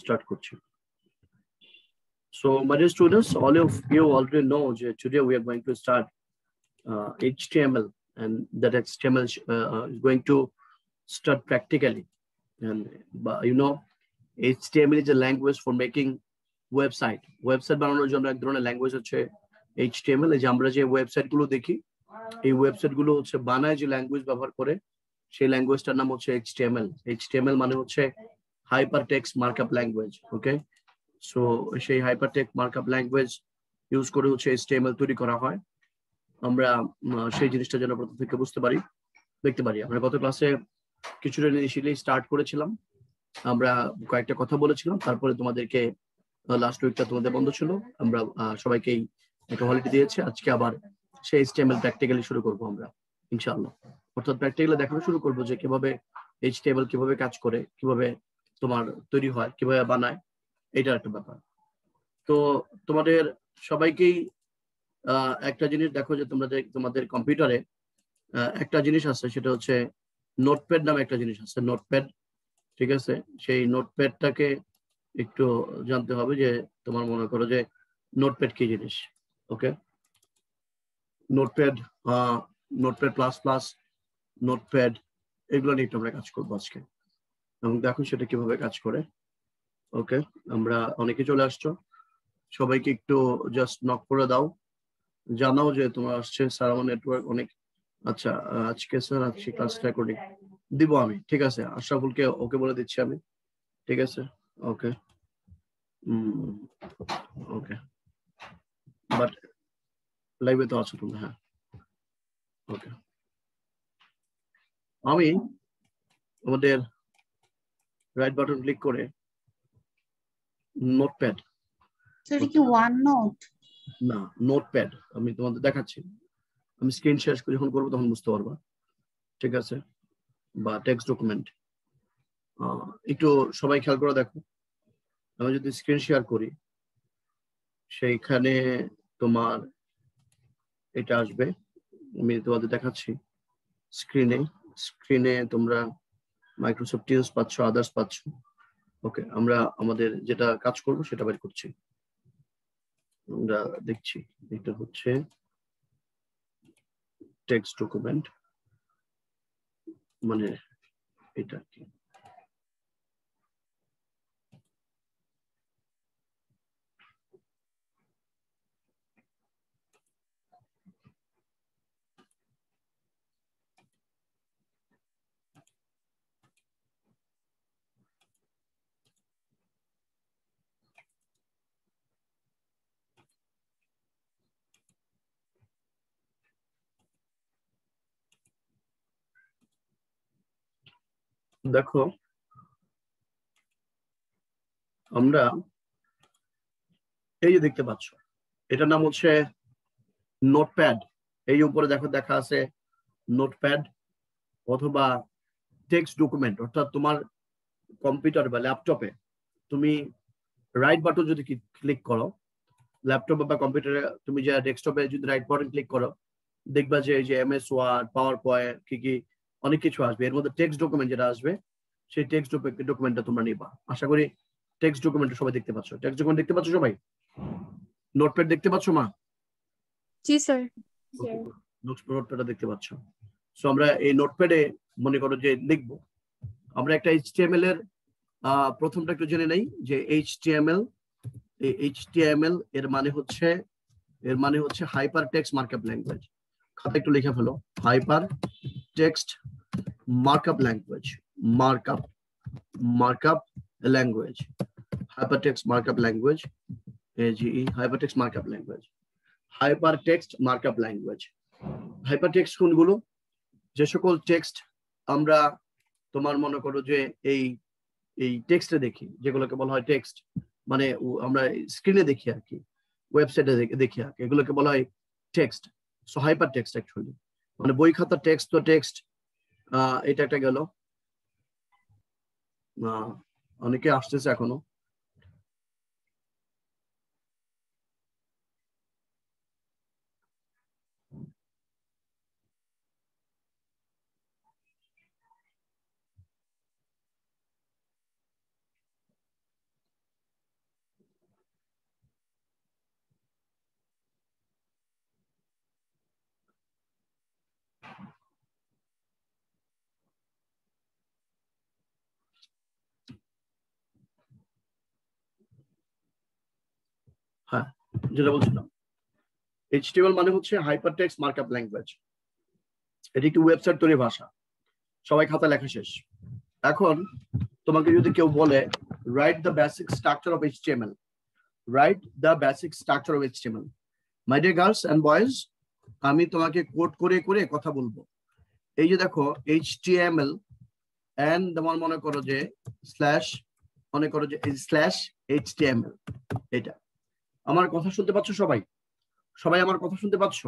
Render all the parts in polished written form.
start করছি. So, my dear students, all of you already know that today we are going to start HTML, and that HTML is going to start practically. And you know, HTML is a language for making website. Website বানানোর জন্য এক ধরনের language হচ্ছে HTML. এই যে আমরা যে website গুলো দেখি, এই ওয়েবসাইট গুলো হচ্ছে বানায় যে ল্যাঙ্গুয়েজ ব্যবহার করে, সেই ল্যাঙ্গুয়েজটার নাম হচ্ছে HTML. HTML মানে হচ্ছে hypertext markup language. Okay, so সেই hypertext markup language ইউজ করে হচ্ছে HTML তৈরি করা হয়. আমরা সেই জিনিসটা যেন প্রথম থেকে বুঝতে পারি, দেখতে পারি. আমরা গত ক্লাসে কিছুটা ইনিশিয়ালি স্টার্ট করেছিলাম, আমরা কয়েকটা কথা বলেছিলাম, তারপরে তোমাদেরকে লাস্ট উইকটা তোমাদের বন্ধ ছিল, আমরা সবাইকেই একটা হলিডে দিয়েছি. আজকে আবার সেই HTML প্র্যাকটিক্যালি শুরু করব আমরা ইনশাআল্লাহ. অর্থাৎ প্র্যাকটিক্যালি দেখানো শুরু করব যে কিভাবে HTML কিভাবে কাজ করে, কিভাবে তোমার তৈরি হয়, কিভাবে বানায়, এইটার একটা ব্যাপার. তো তোমাদের সবাইকেই একটা জিনিস দেখো যে তোমাদের কম্পিউটারে একটা জিনিস আছে, সেটা হচ্ছে নোটপ্যাড নামে একটা জিনিস আছে, নোটপ্যাড. ঠিক আছে, সেই নোটপ্যাডটাকে একটু জানতে হবে যে তোমার মনে করো যে নোটপ্যাড কি জিনিস. Okay, notepad, notepad plus plus, notepad, এগুলো নিয়ে আমরা কাজ করবো আজকে, এবং দেখো সেটা কিভাবে কাজ করে. ওকে, আমরা অনেকে চলে আসছো, সবাইকে একটু জাস্ট নক করে দাও, জানাও যে তোমার আসছে. স্যার আমার নেটওয়ার্ক অনেক, আচ্ছা আজকে স্যার আজকে ক্লাস রেকর্ডিং দিব আমি. ঠিক আছে, আশরাফুলকে ওকে বলে দিচ্ছি আমি. ঠিক আছে, ওকে ওকে, বাট লাইভে তো আছো তুমি? হ্যাঁ, ওকে. আমি আমাদের রাইট বাটন ক্লিক করে নোটপ্যাড, সেটা কি ওয়ান নোট? না, নোটপ্যাড আমি তোমাদের দেখাচ্ছি. আমি স্ক্রিন শেয়ার যখন করবো তখন বুঝতে পারবা. ঠিক আছে, বা টেক্সট ডকুমেন্ট. একটু সবাই খেয়াল করে দেখো, আমি যদি স্ক্রিন শেয়ার করি সেইখানে তোমার এটা আসবে. আমি তোমাদের দেখাচ্ছি স্ক্রিনে. স্ক্রিনে তোমরা মাইক্রোসফট টিলস পাচ্ছ, আদার্স পাচ্ছ. ওকে, আমরা আমাদের যেটা কাজ করব সেটা বের করছি. আমরা দেখছি এটা হচ্ছে টেক্সট ডকুমেন্ট, মানে এটা কি. দেখো, আমরা এই যে দেখতে পাচ্ছ, এটার নাম হচ্ছে নোটপ্যাড. এই উপরে দেখো দেখা আছে নোটপ্যাড অথবা টেক্সট ডকুমেন্ট. অর্থাৎ তোমার কম্পিউটার বা ল্যাপটপে তুমি রাইট বাটন যদি ক্লিক করো, ল্যাপটপ বা কম্পিউটারে তুমি যে ডেস্কটপে যদি রাইট বাটন ক্লিক করো, দেখবা যে এই যে MS ওয়ার্ড, পাওয়ার পয়েন্ট, কি অনেক কিছু আসবে. এর মধ্যে টেক্সট ডকুমেন্ট যেটা আসবে, সেই টেক্সট ডকুমেন্টটা তোমরা নিবা. আশা করি টেক্সট ডকুমেন্ট সবাই দেখতে পাচ্ছ. টেক্সট ডকুমেন্ট দেখতে পাচ্ছ সবাই? নোটপ্যাড দেখতে পাচ্ছ মা? জি স্যার. নোটপ্যাডটা দেখতে পাচ্ছ. সো আমরা এই নোটপ্যাডে মনে করো যে লিখবো. আমরা একটা HTML এর প্রথমটা একটু জেনে নেই যে HTML, এই HTML এর মানে হচ্ছে হাইপার টেক্সট মার্কআপ ল্যাঙ্গুয়েজ. খাতা একটু লিখে ফেলো, hyper text markup language. Markup language, hyper text markup language, AGE, hyper text markup language. Hyper text markup language. Hyper text কোনগুলো? যে সকল টেক্সট আমরা তোমার মনে করো যে এই টেক্সটে দেখি, যেগুলোকে বলা হয় টেক্সট, মানে আমরা স্ক্রিনে দেখি আর কি, ওয়েবসাইটে দেখি আর কি, এগুলোকে বলা হয় text. So hyper text actually মানে বই খাতার টেক্সট. তো টেক্সট এটা একটা গেল. অনেকে আসতেছে এখনো. হ্যাঁ, যেটা বলছিলাম, HTML মানে হচ্ছে হাইপারটেক্সট মার্কআপ ল্যাঙ্গুয়েজ। এটি একটি ওয়েবসাইট তৈরি ভাষা। সবাই খাতা লেখা শেষ। এখন তোমাকে যদি কেউ বলে write the basic structure of HTML, write the basic structure of HTML, my dear girls and boys, আমি তোমাকে কোড করে করে কথা বলবো। এই যে দেখো HTML এন্ড তোমার মনে করো যে স্ল্যাশ, মনে করো যে স্ল্যাশ HTML, এটা। আমার কথা শুনতে পাচ্ছ সবাই? সবাই আমার কথা শুনতে পাচ্ছ?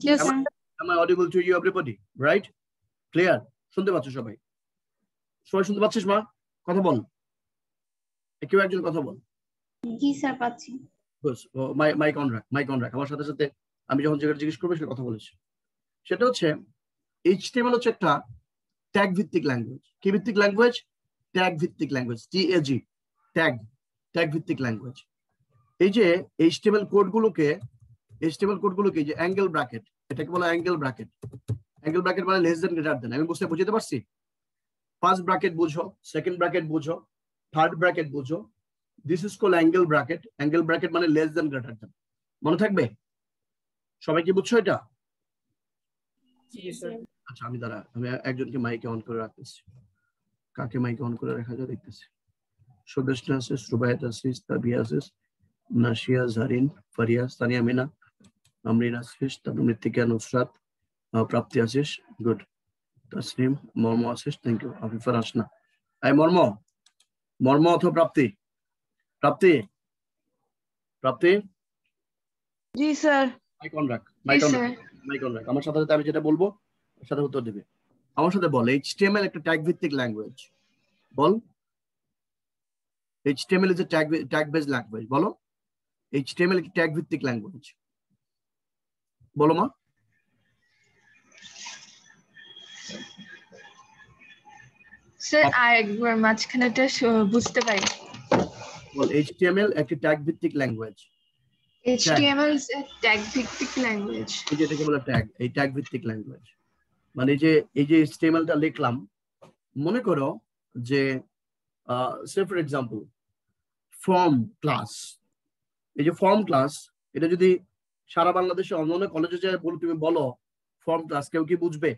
Yes, sir. Am I audible to you everybody? Right? Clear? শুনতে পাচ্ছ সবাই? সবাই শুনতে পাচ্ছিস মা? কথা বল, কেউ একজন কথা বল। জি স্যার পাচ্ছি। মাইক অন রাখ। আমার সাথে সাথে আমি যখন যেটা জিজ্ঞেস করবো সেটা কথা বলেছি। সেটা হচ্ছে HTML হচ্ছে একটা ট্যাগ ভিত্তিক ল্যাঙ্গুয়েজ। কি ভিত্তিক ল্যাঙ্গুয়েজ? ট্যাগ ভিত্তিক ল্যাঙ্গুয়েজ, TAG, ট্যাগ ভিত্তিক ল্যাঙ্গুয়েজ। এই যে HTML কোডগুলোকে যে অ্যাঙ্গেল ব্র্যাকেট, এটাকে বলা অ্যাঙ্গেল ব্র্যাকেট। অ্যাঙ্গেল ব্র্যাকেট মানে লেস দেন গ্রেটার দেন। আমি বুঝতে পারছি? ফার্স্ট ব্র্যাকেট বুঝো, সেকেন্ড ব্র্যাকেট বুঝো, থার্ড ব্র্যাকেট বুঝো। This is called angle bracket. Angle bracket মানে লেস দেন গ্রেটার দেন। মনে থাকবে? সবাই কি বুঝছো এটা? আচ্ছা, আমি একজনকে মাইকে অন করে রাখতেছি। কাকে মাইকে অন করে রাখা যায় দেখতেছি। সুদেশনা আসিস, রুবায়েত আসিস, তাবিয়া আসিস, নাশিয়া, জারিন, ফারিয়া, সানিয়া মিনা, আমরিন আসিস, তারপর মৃত্তিকা, নুসরাত, প্রাপ্তি আসিস, গুড, তাসনিম, মর্ম আসিস, থ্যাংক ইউ, আফিফা, রাসনা। এই মর্ম অথবা প্রাপ্তি। জি স্যার। মাইক অন রাখ। আমার সাথে সাথে আমি যেটা বলবো সাথে উত্তর দিবে। আমার সাথে বল, HTML একটা ট্যাগ ভিত্তিক language. Ball, HTML is a tag based language. বলো, HTML একটা ট্যাগ ভিত্তিক ল্যাঙ্গুয়েজ। বলো মা। স্যার আরেকবার মাঝখানেটা বুঝতে পারি। বল, HTML একটা ট্যাগ ভিত্তিক language. HTML is a tag ভিত্তিক ল্যাঙ্গুয়েজ। এই যেটাকে বলে ট্যাগ, এই ট্যাগ ভিত্তিক ল্যাঙ্গুয়েজ মানে এই যে HTML-টা লিখলাম, মনে করো যে সে ফর এক্সাম্পল ফর্ম ক্লাস। এই যে ফর্ম ক্লাস, এটা যদি সারা বাংলাদেশে অন্যান্য কলেজে যায় তুমি বলো ফর্ম ক্লাস, কেউ কি বুঝবে?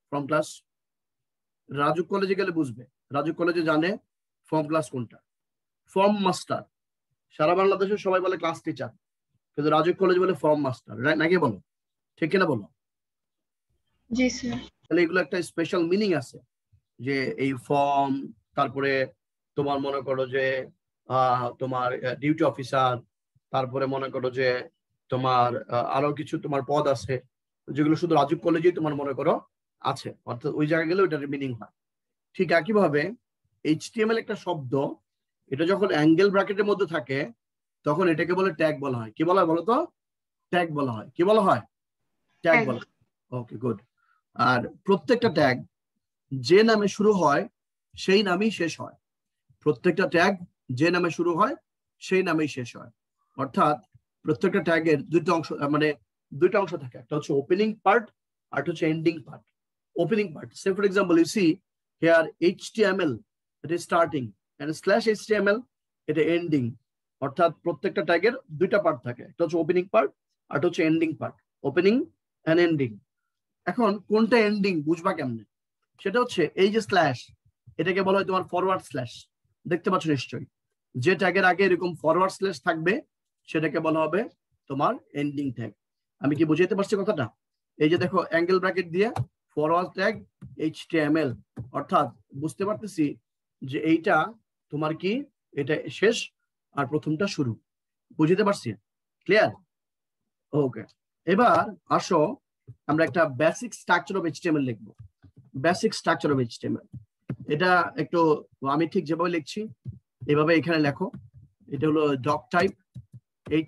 ফর্ম ক্লাস রাজুক কলেজে গেলে বুঝবে। রাজুক কলেজে জানে ফর্ম ক্লাস কোনটা। ফর্ম মাস্টার, সারা বাংলাদেশে সবাই বলে ক্লাস টিচার, কিন্তু রাজুক কলেজ বলে ফর্ম মাস্টার, নাকি বলো? ঠিক কিনা বলো? জি স্যার। তাহলে এগুলো একটা স্পেশাল মিনিং আছে, যে এই ফর্ম, তারপরে তোমার মনে করো যে তোমার ডিউটি অফিসার, তারপরে মনে করো যে তোমার আরো কিছু তোমার পদ আছে, যেগুলো শুধু রাজুক কলেজেই তোমার মনে করো আছে, অর্থাৎ ওই জায়গায় গেলে ওইটার মিনিং হয়। ঠিক একইভাবে HTML একটা শব্দ, এটা যখন অ্যাঙ্গেল ব্র্যাকেটের মধ্যে থাকে তখন এটাকে বলে ট্যাগ বলা হয়। কি বলা হয় বলো তো? ট্যাগ বলা হয়। কি বলা হয়? ট্যাগ বলা হয়। ওকে, গুড। আর প্রত্যেকটা ট্যাগ যে নামে শুরু হয় সেই নামেই শেষ হয়। প্রত্যেকটা ট্যাগ যে নামে শুরু হয় সেই নামেই শেষ হয়। অর্থাৎ প্রত্যেকটা ট্যাগের দুইটা অংশ থাকে, একটা হচ্ছে ওপেনিং পার্ট আর একটা হচ্ছে ending part. Opening part, say for example you see here HTML, এটা স্টার্টিং, এন্ড স্ল্যাশ HTML, এটা এন্ডিং। অর্থাৎ প্রত্যেকটা ট্যাগের দুইটা পার্ট থাকে, একটা হচ্ছে ওপেনিং পার্ট আর একটা হচ্ছে ending part. Opening and ending. এখন কোনটা এন্ডিং বুঝবা কেমনে? সেটা হচ্ছে এই যে স্ল্যাশ, এটাকে বলা হয় তোমার ফরওয়ার্ড স্ল্যাশ। দেখতে পাচ্ছ নিশ্চয়ই, যে ট্যাগের আগে এরকম ফরওয়ার্ড স্ল্যাশ থাকবে সেটাকে বলা হবে তোমার এন্ডিং ট্যাগ। আমি কি বুঝাইতে পারছি কথাটা? এই যে দেখো অ্যাঙ্গেল ব্র্যাকেট দিয়ে ফরওয়ার্ড ট্যাগ HTML, অর্থাৎ বুঝতে পারতেছি যে এইটা তোমার কি, এটা শেষ আর প্রথমটা শুরু। বুঝতে পারছি? ক্লিয়ার? ওকে, এবার আসো আমরা একটা বেসিক স্ট্রাকচার অফ HTML লিখবো। বেসিক স্ট্রাকচার অফ HTML, এটা একটু আমি ঠিক যেভাবে লিখছি এভাবে এখানে লেখো। এটা হলো ডক টাইপ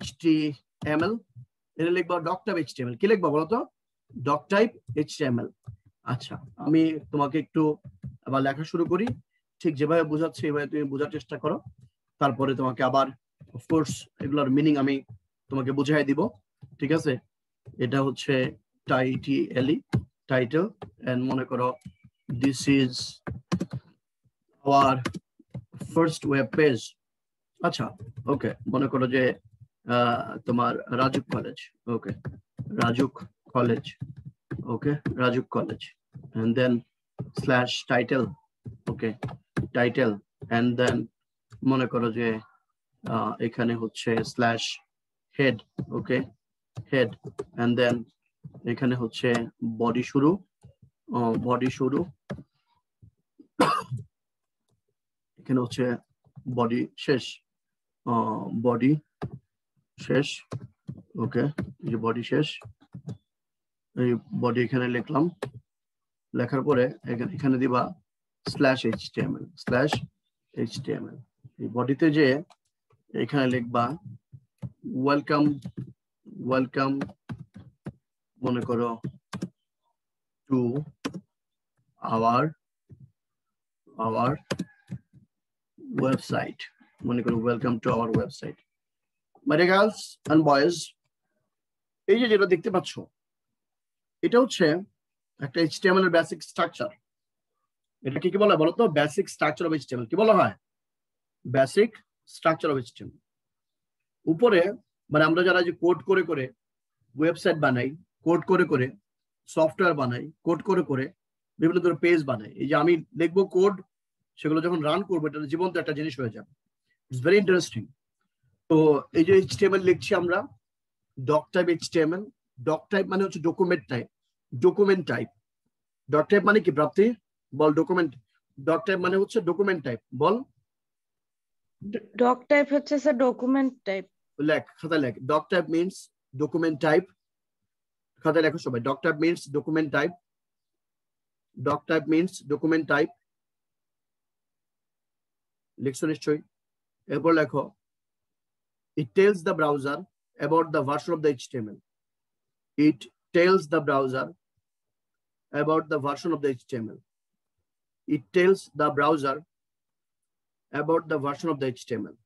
HTML, এটা লিখবো ডক টাইপ HTML। কি লিখবো বলো তো? Doc type HTML। আচ্ছা, আমি তোমাকে একটু আবার লেখা শুরু করি, ঠিক যেভাবে বোঝাচ্ছি এভাবে তুমি বোঝার চেষ্টা করো, তারপরে তোমাকে আবার অফকোর্স এগুলোর মিনিং আমি তোমাকে বুঝাই দিব। ঠিক আছে? এটা হচ্ছে টাইটেল, এন্ড মনে করো this is our first web page। আচ্ছা, ওকে, মনে করো যে তোমার RAJUK college, okay, RAJUK college, okay, RAJUK college, and then slash title, okay, title, and then মনে করো যে এখানে হচ্ছে slash head, okay, head, and then এখানে হচ্ছে বডি শুরু, বডি শুরু, এখানে হচ্ছে বডি শেষ, বডি শেষ, ওকে, এই যে বডি শেষ, এই বডি এখানে লিখলাম, লেখার পরে এখানে দিবা স্ল্যাশ এইচটিএমএল, স্ল্যাশ এইচটিএমএল, এই বডিতে যে এখানে লিখবা ওয়েলকাম, ওয়েলকাম মনে করো টু আওয়ার ওয়েবসাইট, মনে করো welcome to our website. My dear girls and boys, এই যে যেটা দেখতে পাচ্ছ এটা হচ্ছে একটা এইচটিএমএল এর বেসিক স্ট্রাকচার। এটা কি বলা হয় বলো তো? Basic structure of HTML. কি বলা হয়? Basic structure of HTML. উপরে মানে আমরা যারা যে কোড করে করে ওয়েবসাইট বানাই, কোড করে করে সফটওয়্যার বানাই, কোড করে করে বিভিন্ন ধরনের পেজ বানাই, এই যে আমি লিখবো কোড, সেগুলো যখন রান করবো এটা জীবন্ত একটা জিনিস হয়ে যাবে। It's very interesting. তো এই যে এইচটিএমএল লিখছি আমরা, doc type HTML. Doc type মানে হচ্ছে document type, document type. Doc type মানে কি প্রাপ্তি? বল ডকুমেন্ট। ডক টাইপ মানে হচ্ছে ডকুমেন্ট টাইপ, বল। ডক টাইপ হচ্ছে স্যার ডকুমেন্ট টাইপ। লেখ, খাতায় লেখ। Doc type means document type. খাতায় লেখো সবাই। Doc type means document type. Doc type means document type. লিখছো নিশ্চয়ই। এরপর লেখো it tells the browser about the version of the HTML. It tells the browser about the version of the HTML. It tells the browser about the version of the HTML.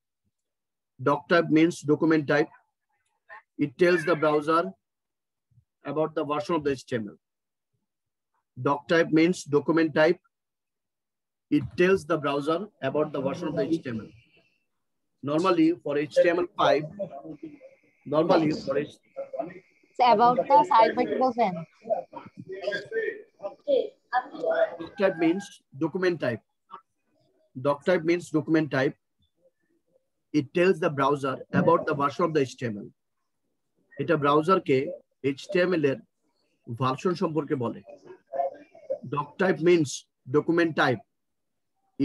Doc type means document type. It tells the browser about the version of the HTML. Doc type means document type. It tells the browser about the version of the HTML. Normally for HTML5, normally for it's about the side vertical fan. Doc type means document type. Doc type means document type. It tells the browser about the version of the HTML. এটা ব্রাউজারকে HTML এর version সম্পর্কে বলে। Doc type means document type.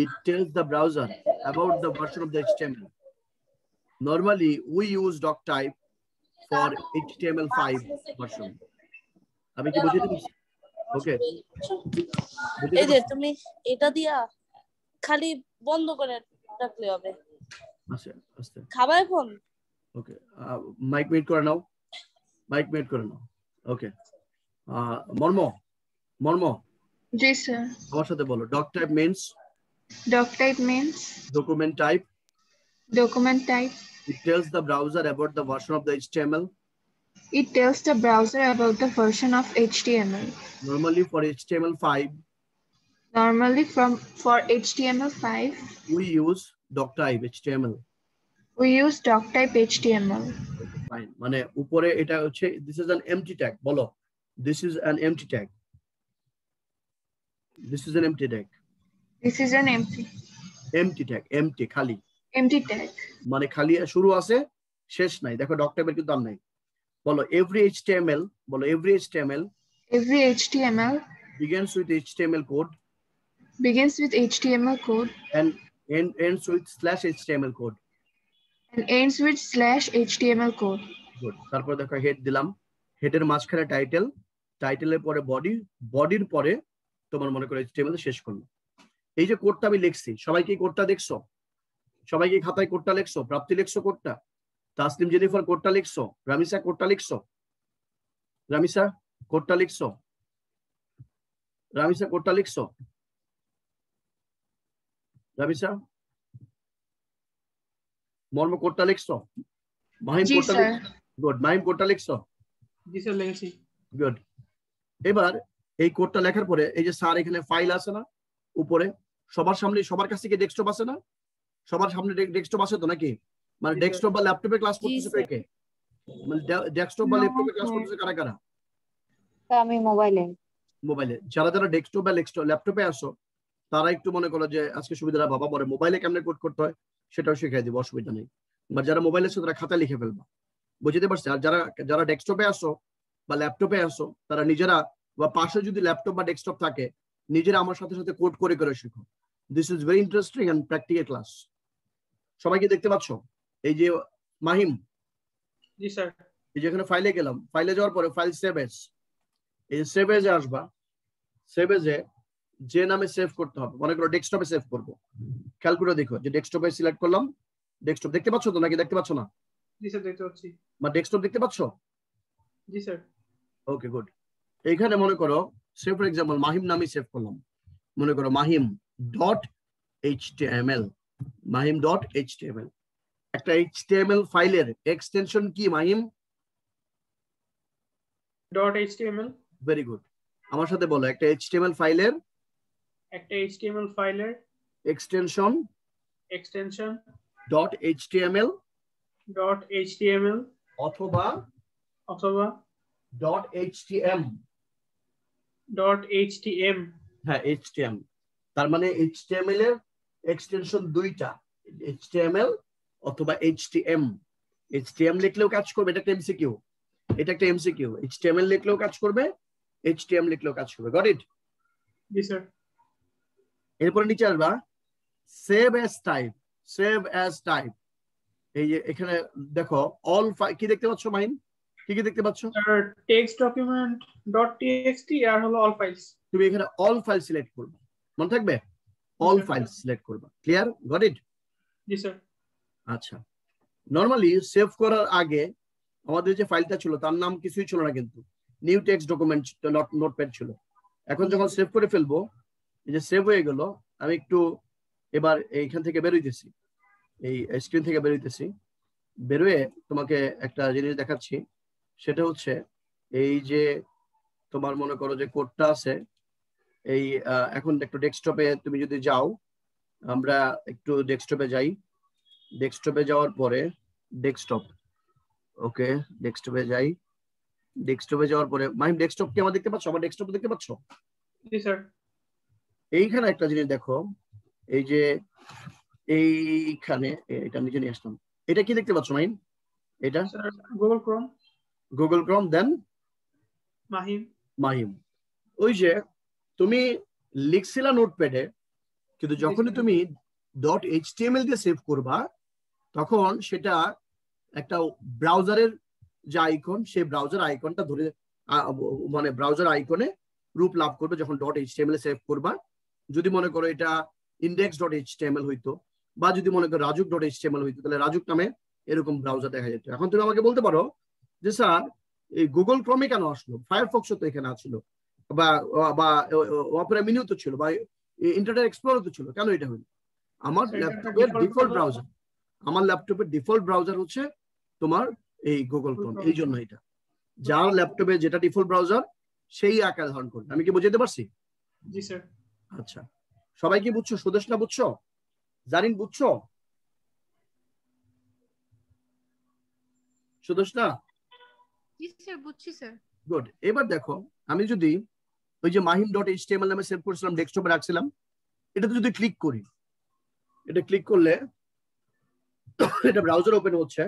It tells the browser about the version of the HTML. Normally we use doc type for HTML5 version. আমি কি বুঝিয়ে দিচ্ছি? ওকে, এই যে তুমি এটা দিয়া খালি বন্ধ করে রাখলে হবে। আচ্ছা আচ্ছা, খাবার এখন। ওকে, মাইক মিউট করে নাও, মাইক মিউট করে নাও। ওকে, মর্ম, মর্ম জি স্যার। আমার সাথে বলো। Doc type means, Doc type means document type. document type. It tells the browser about the version of the HTML. It tells the browser about the version of HTML. Normally for HTML5, Normally for HTML5, we use doc type HTML. we use doc type HTML. Fine. মানে উপরে এটা হচ্ছে this is an empty tag. বলো, this is an empty tag. This is an empty tag. This is an empty tag, empty, খালি। empty tag. মানে খালি শুরু আছে, শেষ নাই। দেখো ডক টাইপের কিন্তু আর নাই। বলো every HTML, বলো every HTML begins with HTML code and ends with /HTML code. And ends with /HTML code. Good. তারপর দেখো হেড দিলাম, হেডের মাঝখানে টাইটেল, টাইটেলের পরে বডি, বডির পরে তোমার মনে করো HTML শেষ করলো। এই যে কোডটা আমি লিখছি, সবাই কি কোডটা দেখছো? সবাই কি খাতায় কোডটা লিখছো? প্রাপ্তি লিখছো কোডটা? তাসলিম জেনিফার কোডটা লিখছো? রামিসা কোডটা লিখছো? রামিসা কোডটা লিখছো? রামিসা কোডটা লিখছো? রামিসা মর্ম কোডটা লিখছো? মাহিম কোডটা লিখছো? গুড। মাহিম কোডটা লিখছো? জি স্যার লিখেছি। গুড। এবার এই কোডটা লেখার পরে এই যে স্যার এখানে ফাইল আছে না উপরে, সবার সামনে, সবার কাছে কি ডেস্কটপ আছে না? সবার সামনে ডেস্কটপ আছে তো নাকি? মানে ডেস্কটপ বা ল্যাপটপে ক্লাস করতেছে কে? মানে ডেস্কটপ বা ল্যাপটপে ক্লাস করতেছে কারা কারা? আমি মোবাইলে। মোবাইলে। যারা যারা ডেস্কটপ বা ল্যাপটপে আসো তারা একটু মনে করো যে আজকে সুবিধাটা বাবা পরে মোবাইলে কেমনে কোড করতে হয় সেটাও শিখিয়ে দিব, অসুবিধা নেই। বা যারা মোবাইলে আছে তারা খাতা লিখে ফেলবা, বুঝতে পারছি। আর যারা যারা ডেস্কটপে আসো বা ল্যাপটপে আসো তারা নিজেরা বা পাশে যদি ল্যাপটপ বা ডেস্কটপ থাকে নিজেরা আমার সাথে সাথে কোড করে করে শিখো। This is very interesting and practical class. সবাইকে দেখতে পাচ্ছ? এই যে মাহিম, জি স্যার। এই যে এখানে ফাইলে গেলাম, ফাইলে যাওয়ার পরে ফাইল সেভ এজ, এই যে সেভ এজে আসবা। সেভ এজে যে নামে সেভ করতে হবে, মনে করো ডেস্কটপে সেভ করব, খেয়াল করে দেখো যে ডেস্কটপে সিলেক্ট করলাম। ডেস্কটপ দেখতে পাচ্ছ তো নাকি দেখতে পাচ্ছ না? জি স্যার দেখতে পাচ্ছি। বা ডেস্কটপ দেখতে পাচ্ছ? জি স্যার। Okay good. এইখানে মনে করো সেভ ফর এক্সাম্পল মাহিম নামে সেভ করলাম, মনে করো Mahim dot HTML, Mahim dot HTML. একটা এইচটিএমএল ফাইলের এক্সটেনশন কি Mahim? Dot HTML. Very good, আমার সাথে বলো। একটা এইচটিএমএল ফাইলের এক্সটেনশন ডট এইচটিএমএল অথবা ডট এইচটিএম। হ্যাঁ এইচটিএম, তার মানে এইচটিএমএল এর এক্সটেনশন দুইটা, এইচটিএমএল অথবা এইচটিএম। এইচটিএম লিখলেও কাজ করবে, এটা একটা এমসিকিউ, এটা একটা এমসিকিউ। এইচটিএমএল লিখলেও কাজ করবে, এইচটিএম লিখলেও কাজ করবে। Got it? G sir. এরপরে নিচে আসবা save as type. Save as type, এই যে এখানে দেখো অল কি দেখতে পাচ্ছ মাইন? কি কি দেখতে পাচ্ছ? টেক্সট ডকুমেন্ট ডট টিএক্সটি আর হলো অল ফাইলস। তুমি এখানে অল ফাইল সিলেক্ট করবে, মনে থাকবে? অল ফাইল সিলেক্ট করবে। Clear? Got it? G sir. আচ্ছা, নরমালি সেভ করার আগে আমাদের যে ফাইলটা ছিল তার নাম কিছুই ছিল না, কিন্তু নিউ টেক্সট ডকুমেন্ট নোটপ্যাড ছিল। এখন যখন সেভ করে ফেলবো, এই যে সেভ হয়ে গেল, আমি একটু এবার এইখান থেকে বেরোইতেছি, এই স্ক্রিন থেকে বেরোইতেছি। বেরোয় তোমাকে একটা জিনিস দেখাচ্ছি, সেটা হচ্ছে এই যে তোমার মনে করো যে কোডটা আছে এই এখন একটু ডেস্কটপে তুমি যদি যাও, আমরা একটু ডেস্কটপে যাই। ডেস্কটপে যাওয়ার পরে ডেস্কটপ, ওকে ডেস্কটপে যাই। ডেস্কটপে যাওয়ার পরে মাইম ডেস্কটপ কি আমার দেখতে পাচ্ছ? আমার ডেস্কটপ দেখতে পাচ্ছ? জি স্যার। এইখানে একটা জিনিস দেখো, এই যে এইখানে এটা নিচে নিয়ে আসলাম। এটা কি দেখতে পাচ্ছ মাইম? এটা গুগল ক্রোম। গুগল ক্রোম, দেন মাহিম। ওই যে তুমি লিখছিলা নোটপ্যাডে, কিন্তু যখনই তুমি ডট এইচটিএমএল দিয়ে সেভ করবা তখন সেটা একটা ব্রাউজারের যে আইকন, সেই ব্রাউজার আইকনটা ধরে মানে ব্রাউজার আইকনে রূপ লাভ করবে যখন ডট এইচটিএমএল সেভ করবা। যদি মনে করো এটা ইন্ডেক্স ডট এইচটিএমএল হইতো, বা যদি মনে করো রাজুক ডট এইচটিএমএল হইতো, তাহলে রাজুক নামে এরকম ব্রাউজার দেখা যেত। এখন তুমি আমাকে বলতে পারো যে স্যার এই গুগল ক্রমে কেন আসলো? ফায়ারফক্স তো এখানে আসলো, বা অপেরা মিনিও তো ছিল, বা ইন্টারনেট এক্সপ্লোরার তো ছিল, কেন এটা হলো? আমার ল্যাপটপের ডিফল্ট ব্রাউজার হচ্ছে তোমার এই গুগল ক্রোম। এই জন্য এটা যার ল্যাপটপে যেটা ডিফল্ট ব্রাউজার সেই আকার ধারণ করবে। আমি কি বুঝাতে পারছি? জি স্যার। আচ্ছা, সবাই কি বুঝছো? সুদেশনা বুঝছো? জারিন বুঝছো? সুদেশনা? জি স্যার, বুঝছি স্যার। গুড। এবার দেখো আমি যদি ওই যে মাহিম ডট এইচটিএমএল নামে সেভ করেছিলাম, ডেস্কটপে রাখছিলাম, এটাতে যদি ক্লিক করি, এটা ক্লিক করলে এটা ব্রাউজার ওপেন হচ্ছে।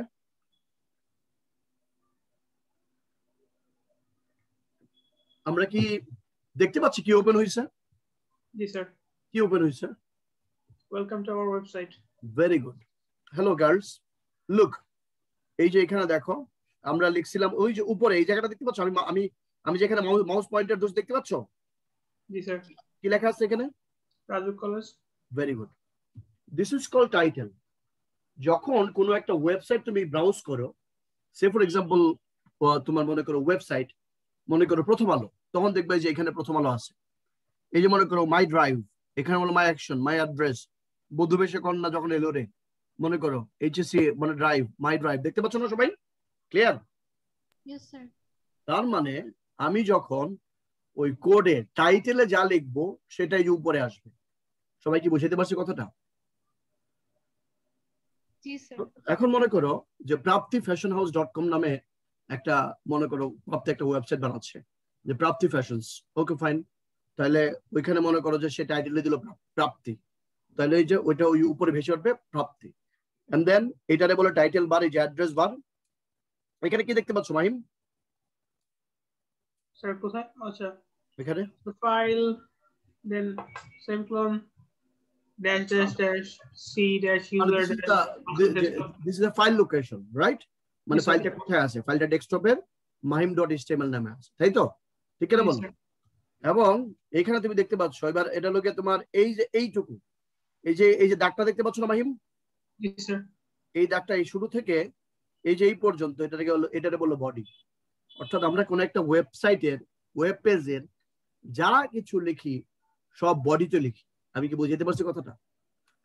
আমরা কি দেখতে পাচ্ছি কি ওপেন হয়েছে? জি স্যার। কি ওপেন হয়েছে? Welcome to our website. Very good. Hello girls, look, এই যে এখানে দেখো আমরা লিখছিলাম ওই যে উপরে এই জায়গাটা দেখতে পাচ্ছ? আমি যেখানে মাউস পয়েন্টার দোষ দেখতে পাচ্ছ? জি স্যার। কি লেখা আছে এখানে? Rajuk college. Very good. This is called title. যখন কোনো একটা ওয়েবসাইট তুমি ব্রাউজ করো, সে ফর এক্সাম্পল তোমার মনে করো ওয়েবসাইট, মনে করো প্রথম আলো, তখন দেখবে যে এখানে প্রথম আলো আছে। এই যে মনে করো মাই ড্রাইভ, এখানে হলো মাই অ্যাকশন, মাই অ্যাড্রেস, বধুবেশে কন্যা যখন এলো রে, মনে করো এইচএসসি মানে ড্রাইভ, মাই ড্রাইভ, দেখতে পাচ্ছ না সবাই? ক্লিয়ার? Yes sir. তার মানে আমি যখন ওই কোডে টাইটেলে যা লিখবো সেটাই যে উপরে আসবে। সবাই কি বুঝতে পারছে কথাটা? জি স্যার। এখন মনে করো যে praptifashionhouse.com নামে একটা মনে করো প্রাপ্তি একটা ওয়েবসাইট বানাচ্ছে যে প্রাপ্তি ফ্যাশনস, ওকে ফাইন। তাহলে ওইখানে মনে করো যে সে টাইটেল দিল প্রাপ্তি, তাহলে এই যে ওইটা ওই উপরে ভেসে উঠবে প্রাপ্তি। এন্ড দেন এটারে বলে টাইটেল বার, এই যে অ্যাড্রেস বার। এখানে কি দেখতে পাচ্ছ মাহিম? স্যার কোথায়? আচ্ছা, এখানে file, then সেমক্লন dash dash dash c dash user this is a file location, right? মানে ফাইলটা কোথায় আছে? ফাইলটা ডেস্কটপের mahim.html নামে আছে, তাই তো? ঠিক আছে বলো। এবং এখানে তুমি দেখতে পাচ্ছ এবার এটা লোকে তোমার এই যে এইটুকু, এই যে দাগটা দেখতে পাচ্ছ না মাহিম? জি স্যার। এই দাগটা এই শুরু থেকে এই যে এই পর্যন্ত এটাকে বললো বডি। অর্থাৎ আমরা কোন একটা ওয়েবসাইটের ওয়েব পেজের যা কিছু লিখি সব বডিতে লিখি। আমি কি বুঝাতে পারছি কথাটা?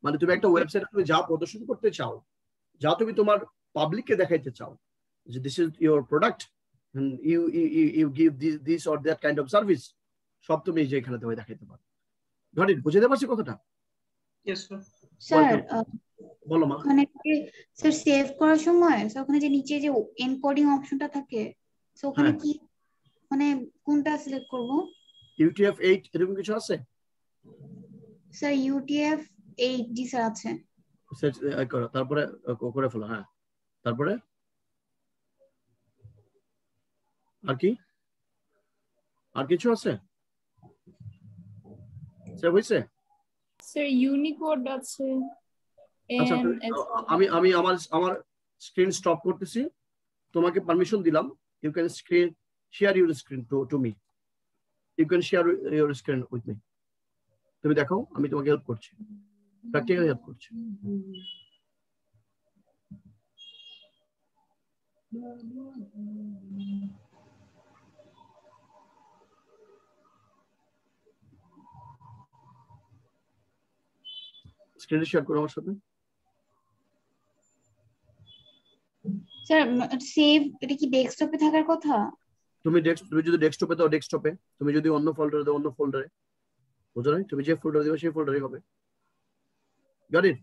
মানে তুমি একটা ওয়েবসাইট তুমি যা প্রদর্শন করতে চাও, যা তুমি তোমার পাবলিককে দেখাইতে চাও যে this is your product, you give this or that kind of service, সব তুমি যে এখানে তুমি দেখাইতে পারো। ঘটিত বুঝাতে পারছি কথাটা? Yes sir. স্যার বলো মা। ওখানে স্যার সেভ করার সময় ওখানে যে নিচে যে এনকোডিং অপশনটা থাকে, সো ওখানে কি মানে কোনটা সিলেক্ট করব? UTF-8 এরকম কিছু আছে স্যার? UTF-8 জি স্যার আছে। সেট করো, তারপরে করে ফেলো। হ্যাঁ, তারপরে আর কি, আর কিছু আছে? সেভ হইছে? স্যার ইউনিকোড আছে। আচ্ছা, আমি আমার স্ক্রিন স্টপ করতেছি, তোমাকে পারমিশন দিলাম। You can share your screen to me, you can share your screen with me. তুমি দেখো, আমি তোমাকে হেল্প করছি, প্র্যাকটিক্যালি হেল্প করছি। স্ক্রিন শেয়ার করো আমার সাথে। স্যার সেভ এটা কি ডেস্কটপে থাকার কথা? তুমি যদি ডেস্কটপে দাও ডেস্কটপে, তুমি যদি অন্য ফোল্ডারে দাও অন্য ফোল্ডারে, বুঝো নাই? তুমি যে ফোল্ডারে দিবে সেই ফোল্ডারে হবে। Got it?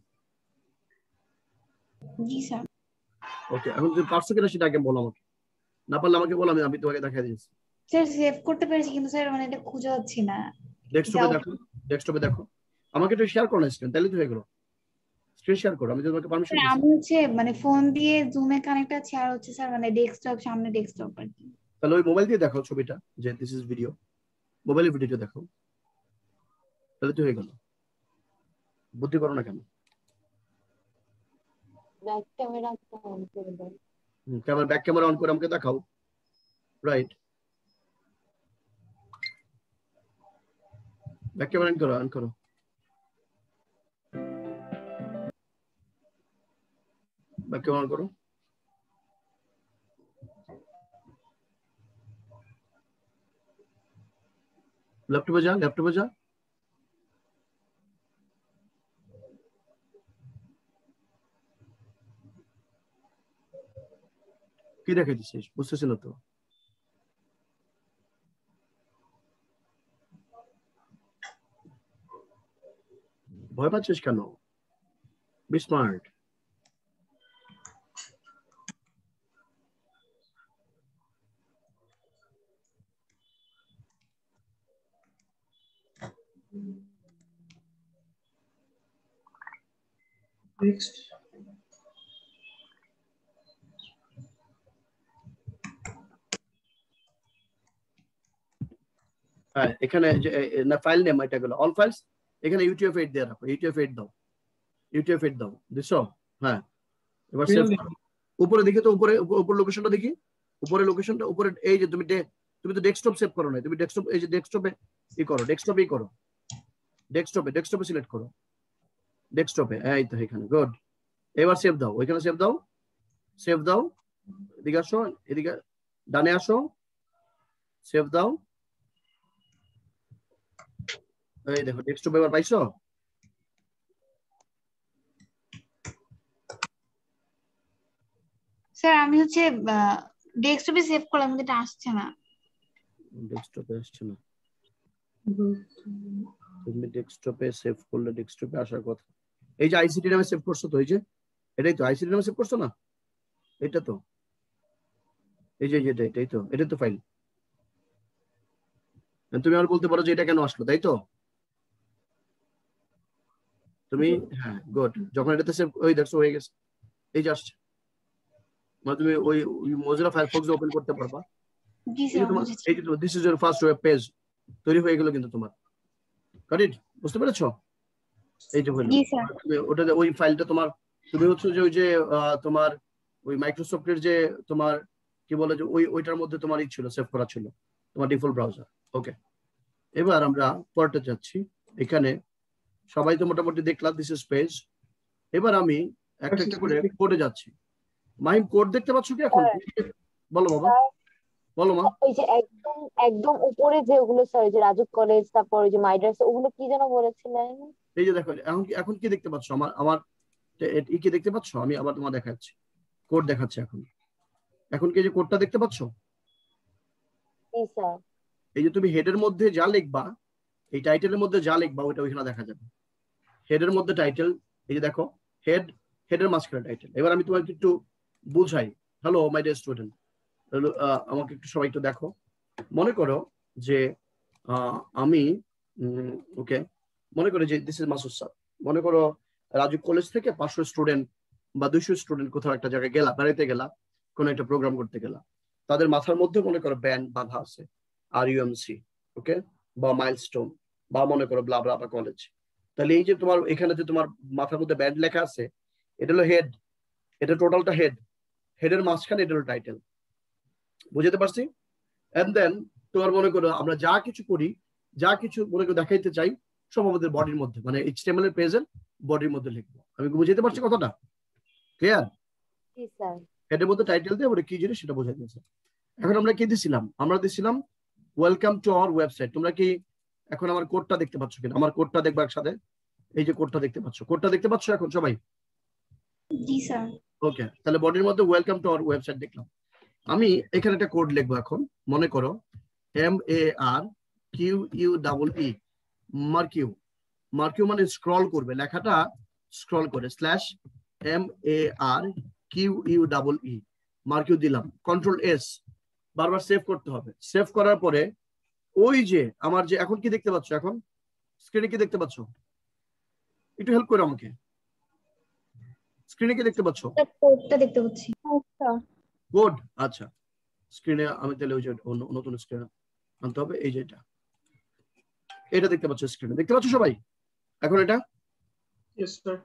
G sir. ওকে, এখন তুমি পারছো কিনা সেটা আগে বলো আমাকে, না পারলে আমাকে বলো, আমি তোমাকে দেখাই দিয়েছি। স্যার সেভ করতে পেরেছি কিন্তু স্যার মানে এটা খুঁজে পাচ্ছি না। ডেস্কটপে দেখো, ডেস্কটপে দেখো, আমাকে একটু শেয়ার করো না স্ক্রিন, তাহলে তো হয়ে গেল। স্ক্রিন শেয়ার করো, আমি তোমাকে পারমিশন দিয়েছি। আমি মানে ফোন দিয়ে জুমে কানেক্ট আছে, আর স্যার মানে ডেস্কটপ, সামনে ডেস্কটপ আর কি। তাহলে ওই মোবাইল দিয়ে দেখো ছবিটা, যে দিস ইজ ভিডিও, মোবাইলের ভিডিওটা দেখো, তাহলে তো হয়ে গেল। বুদ্ধি করো না কেন? ব্যাক ক্যামেরা অন করে দাও। ক্যামেরা, ব্যাক ক্যামেরা অন করে আমাকে দেখাও। রাইট, ব্যাক ক্যামেরা অন করো, অন করো। ব্যাক ক্যামেরা অন করো। ল্যাপটপে যা, ল্যাপটপে যা। কি দেখাই দিচ্ছিস? বুঝতেছি না তো। ভয় পাচ্ছিস কেন? Be smart. নেক্সট। হ্যাঁ, এখানে না ফাইল নেম এটা গেল অল ফাইলস, এখানে UTF-8 দিয়ে রাখো, UTF-8 দাও, UTF-8 দাও, দিছো? হ্যাঁ, এবার সেভ করো। উপরে দেখি তো, উপরে লোকেশনটা দেখি, উপরে লোকেশনটা, উপরে এই যে তুমি তো ডেস্কটপ সেভ করো না, তুমি ডেস্কটপ, এই যে ডেস্কটপে ই করো, ডেস্কটপেই করো, ডেস্কটপে সিলেক্ট করো, ডেস্কটপে, এই তো এখানে, গুড। এবার সেভ দাও, ওইখানে সেভ দাও, সেভ দাও, এদিকে আসো, এদিকে ডানে আসো, সেভ দাও। এই দেখো ডেস্কটপ এবার পাইছো? স্যার আমি ডেস্কটপে সেভ করলাম কিন্তু এটা আসছে না। ডেস্কটপে আসছে না? তুমি ডেস্কটপে সেভ করলে ডেস্কটপে আসার কথা। এই যে ICT নামে সেভ করছো তো, এই যে এটাই তো আইসিডি নামে সেভ করছো না, এটা তো এই যে এটাই তো, এটা তো ফাইল। তুমি আর বলতে পারো যে এটা কেন আসলো, তাই তো? তুমি হ্যাঁ গুড, যখন এটাতে সেভ ওই দেখছো হয়ে গেছে, এই যে আসছে, মানে তুমি ওই মোজিলা ফায়ারফক্স ওপেন করতে পারবা। জি এই যে স্যার তোমার এই যে this is your first web page তৈরি হয়ে গেল কিন্তু তোমার, কারেক্ট? বুঝতে পেরেছো? এই যে হলো জি স্যার ওটাতে ওই ফাইলটা তোমার, তুমি হচ্ছে যে ওই যে তোমার ওই মাইক্রোসফটের যে তোমার কি বলে যে ওইটার মধ্যে তোমার ই ছিল, সেভ করা ছিল তোমার ডিফল্ট ব্রাউজার। ওকে, এবার আমরা পরেরটা যাচ্ছি। এখানে সবাই তো মোটামুটি দেখলাম দিস ইজ পেজ। এবার আমি একটা একটা করে কোডে যাচ্ছি। মাহিম কোড দেখতে পাচ্ছ কি এখন? বলো বাবা, বলো মা। ওই যে একদম একদম উপরে যে ওগুলো স্যার, যে রাজু কলেজ, তারপর ওই যে মাইডার্স, ওগুলো কি যেন বলেছিলেন? এই যে দেখো এখন কি দেখতে পাচ্ছ? আমার কি দেখতে পাচ্ছ? আমি আবার তোমার দেখাচ্ছি, কোড দেখাচ্ছি এখন। এখন কি যে কোডটা দেখতে পাচ্ছ? জি স্যার। এই যে তুমি হেডের মধ্যে যা লিখবা, এই টাইটেলের মধ্যে যা লিখবা ওইটা ওইখানে দেখা যাবে। হেডের মধ্যে টাইটেল, এই যে দেখো হেডের মাঝখানে টাইটেল। এবার আমি তোমাকে একটু বুঝাই। হ্যালো মাই ডিয়ার স্টুডেন্ট, আমাকে একটু সবাই একটু দেখো। মনে করো যে আমি ওকে, মনে করো যে দিস ইজ মাসুদ স্যার। মনে করো রাজু কলেজ থেকে 500 স্টুডেন্ট বা 200 স্টুডেন্ট কোথাও একটা জায়গায় গেলা, বেড়াইতে গেলা, কোনো একটা প্রোগ্রাম করতে গেলা। তাদের মাথার মধ্যে মনে করো ব্যান্ড বাঁধা আছে, RUMC, ওকে, বা মাইলস্টোন, বা মনে করো ব্লা ব্লা বা কলেজ। তাহলে এই যে তোমার এখানে যে তোমার মাথার মধ্যে ব্যান্ড লেখা আছে, এটা হলো হেড, এটা টোটালটা হেডের মাঝখানে এটা হলো টাইটেল। বুঝতে পারছি? এন্ড দেন তোমার মনে করো আমরা যা কিছু করি, যা কিছু মনে করো দেখাইতে চাই, সব আমাদের বডির মধ্যে, মানে HTML এর পেজের বডির মধ্যে লিখবো। আমি বুঝাইতে পারছি কথাটা? ক্লিয়ার? জি স্যার। হেডের মধ্যে টাইটেল দিয়ে ওটা কি জিনিস সেটা বোঝাই দিয়েছে। এখন আমরা কি দিছিলাম? আমরা দিছিলাম ওয়েলকাম টু আওয়ার ওয়েবসাইট। তোমরা কি এখন আমার কোডটা দেখতে পাচ্ছ কিনা? আমার কোডটা দেখবা একসাথে। এই যে কোডটা দেখতে পাচ্ছ, কোডটা দেখতে পাচ্ছ এখন সবাই? জি স্যার ওকে, তাহলে বডির মধ্যে ওয়েলকাম টু আওয়ার ওয়েবসাইট দেখলাম। আমি এখানে একটা কোড লিখবো এখন। মনে করো MARQUE, মার্কিউ। মার্কিউ মানে স্ক্রল করবে, লেখাটা স্ক্রল করে /MARQUE, মার্কিউ দিলাম। কন্ট্রোল S, বারবার সেভ করতে হবে। সেভ করার পরে ওই যে আমার যে এখন কি দেখতে পাচ্ছ? এখন স্ক্রিনে কি দেখতে পাচ্ছ? একটু হেল্প করো আমাকে। স্ক্রিনে কি দেখতে পাচ্ছ? কোডটা দেখতে পাচ্ছি। কোড, আচ্ছা। স্ক্রিনে আমি তাহলে ওই যে নতুন স্ক্রিন আনতে হবে। এই যে এটা দেখতে পাচ্ছ? স্ক্রিনে দেখতে পাচ্ছ সবাই এখন এটা? Yes, sir.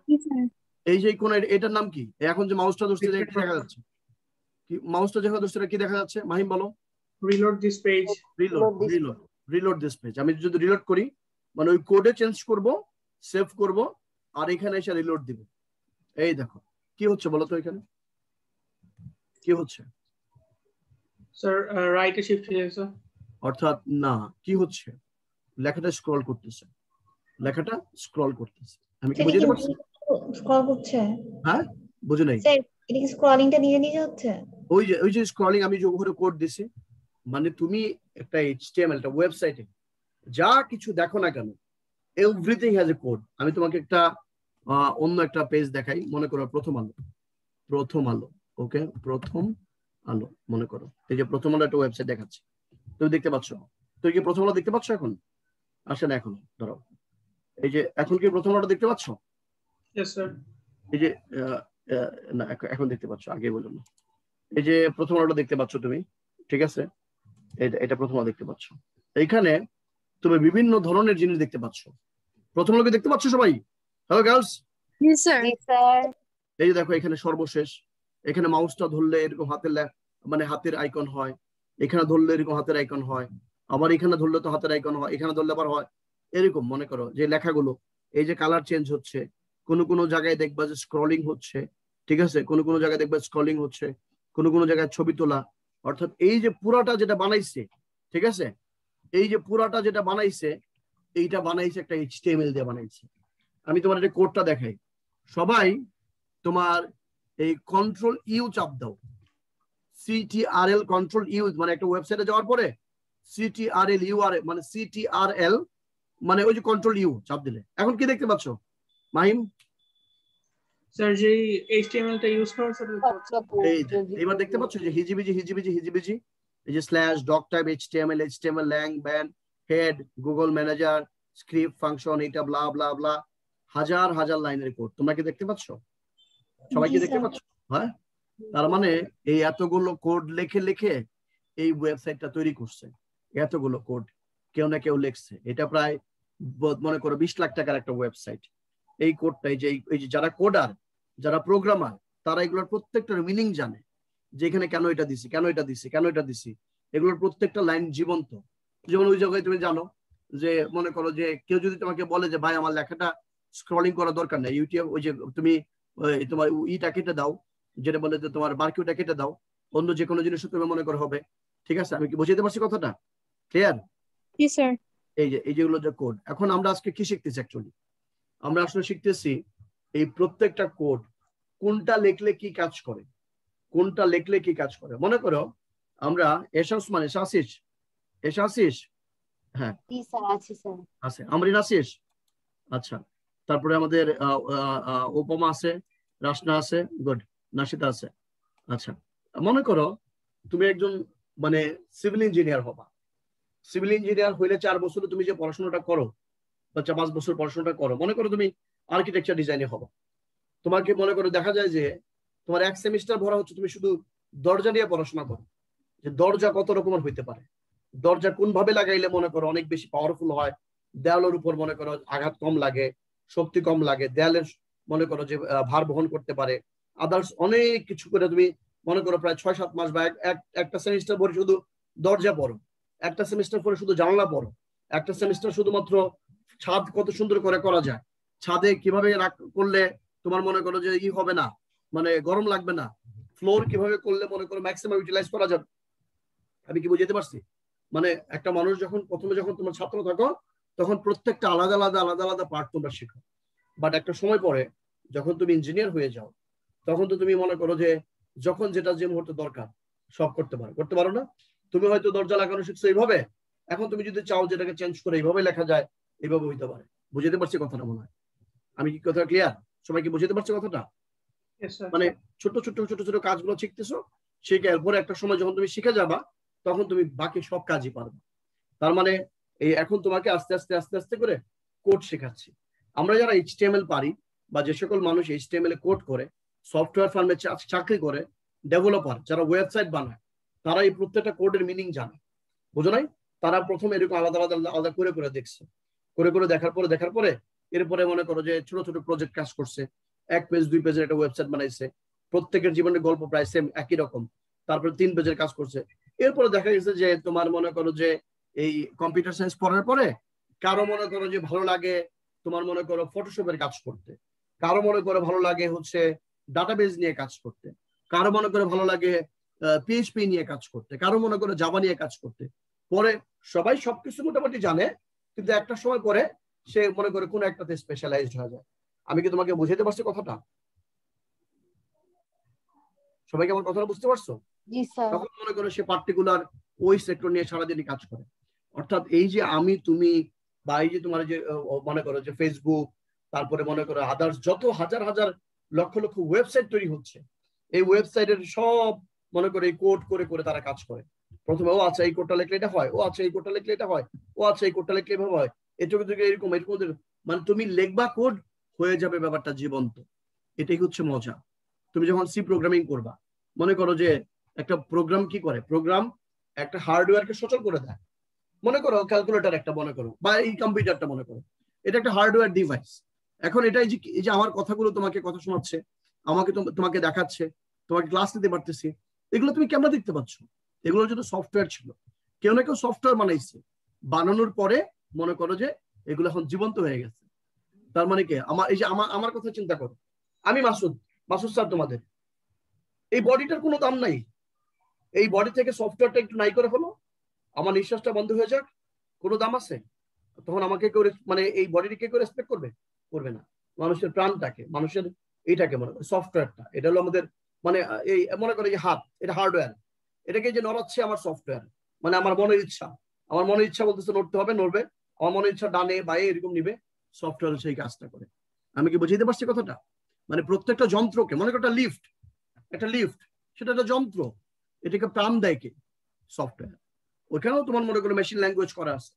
এই যে কোন এটার নাম কি? এখন যে মাউসটা ধরছে দেখা যাচ্ছে কি? মাউসটা যখন ধরছে কি দেখা যাচ্ছে? মাহিম বলো। Reload this page. Reload this page. আমি যদি রিলোড করি, মানে ওই কোডে চেঞ্জ করব, সেভ করব, আর এখানে এসে রিলোড দিব। এই দেখো কি হচ্ছে বলো তো, এখানে কি হচ্ছে? Sir, right shift here, sir. অর্থাৎ না, কি হচ্ছে? লেখাটা স্ক্রল করতেছে, লেখাটা স্ক্রল করতেছে। আমি কি বুঝতে পারছি? স্ক্রল করছে। হ্যাঁ, বুঝে নাই? স্যার এটা কি স্ক্রলিংটা নিজে নিজে হচ্ছে? ওই যে স্ক্রলিং আমি যে উপরে কোড দিছি, মানে তুমি একটা HTML একটা ওয়েবসাইটে যা কিছু দেখো না কেন, এভরিথিং হ্যাজ এ কোড। আমি তোমাকে একটা অন্য একটা পেজ দেখাই। মনে করো প্রথম আলো, ওকে, প্রথম আলো। মনে করো এই যে প্রথম আলো একটা ওয়েবসাইট দেখাচ্ছি, তুমি দেখতে পাচ্ছ? তুমি কি প্রথম আলো দেখতে পাচ্ছ এখন? আসে না এখন, ধরো এই যে এখন কি প্রথম আলোটা দেখতে পাচ্ছ? Yes, sir. এই যে না এখন দেখতে পাচ্ছ, আগে বললো না। এই যে প্রথম আলোটা দেখতে পাচ্ছ তুমি, ঠিক আছে? এটা প্রথম আলো দেখতে পাচ্ছ। এইখানে তুমি বিভিন্ন ধরনের জিনিস দেখতে পাচ্ছ। প্রথম আলোকে দেখতে পাচ্ছ সবাই? Hello girls. জি স্যার। এই যে দেখো এখানে সর্বশেষ, এখানে মাউসটা ধরলে এরকম মানে হাতের আইকন হয়, এখানে ধরলে এরকম হাতের আইকন হয়, আবার এখানে ধরলে তো হাতের আইকন হয়, এখানে ধরলে আবার হয় এরকম। মনে করো যে লেখাগুলো, এই যে কালার চেঞ্জ হচ্ছে, কোনো জায়গায় দেখবা যে স্ক্রলিং হচ্ছে, ঠিক আছে? কোনো জায়গায় দেখবা স্ক্রলিং হচ্ছে, কোনো জায়গায় ছবি তোলা। অর্থাৎ এই যে পুরাটা যেটা বানাইছে, ঠিক আছে, এই যে পুরাটা যেটা বানাইছে, এইটা বানাইছে একটা HTML দিয়ে বানাইছে। আমি তোমার একটা কোডটা দেখাই। সবাই তোমার এই Ctrl+U চাপ দাও। CTRL Ctrl+U, মানে একটা ওয়েবসাইটে যাওয়ার পরে CTRL মানে CTRL মানে ওই যে Ctrl+U চাপ দিলে এখন কি দেখতে পাচ্ছ মাহিম? স্যার যে HTML টা ইউজ করার সাথে এবার দেখতে পাচ্ছ যে হিজিবিজি হিজিবিজি হিজিবিজি, এই যে slash doc type HTML HTML lang ব্যান head Google manager script function এটা ব্লা ব্লা ব্লা, হাজার হাজার লাইনের কোড তোমরা কি দেখতে পাচ্ছ? সবাই কি দেখতে পাচ্ছ? হ্যাঁ, তার মানে এই এতগুলো কোড লিখে লিখে এই ওয়েবসাইটটা তৈরি করছে, এতগুলো কোড কেউ না কেউ লিখছে। এটা প্রায় মনে করো 20 লাখ টাকার একটা ওয়েবসাইট। এই কোডটাই যে এই যে যারা কোডার যারা প্রোগ্রামার তারা এগুলোর প্রত্যেকটার মিনিং জানে, যে এখানে কেন এটা দিছি কেন এটা দিছি কেন এটা দিছি, এগুলোর প্রত্যেকটা লাইন জীবন্ত। যেমন ওই জায়গায় তুমি জানো যে মনে করো যে কেউ যদি তোমাকে বলে যে ভাই আমার লেখাটা স্ক্রলিং করার দরকার নেই, ইউটিউব ওই যে তুমি তোমার ইটা কেটে দাও, যেটা বলে যে তোমার বারকিউটা কেটে দাও, অন্য যে কোনো জিনিস তুমি মনে করো হবে। ঠিক আছে, আমি কি বুঝাতে পারছি কথাটা? ক্লিয়ার? জি স্যার। এই যে যেগুলো যে কোড, এখন আমরা আজকে কি শিখতেছি? অ্যাকচুয়ালি আমরা আসলে শিখতেছি এই প্রত্যেকটা কোড কোনটা লিখলে কি কাজ করে, কোনটা লিখলে কি কাজ করে। মনে করো আমরা এশাসমান এশাসিস এশাসিস, হ্যাঁ আছে, আমরিন আসিস, আচ্ছা, তারপরে আমাদের উপমা আছে, রাসনা আছে, গুড, নাশিতা আছে। আচ্ছা, মনে করো তুমি একজন মানে সিভিল ইঞ্জিনিয়ার হবা। সিভিল ইঞ্জিনিয়ার হইলে 4 বছরে তুমি যে পড়াশোনাটা করো বা 5 বছর পড়াশোনাটা করো, মনে করো তুমি আর্কিটেকচার ডিজাইনে হবা। তোমাকে মনে করো দেখা যায় যে তোমার 1 সেমিস্টার ভরা হচ্ছে তুমি শুধু দরজা নিয়ে পড়াশোনা করো, যে দরজা কত রকমের হইতে পারে, দরজা কোন ভাবে লাগাইলে মনে করো অনেক বেশি পাওয়ারফুল হয়, দেয়ালের উপর মনে করো আঘাত কম লাগে, শক্তি কম লাগে, দেয়ালের মনে করো যে ভার বহন করতে পারে, আদার্স অনেক কিছু করে তুমি মনে করো প্রায় 6-7 মাস বা একটা সেমিস্টার পরে শুধু দরজা পড়ো, একটা সেমিস্টার পরে শুধু জানালা পড়ো, একটা সেমিস্টার শুধুমাত্র ছাদ কত সুন্দর করে করা যায়, ছাদে কিভাবে করলে তোমার মনে করো যে হবে না, মানে গরম লাগবে না, ফ্লোর কিভাবে করলে মনে করো ম্যাক্সিমাম ইউটিলাইজ করা যাবে। আমি কি বুঝাতে পারছি? মানে একটা মানুষ যখন প্রথমে যখন তোমার ছাত্র থাকো তখন প্রত্যেকটা আলাদা আলাদা আলাদা আলাদা পার্ট তোমরা শেখো, বাট একটা সময় পরে যখন তুমি ইঞ্জিনিয়ার হয়ে যাও তখন তো তুমি মনে করো যে যখন যেটা যে মুহূর্তে দরকার সব করতে পারো না? তুমি হয়তো দরজা লাগানো শিখছো এইভাবে, এখন তুমি যদি চাও যেটাকে চেঞ্জ করে এইভাবে লেখা যায়, এইভাবে হইতে পারে। বুঝতে পারছি কথাটা? মনে হয় আমি কি কথা ক্লিয়ার? সবাই কি বুঝতে পারছে কথাটা? মানে ছোট ছোট ছোট ছোট কাজগুলো শিখতেছো, শিখে এরপরে একটা সময় যখন তুমি শিখে যাবা তখন তুমি বাকি সব কাজই পারবে। তার মানে এই এখন তোমাকে আস্তে আস্তে আস্তে আস্তে করে কোড শেখাচ্ছি। আমরা যারা HTML পারি বা যে সকল মানুষ HTML কোড করে, সফটওয়্যার ফার্মে চাকরি করে, ডেভেলপার যারা ওয়েবসাইট বানায়, তারা এই প্রত্যেকটা কোডের মিনিং জানে। বুঝো নাই? তারা প্রথমে এরকম আলাদা আলাদা আলাদা করে করে দেখছে, করে করে দেখার পরে এরপরে মনে করো যে ছোট ছোট প্রজেক্ট কাজ করছে, 1 পেজ 2 পেজের একটা ওয়েবসাইট বানাইছে, প্রত্যেকের জীবনের গল্প প্রায় সেম একই রকম, তারপরে 3 পেজের কাজ করছে। এরপরে দেখা গেছে যে তোমার মনে করো যে এই কম্পিউটার সায়েন্স পড়ার পরে কারো মনে করো যে ভালো লাগে তোমার মনে করো ফটোশপের কাজ করতে, কারো মনে করো ভালো লাগে হচ্ছে ডাটাবেজ নিয়ে কাজ করতে, কারো মনে করে ভালো লাগে PHP নিয়ে কাজ করতে, কারো মনে করে জাভা নিয়ে কাজ করতে। পরে সবাই সবকিছু মোটামুটি জানে, কিন্তু একটা সময় পরে সে মনে করে কোন একটাতে স্পেশালাইজড হয়ে যায়। আমি কি তোমাকে বুঝাতে পারছি কথাটা? সবাইকে আমার কথাটা বুঝতে পারছো? তখন মনে করো সে পার্টিকুলার ওই সেক্টর নিয়ে সারাদিনই কাজ করে। অর্থাৎ এই যে আমি তুমি বা এই যে তোমার যে মনে করো যে ফেসবুক, তারপরে মনে করো আদার্স যত হাজার হাজার লক্ষ লক্ষ ওয়েবসাইট তৈরি হচ্ছে, এই ওয়েবসাইটের সব মনে করে এই কোড করে করে তারা কাজ করে। প্রথমে ও আচ্ছা এই কোডটা লিখলে এটা হয়, ও আচ্ছা এই কোডটা লিখলে এটা হয়, ও আচ্ছা এই কোডটা লিখলে এভাবে হয়, এটুকু থেকে এরকম এরকম, মানে তুমি লিখবা কোড হয়ে যাবে ব্যাপারটা জীবন্ত। এটাই হচ্ছে মজা। তুমি যখন সি প্রোগ্রামিং করবা, মনে করো যে একটা প্রোগ্রাম কি করে, প্রোগ্রাম একটা হার্ডওয়্যারকে সচল করে দেয়। মনে করো ক্যালকুলেটর একটা মনে করো, বা এই কম্পিউটারটা মনে করো, এটা একটা হার্ডওয়্যার ডিভাইস। এখন এটাই যে এই যে আমার কথাগুলো তোমাকে কথা শোনাচ্ছে, আমাকে তোমাকে দেখাচ্ছে, তোমাকে ক্লাস নিতে পারতেছি, এগুলো তুমি কেমন দেখতে পাচ্ছ? এগুলো যদি সফটওয়্যার ছিল, কেউ না কেউ সফটওয়্যার বানাইছে, বানানোর পরে মনে করো যে এগুলো এখন জীবন্ত হয়ে গেছে। তার মানে কি আমার এই যে আমার কথা চিন্তা করো, আমি মাসুদ স্যার, তোমাদের এই বডিটার কোনো দাম নাই, এই বডি থেকে সফটওয়্যারটা একটু নাই করে ফেলো, আমার নিঃশ্বাসটা বন্ধ হয়ে যাক, কোনো দাম আছে? তখন আমাকে কেউ মানে এই বডিটাকে কেউ রেসপেক্ট করবে না। মানুষের প্রাণটাকে, মানুষের এইটাকে মনে করে সফটওয়্যারটা, এটা হলো আমাদের মানে এই মনে করে যে হাত, এটা হার্ডওয়্যার, এটাকে যে নড়াচ্ছে আমার সফটওয়্যার, মানে আমার মনের ইচ্ছা, আমার মনের ইচ্ছা বলতেছে নড়তে হবে, নড়বে, আমার মনের ইচ্ছা ডানে বাইরে এরকম নিবে, সফটওয়্যার সেই কাজটা করে। আমি কি বুঝাইতে পারছি কথাটা? মানে প্রত্যেকটা যন্ত্রকে, মনে করো একটা লিফট সেটা একটা যন্ত্র, এটাকে প্রাণ দেয় কে? সফটওয়্যার। ওইখানেও তোমার মনে করো মেশিন ল্যাঙ্গুয়েজ করা আছে।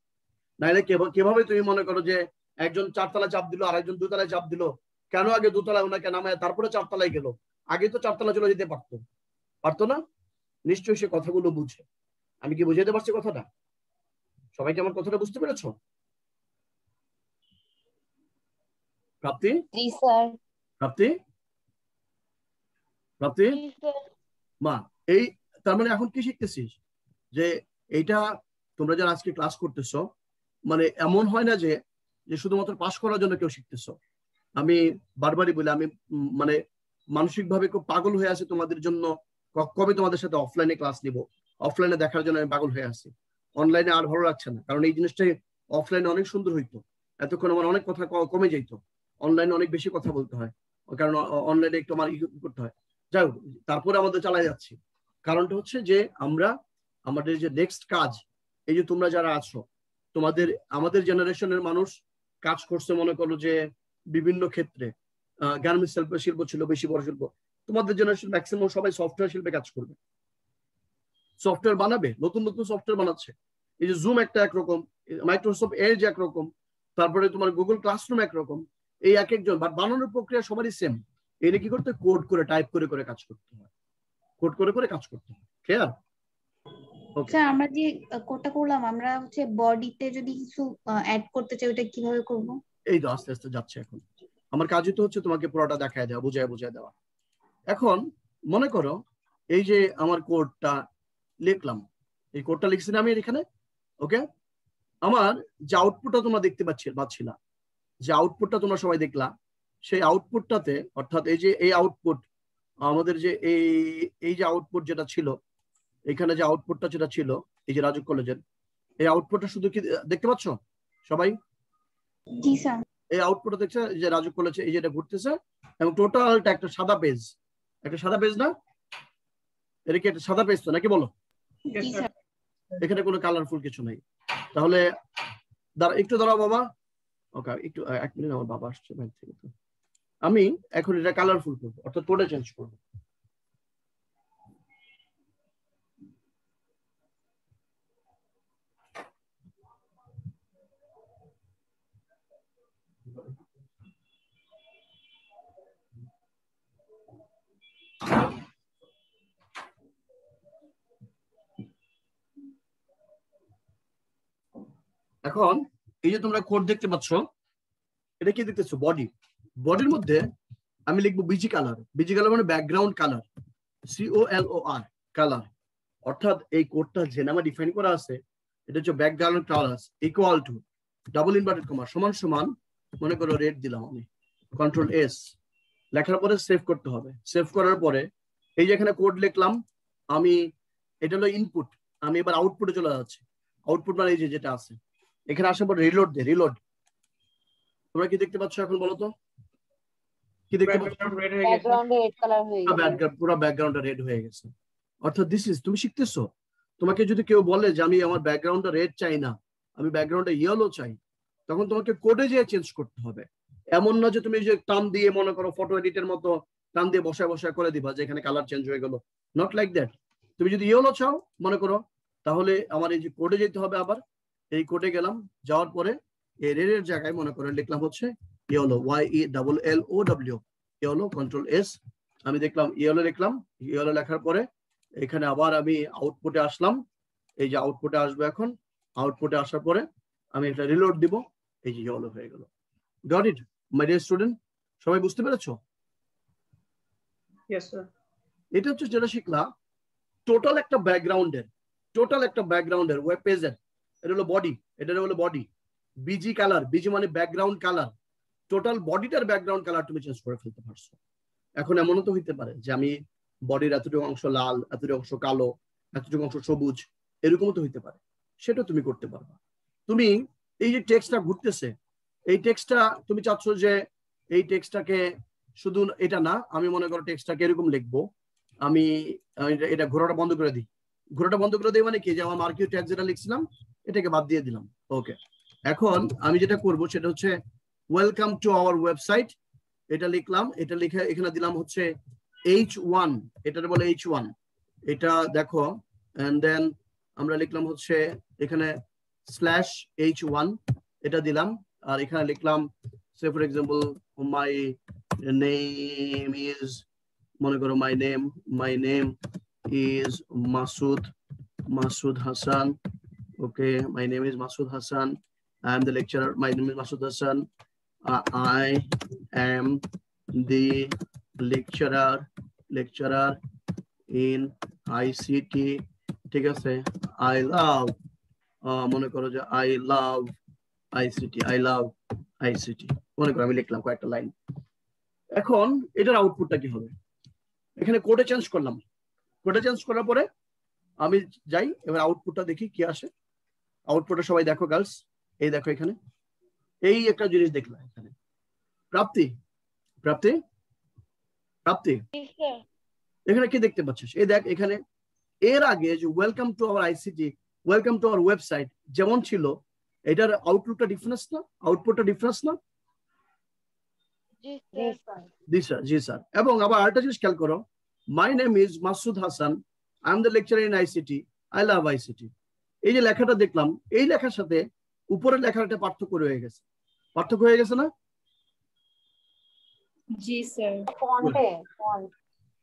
নাহলে কিভাবে তুমি মনে করো যে একজন 4 তলায় চাপ দিল আর একজন 2 তলায় চাপ দিল, কেন আগে 2 তলায় ওনাকে নামায় তারপরে 4 তলায় গেল? আগে তো 4 তলায় চলে যেতে পারতো না? নিশ্চয়ই সে কথাগুলো বুঝে। আমি কি বুঝাইতে পারছি কথাটা? সবাই কি আমার কথাটা বুঝতে পেরেছো? প্রাপ্তি? জি স্যার। প্রাপ্তি মা, এই তার মানে এখন কি শিখতেছিস? যে এইটা তোমরা যারা আজকে ক্লাস করতেছো, মানে এমন হয় না যে শুধুমাত্র পাশ করার জন্য কেউ শিখতেছো। আমি বারবারই বলি, আমি মানে মানসিকভাবে খুব পাগল হয়ে আছি তোমাদের জন্য। কবে তোমাদের সাথে অফলাইনে ক্লাস নিব, অফলাইনে দেখার জন্য আমি পাগল হয়ে আছি। অনলাইনে আর ভালো লাগছে না, কারণ এই জিনিসটাই অফলাইনে অনেক সুন্দর হইতো। এতক্ষণ আমার অনেক কথা কমে যেত, অনলাইনে অনেক বেশি কথা বলতে হয়, কারণ অনলাইনে একটু আমার করতে হয়। যাই হোক, তারপরে আমাদের চালাই যাচ্ছি। কারণটা হচ্ছে যে আমরা আমাদের যে নেক্সট কাজ, এই যে তোমরা যারা আছো, আমাদের জেনারেশনের মানুষ কাজ করছে মনে করো যে বিভিন্ন ক্ষেত্রে, গার্মেন্টস শিল্প ছিল বেশি বড় শিল্প। তোমাদের জেনারেশন ম্যাক্সিমাম সবাই সফটওয়্যার শিল্পে কাজ করবে, সফটওয়্যার বানাবে, নতুন সফটওয়্যার বানাচ্ছে। এই যে জুম একটা একরকম, মাইক্রোসফট এজ একরকম, তারপরে তোমার গুগল ক্লাসরুম একরকম। এই এক একজন বানানোর প্রক্রিয়া সবারই সেম। এটা কি করতে, কোড করে টাইপ করে কাজ করতে হয়, কোড করে কাজ করতে হয়। ক্লিয়ার? স্যার আমরা যে কোডটা করলাম, আমরা হচ্ছে বডিতে যদি কিছু অ্যাড করতে চাই, ওটা কিভাবে করব? এই তো আস্তে আস্তে যাচ্ছে। এখন আমার কাজই তো হচ্ছে তোমাকে পুরোটা দেখায় দেওয়া, বুঝায় দেওয়া। এখন মনে করো এই যে আমার কোডটা লিখলাম, এই কোডটা লিখছি না আমি এখানে। ওকে, আমার যে আউটপুটটা তোমরা দেখতে পাচ্ছি না, যে আউটপুটটা তোমরা সবাই দেখলা, সেই আউটপুটটাতে, অর্থাৎ এই যে এই আউটপুট, আমাদের যে এই যে আউটপুট যেটা ছিল, এখানে যে আউটপুটটা যেটা ছিল এই যে রাজুক কলেজের, এই আউটপুটটা শুধু কি দেখতে পাচ্ছ সবাই? জি স্যার। এই আউটপুটটা দেখছে যে রাজুক কলেজে এই যেটা ঘুরতেছে, এবং টোটালটা একটা সাদা পেজ, না? এটা কি একটা সাদা পেজ তো নাকি বলো? জি স্যার। এখানে কোনো কালারফুল কিছু নাই। তাহলে একটু দাঁড়াও বাবা। ওকে, একটু 1 মিনিট, আমার বাবা আসছে বাইরে থেকে। তো আমি এখন এটা কালারফুল করবো, অর্থাৎ কোডে চেঞ্জ করবো। এখন এই যে তোমরা কোড দেখতে পাচ্ছ, এটা কি দেখতেছো? বডির মধ্যে আমি লিখবো বিজি কালার। বিজি কালার মানে ব্যাকগ্রাউন্ড কালার, COLOR কালার। অর্থাৎ এই কোডটা যে নামে ডিফাইন করা আছে, এটা হচ্ছে background colour equal to double inverted comma সমান মনে করো রেড দিলাম আমি, কন্ট্রোল S লেখার পরে সেভ করতে হবে। সেভ করার পরে এই যে এখানে কোড লিখলাম আমি, এটা হলো ইনপুট। আমি এবার আউটপুটে চলে যাচ্ছি। আউটপুট মানে এই যে যেটা আছে, এখানে আসার পর রিলোড দে। রিলোড, তোমরা কি দেখতে পাচ্ছ এখন বলো তো? কি দেখতে পাচ্ছ? ব্যাকগ্রাউন্ডে রেড কালার হয়ে গেছে, পুরো ব্যাকগ্রাউন্ডটা রেড হয়ে গেছে। অর্থাৎ তুমি শিখতেছো। তোমাকে যদি কেউ বলে যে আমি আমার ব্যাকগ্রাউন্ডটা রেড চাই না, আমি ব্যাকগ্রাউন্ডটা ইয়েলো চাই, তখন তোমাকে কোডে যেয়ে চেঞ্জ করতে হবে। এমন না যে তুমি যে টান দিয়ে মনে করো ফটো এডিটের মতো টান দিয়ে বসায় করে দিবা যে এখানে কালার চেঞ্জ হয়ে গেল। Not like that. তুমি যদি ইয়েলো চাও মনে করো, তাহলে আমার এই যে কোডে যেতে হবে। আবার এই কোডে গেলাম, যাওয়ার পরে এই রেডের জায়গায় মনে করে লিখলাম হচ্ছে yellow, YELLOW, yellow, control S। আমি দেখলাম ইয়েলো লিখলাম। ইয়েলো লেখার পরে এখানে আবার আমি আউটপুটে আসলাম। এই যে আউটপুটে আসবে এখন, আউটপুটে আসার পরে আমি এটা রিলোড দিব। এই যে ইয়েলো হয়ে গেল। Goat it my dear student? সবাই বুঝতে পেরেছো? Yes sir. এটা হচ্ছে যেটা শিখলা টোটাল একটা ব্যাকগ্রাউন্ডের ওয়েব পেজের। এটা হলো বডি, এটা হলো বডি। বিজি কালার, বিজি মানে ব্যাকগ্রাউন্ড কালার। টোটাল বডিটার ব্যাকগ্রাউন্ড কালার তুমি চেঞ্জ করে ফেলতে পারছো। এখন এমনও তো হইতে পারে যে আমি বডির এতটুকু অংশ লাল, এতটুকু অংশ কালো, এতটুকু অংশ সবুজ, এরকমও তো হইতে পারে। সেটা তুমি করতে পারবা। তুমি এই যে টেক্সটটা ঘুরতেছে, এই টেক্সটটা তুমি চাচ্ছ যে এই টেক্সটটাকে শুধু এটা না, আমি মনে করো টেক্সটটাকে এরকম লিখবো। আমি এটা ঘোরাটা বন্ধ করে দিই। ঘোরাটা বন্ধ করে দিই মানে কি, যে আমার মার্কিউ ট্যাগ যেটা লিখছিলাম এটাকে বাদ দিয়ে দিলাম। ওকে, এখন আমি যেটা করব সেটা হচ্ছে ওয়েলকাম টু আওয়ার ওয়েবসাইট। এটা লিখলাম, এটা লিখে এখানে দিলাম হচ্ছে H1, এটার বলে H1, এটা দেখো, and then আমরা লিখলাম হচ্ছে এখানে /H1, এটা দিলাম, আর এখানে লিখলাম say for example my name is, মনে করো my name is Masood Hassan. Okay, my name is Masood Hassan. I am the lecturer. My name is Masood Hassan. I am the lecturer in ICT. ঠিক আছে, I love, মনে করো যে I love ICT, মনে করো আমি লিখলাম কয়েকটা লাইন। এখন এটার আউটপুটটা কি হবে? এখানে কোডে চেঞ্জ করলাম, কোডে চেঞ্জ করার পরে আমি যাই, এবার আউটপুটটা দেখি কি আসে। আউটপুটটা সবাই দেখো গার্লস, এই দেখো এখানে এই একটা জিনিস দেখলাম, এখানে প্রাপ্তি এখানে কি দেখতে পাচ্ছিস? এই দেখ এখানে এর আগে যে welcome to hour ICT, welcome to our website যেমন ছিল, এটার আউটপুটটা ডিফারেন্স না, আউটপুটটা ডিফারেন্স না? জি স্যার। এবং আবার আরেকটা জিনিস খেয়াল করো, মাই name is Masud Hasan, I am the lecturer in ICT, I love ICT. এই যে লেখাটা দেখলাম, এই লেখার সাথে উপরের লেখার একটা পার্থক্য হয়ে গেছে, না? জি স্যার।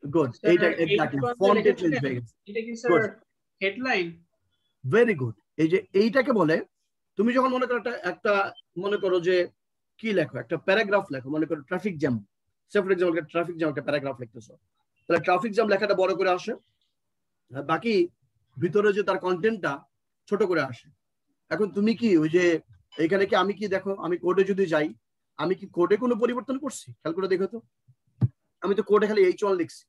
গুড, এইটা এক্স্যাক্টলি ফন্টে চেঞ্জ হয়ে গেছে। এটা কি স্যার হেডলাইন? Very good. এই যে এইটাকে বলে, তুমি যখন মনে করো একটা মনে করো যে কি লেখো, একটা প্যারাগ্রাফ লেখো, মনে করো traffic jam, say for example traffic jam একটা প্যারাগ্রাফ লিখতেছো, তাহলে ট্রাফিক জ্যাম লেখাটা বড় করে আসে, আর বাকি ভিতরে যে তার কন্টেন্টটা ছোট করে আসে। এখন তুমি কি ওই যে এখানে কি আমি কি দেখো, আমি কোডে যদি যাই, আমি কি কোডে কোনো পরিবর্তন করছি? খেয়াল করে দেখো তো, আমি তো কোডে খালি H1 লিখছি,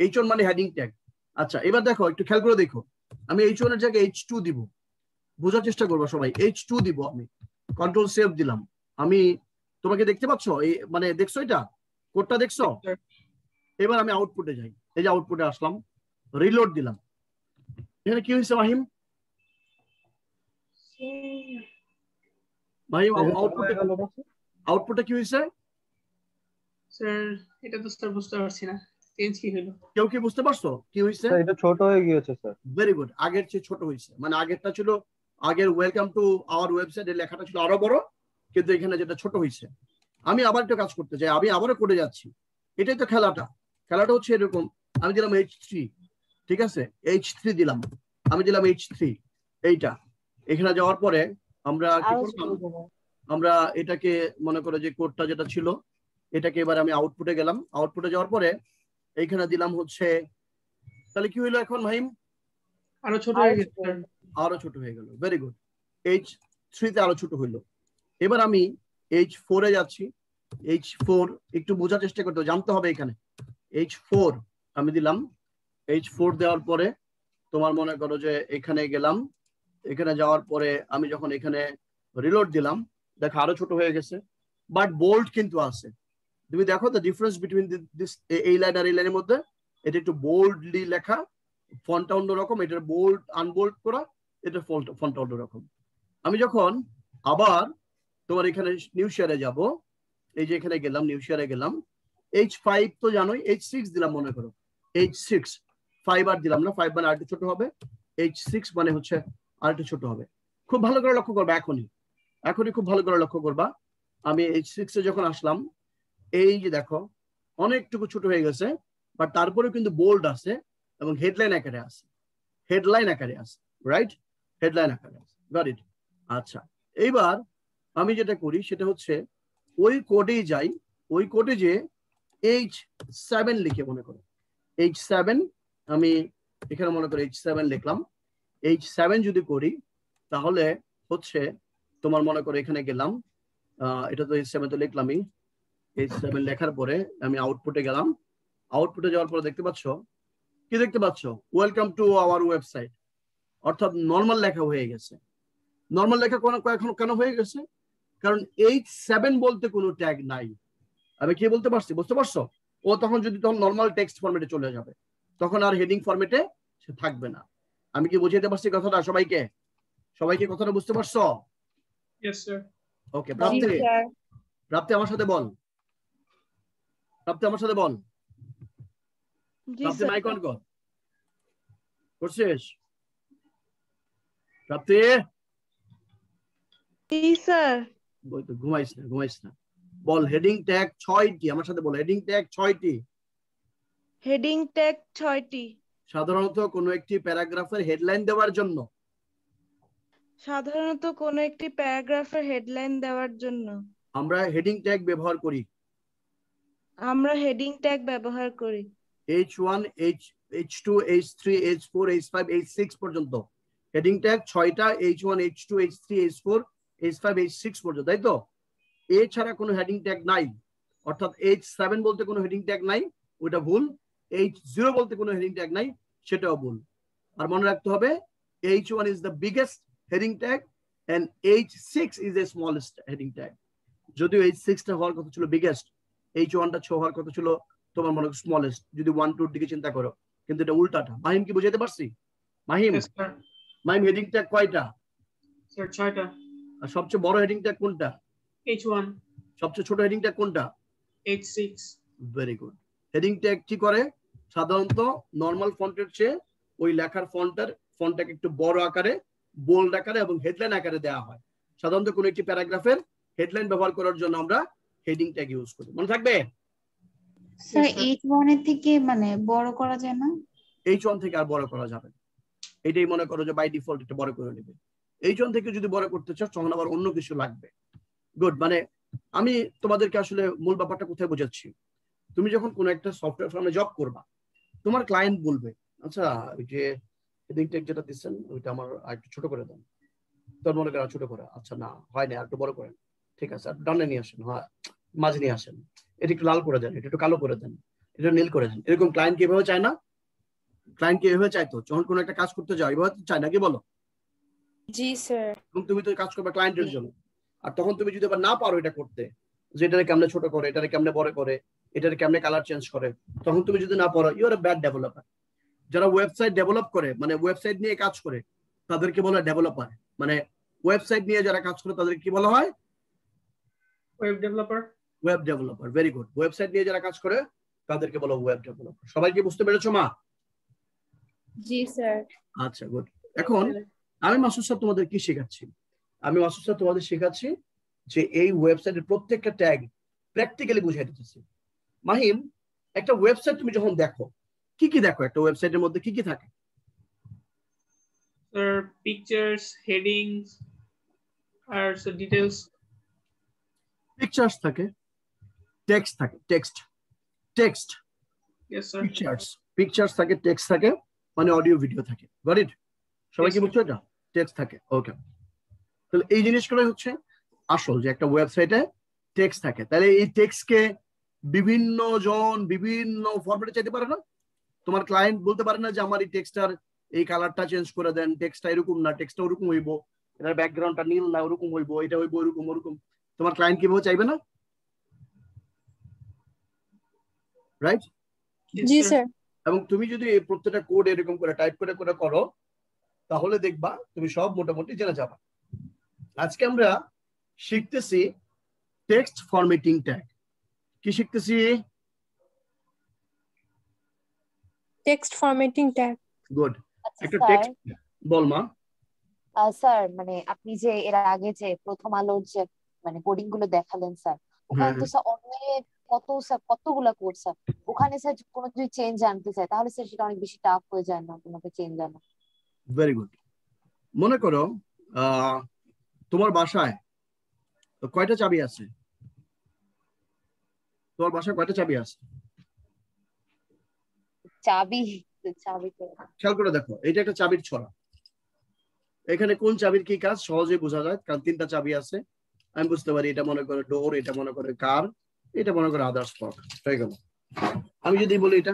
H1 মানে হেডিং ট্যাগ। আচ্ছা এবার দেখো, একটু খেয়াল করে দেখো, আমি H1 এর জায়গায় H2 দিব, বোঝার চেষ্টা করবো সবাই, H2 দিব, আমি কন্ট্রোল সেভ দিলাম। আমি তোমাকে দেখতে পাচ্ছ, এই মানে দেখছো এটা কোডটা দেখছো? এবার আমি আউটপুটে যাই, এই যে আউটপুটে আসলাম, রিলোড দিলাম, এখানে কি হয়েছে মাহিম? আউটপুটে কি হয়েছে স্যার? এটা তো স্যার বুঝতে পারছি না, চেঞ্জ কি হলো? কেউ কি বুঝতে পারছো কি হয়েছে? এটা ছোট হয়ে গিয়েছে স্যার। ভেরি গুড, আগের চেয়ে ছোট হয়েছে, মানে আগেরটা ছিল, আগের ওয়েলকাম টু আওয়ার ওয়েবসাইট এর লেখাটা ছিল আরো বড়, কিন্তু এখানে যেটা ছোট হয়েছে। আমি আবার একটা কাজ করতে চাই, আমি আবারও কোডে যাচ্ছি, এটাই তো খেলাটা হচ্ছে এরকম। আমি দিলাম H3, ঠিক আছে, H3 দিলাম, আমি দিলাম H3, এইটা এখানে যাওয়ার পরে আমরা কি করলাম, আমরা এটাকে মনে করো যে কোডটা যেটা ছিল এটাকে এবার আমি আউটপুটে গেলাম, আউটপুটে যাওয়ার পরে এইখানে দিলাম হচ্ছে, তাহলে কি হইলো এখন মাহিম? আরো ছোট হয়ে গেছে, আরো ছোট হয়ে গেল। ভেরি গুড, H3 তে আরো ছোট হইলো। এবার আমি H4 এ যাচ্ছি, H4 একটু বোঝার চেষ্টা করতে জানতে হবে, এখানে H4 আমি দিলাম, H4 দেওয়ার পরে তোমার মনে করো যে এখানে গেলাম, এখানে যাওয়ার পরে আমি যখন এখানে রিলোড দিলাম, দেখো আরো ছোট হয়ে গেছে, বাট বোল্ড কিন্তু আছে। তুমি দেখো দ্য ডিফারেন্স বিটুইন দিস, এই লাইন আর এই লাইনের মধ্যে, এটা একটু বোল্ডলি লেখা, ফন্টটা অন্যরকম, এটার বোল্ড আনবোল্ড করা, এটা ফন্টটা অন্যরকম। আমি যখন আবার তোমার এখানে নিউ শেয়ারে যাব, এই যে এখানে গেলাম, নিউ শেয়ারে গেলাম, H5 তো জানোই, H6 দিলাম, মনে করো H6, 5 আর দিলাম না, 5 মানে আরেকটু ছোট হবে, H6 মানে হচ্ছে আরেকটু ছোট হবে। খুব ভালো করে লক্ষ্য করবা, এখনই খুব ভালো করে লক্ষ্য করবা। আমি H6 এ যখন আসলাম, এই যে দেখো অনেকটুকু ছোট হয়ে গেছে, বাট তারপরেও কিন্তু বোল্ড আছে এবং হেডলাইন আকারে আছে, রাইট? হেডলাইন আকারে আছে, গট ইট। আচ্ছা এইবার আমি যেটা করি সেটা হচ্ছে ওই কোডেই যাই, ওই কোডে যে H7 লিখে, মনে করো H7, আমি এখানে মনে করো H7 লিখলাম, H7 যদি করি তাহলে হচ্ছে তোমার মনে করো এখানে গেলাম, এটা তো H7 তো লিখলামই, H7 লেখার পরে আমি আউটপুটে গেলাম, আউটপুটে যাওয়ার পরে দেখতে পাচ্ছ কি দেখতে পাচ্ছ? ওয়েলকাম টু আওয়ার ওয়েবসাইট, অর্থাৎ নর্মাল লেখা হয়ে গেছে। নর্মাল লেখা এখন কেন হয়ে গেছে? কারণ H7 বলতে কোনো ট্যাগ নাই। আমি কি বলতে পারছি, বুঝতে পারছো? ও তখন নর্মাল টেক্সট ফরম্যাটে চলে যাবে, তখন আর হেডিং ফরম্যাটে সে থাকবে না। আমি কি বুঝাইতে পারছি কথাটা সবাইকে কথাটা বুঝতে পারছো? Yes sir. ওকে প্রাপ্তি, প্রাপ্তি আমার সাথে বল, প্রাপ্তি আমার সাথে বল, প্রাপ্তি মাইক অন কর, করছিস? প্রাপ্তি স্যার ঘুমাইস না, ঘুমাইস না। বল হেডিং ট্যাগ 6টি, আমার সাথে বল হেডিং ট্যাগ 6টি। হেডিং ট্যাগ 6টি। সাধারণত কোনো একটি প্যারাগ্রাফের হেডলাইন দেওয়ার জন্য। সাধারণত কোনো একটি প্যারাগ্রাফের হেডলাইন দেওয়ার জন্য আমরা হেডিং ট্যাগ ব্যবহার করি। আমরা হেডিং ট্যাগ ব্যবহার করি। H1, H2, H3, H4, H5, H6 পর্যন্ত হেডিং ট্যাগ 6টা, H1, H2, H3, H4, H5, H6 পর্যন্ত, তাই তো? এছাড়া কোনো হেডিং ট্যাগ নাই, অর্থাৎ H7 বলতে কোনো হেডিং ট্যাগ নাই, ওটা ভুল। H0 বলতে কোনো হেডিং ট্যাগ নাই, সেটাও ভুল। আর মনে রাখতে হবে H1 is the biggest heading tag and H6 is the smallest heading tag. যদিও H6 টা হওয়ার কথা ছিল বিগেস্ট, H1 টা হওয়ার কথা ছিল তোমার মনে স্মলেস্ট, যদি 1 2 দিকে চিন্তা করো, কিন্তু এটা উল্টাটা। মাহিম কি বুঝাতে পারছি? মাহিম, মাহিম হেডিং ট্যাগ কয়টা? স্যার 6টা। আর সবচেয়ে বড় হেডিং ট্যাগ কোনটা? H1। সবচেয়ে ছোট হেডিং ট্যাগ কোনটা? H6। Very good. Heading tag কি করে? সাধারণত নরমাল ফন্টের চেয়ে ওই লেখার ফন্টটাকে একটু বড় আকারে, বোল্ড আকারে এবং হেডলাইন আকারে দেওয়া হয়। সাধারণত কোনো একটি প্যারাগ্রাফের হেডলাইন ব্যবহার করার জন্য আমরা হেডিং ট্যাগ ইউজ করি। মনে থাকবে? স্যার H1 এর থেকে মানে বড় করা যায় না? H1 থেকে আর বড় করা যাবে না, এটাই মনে করো যে বাই ডিফল্ট এটা বড় করে নেবে। H1 থেকে যদি বড় করতে চাও তখন আবার অন্য কিছু লাগবে। গুড। মানে আমি তোমাদেরকে আসলে মূল ব্যাপারটা কোথায় বোঝাচ্ছি, তুমি যখন কোনো একটা সফটওয়্যার ফার্মে জব করবা, তোমার ক্লায়েন্ট বলবে আচ্ছা ওই যে হেডিং ট্যাগ যেটা দিচ্ছেন ওইটা আমার একটু ছোট করে দেন। তোর মনে করা ছোট করে, আচ্ছা না হয় না, আর একটু বড় করেন, ঠিক আছে, আর ডানে নিয়ে আসেন, হ্যাঁ মাঝে নিয়ে আসেন, এটা একটু লাল করে দেন, এটা একটু কালো করে দেন, এটা নীল করে দেন। এরকম ক্লায়েন্ট কি এভাবে চায় না? ক্লায়েন্ট কি এভাবে চাইতো? যখন কোনো একটা কাজ করতে যাও এভাবে চায় না, কি বলো? জি স্যার। এবং তুমি তো কাজ করবে ক্লায়েন্টের জন্য, আর তখন তুমি যদি আবার না পারো এটা করতে, যে এটারে কেমনে ছোট করে, এটারে কেমনে বড় করে, এটারে কেমনে কালার চেঞ্জ করে, তখন তুমি যদি না পারো, you are a bad developer. যারা ওয়েবসাইট ডেভেলপ করে, মানে ওয়েবসাইট নিয়ে কাজ করে, তাদেরকে বলা ডেভেলপার। মানে ওয়েবসাইট নিয়ে যারা কাজ করে তাদেরকে কি বলা হয়? Web developer. Web developer, very good. Website নিয়ে যারা কাজ করে তাদেরকে বলা ওয়েব ডেভেলপার। সবাই কি বুঝতে পেরেছো মা? জি স্যার। আচ্ছা গুড। এখন আমি মাসুদ স্যার তোমাদের কি শেখাচ্ছি? আমি মাসুদ স্যার তোমাদের শেখাচ্ছি যে এই ওয়েবসাইটের প্রত্যেকটা ট্যাগ প্র্যাকটিক্যালি বুঝিয়ে দিতেছি। মাহিম, একটা ওয়েবসাইট তুমি যখন দেখো, কি কি দেখো একটা ওয়েবসাইটের মধ্যে? কি কি থাকে? স্যার পিকচার্স, হেডিংস আর ডিটেইলস। পিকচার্স থাকে, টেক্সট থাকে, টেক্সট ইয়েস স্যার। পিকচার্স থাকে, টেক্সট থাকে, মানে অডিও ভিডিও থাকে। Got it? সবাই কি বুঝছো এটা? টেক্সট থাকে, ওকে। তাহলে এই জিনিসগুলোই হচ্ছে আসল, যে একটা ওয়েবসাইটে টেক্সট থাকে। তাহলে এই টেক্সটকে বিভিন্ন জন বিভিন্ন ফরম্যাটে চাইতে পারে না। তোমার ক্লায়েন্ট বলতে পারে না যে আমার এই টেক্সটার এই কালারটা চেঞ্জ করে দেন, টেক্সটটা এরকম না, টেক্সটটা ওরকম হইব, এটার ব্যাকগ্রাউন্ডটা নীল না ওরকম হইব, এটা হইব ওরকম ওরকম। তোমার ক্লায়েন্ট কিভাবে চাইবে না? রাইট? জি স্যার। এবং তুমি যদি প্রত্যেকটা কোড এরকম করে টাইপ করে করে করো, তাহলে দেখবা তুমি সব মোটামুটি জেনে যাবা। আজকে আমরা শিখতেছি টেক্সট ফরম্যাটিং ট্যাগ। কি শিখতেছি? Text formatting tag. গুড। আচ্ছা একটা স্যার, টেক্সট বল মা। স্যার মানে আপনি যে এর আগে যে প্রথম আলোর যে মানে কোডিং গুলো দেখালেন স্যার, ওখানে তো স্যার অনেক কতগুলা কোড স্যার, ওখানে স্যার কোনো যদি চেঞ্জ আনতে চায় তাহলে স্যার সেটা অনেক বেশি টাফ হয়ে যায় না তোমাকে চেঞ্জ আনা? Very good. মনে করো তোমার বাসায় কয়টা চাবি আছে? তোমার বাসায় কয়টা চাবি আছে? চাবি চাবি তো খেয়াল করে দেখো, এটা একটা চাবির ছড়া। এখানে কোন চাবির কি কাজ সহজেই বোঝা যায়, কারণ 3টা চাবি আছে। আমি বুঝতে পারি এটা মনে করে ডোর, এটা মনে করে কার, এটা মনে করে আদার্স লক, হয়ে গেল। আমি যদি বলি এটা,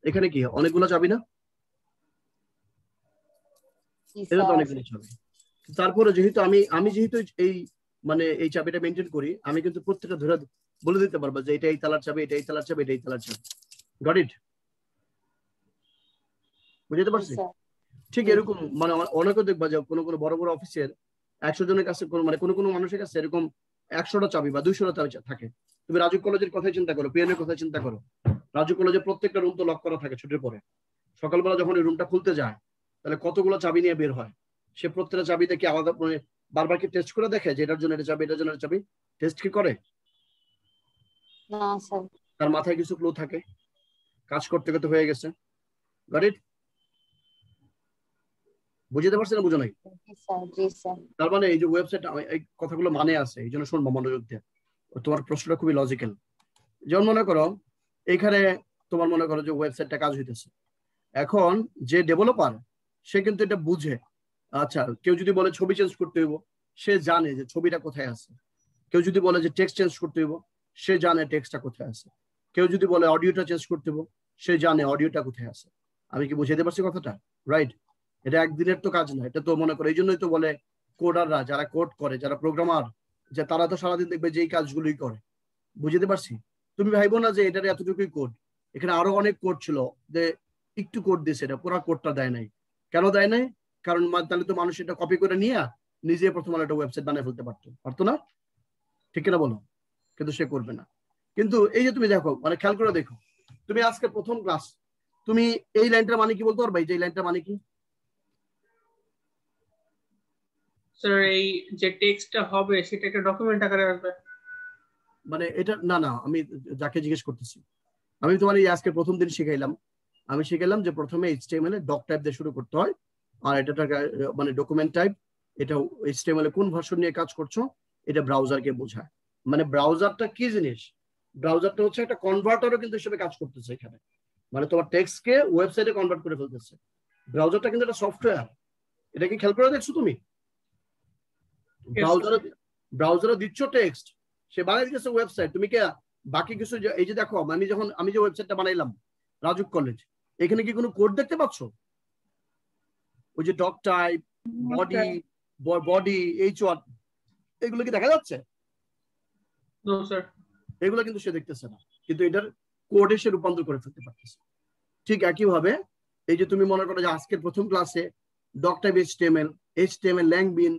এখানে কি অনেকগুলো চাবি না? এটা তো অনেকগুলো চাবি। তারপরে যেহেতু আমি যেহেতু এই মানে এই চাবিটা মেনটেন করি, আমি কিন্তু প্রত্যেকটা ধরে বলে দিতে পারবো যে এটা এই তালার চাবি, এটা এই তালার চাবি, এটা এই তালার চাবি। Got it? বুঝতে পারছি? ঠিক এরকম মানে অনেকে দেখবা যে কোনো কোনো বড় বড় অফিসের 100 জনের কাছে কোনো মানে কোনো কোনো মানুষের কাছে এরকম 100টা চাবি বা 200টা চাবি থাকে। তুমি রাজু কলেজের কথাই চিন্তা করো, পিএনের কথা চিন্তা করো। রাজু কলেজে প্রত্যেকটা রুম তো লক করা থাকে ছুটির পরে। সকালবেলা যখন এই রুমটা খুলতে যায় তাহলে কতগুলো চাবি নিয়ে বের হয়। সে প্রত্যেকটা চাবিতে কি আলাদা বারবার কি টেস্ট করে দেখে যে এটার জন্য এটা চাবি, এটার জন্য এটা চাবি? টেস্ট কি করে? না স্যার। তার মাথায় কিছু ক্লু থাকে, কাজ করতে করতে হয়ে গেছে। Got it? বুঝতে পারছেন না? বুঝো নাই? তার মানে এই যে ওয়েবসাইট, এই কথাগুলো মানে আছে, এই জন্য শুনবো মনোযোগ দিয়ে। তোমার প্রশ্নটা খুবই লজিক্যাল। যেমন মনে করো এখানে তোমার মনে করো যে ওয়েবসাইটটা কাজ হইতেছে, এখন যে ডেভেলপার সে কিন্তু এটা বুঝে। আচ্ছা, কেউ যদি বলে ছবি চেঞ্জ করতে হইব, সে জানে যে ছবিটা কোথায় আছে। কেউ যদি বলে যে টেক্সট চেঞ্জ করতে হইব, সে জানে টেক্সটটা কোথায় আছে। কেউ যদি বলে অডিওটা চেঞ্জ করতে হইব, সে জানে অডিওটা কোথায় আছে। আমি কি বুঝাইতে পারছি কথাটা? রাইট? এটা একদিনের তো কাজ না, এটা তো মনে করো এই জন্যই তো বলে কোডাররা, যারা কোড করে, যারা প্রোগ্রামার, যে তারা তো সারাদিন দেখবে যে এই কাজগুলোই করে। বুঝতে পারছি? তুমি ভাইবো না যে এটার এতটুকুই কোড, এখানে আরো অনেক কোড ছিল, যে একটু কোড দিয়েছে, এটা পুরো কোডটা দেয় নাই। কেন দেয় নাই? কারণ তাহলে তো মানুষ এটা কপি করে নিয়ে নিজে প্রথম একটা ওয়েবসাইট বানিয়ে ফেলতে পারতো না? ঠিক কিনা বলো? কিন্তু সে করবে না। কিন্তু এই যে তুমি দেখো, মানে খেয়াল করে দেখো, তুমি আজকে প্রথম ক্লাস, তুমি এই লাইনটার মানে কি বলতে পারবে? এই যে লাইনটার মানে কি? স্যার এই যে টেক্সটটা হবে সেটা একটা ডকুমেন্ট আকারে আসবে। মানে এটা না না, আমি যাকে জিজ্ঞেস করতেছি, আমি তোমার এই আজকে প্রথম দিন শিখাইলাম, আমি শিখাইলাম যে প্রথমে HTML এ ডক টাইপ দিয়ে শুরু করতে হয়, আর এটা মানে ডকুমেন্ট টাইপ। এটা HTML এ কোন ভার্সন নিয়ে কাজ করছো এটা ব্রাউজারকে বোঝায়। মানে ব্রাউজারটা কি জিনিস? ব্রাউজারটা হচ্ছে একটা কনভার্টারও কিন্তু হিসেবে কাজ করতেছে এখানে, মানে তোমার টেক্সটকে ওয়েবসাইটে কনভার্ট করে ফেলতেছে। ব্রাউজারটা কিন্তু একটা সফটওয়্যার। এটা কি খেয়াল করে দেখছো তুমি? ব্রাউজারে দিচ্ছ টেক্সট, সে বানাই দিচ্ছে ওয়েবসাইট। তুমি কে বাকি কিছু, এই যে দেখো আমি যে ওয়েবসাইটটা বানাইলাম রাজু কলেজ, এখানে কি কোনো কোড দেখতে পাচ্ছ? ওই যে ডক টাইপ, বডি, H1, এগুলো কি দেখা যাচ্ছে? No sir. এগুলো কিন্তু সে দেখতেছে না, কিন্তু এটার কোডে সে রূপান্তর করে ফেলতে পারতেছে। ঠিক একইভাবে এই যে তুমি মনে করো যে আজকের প্রথম ক্লাসে ডক টাইপ HTML ল্যাংবিন,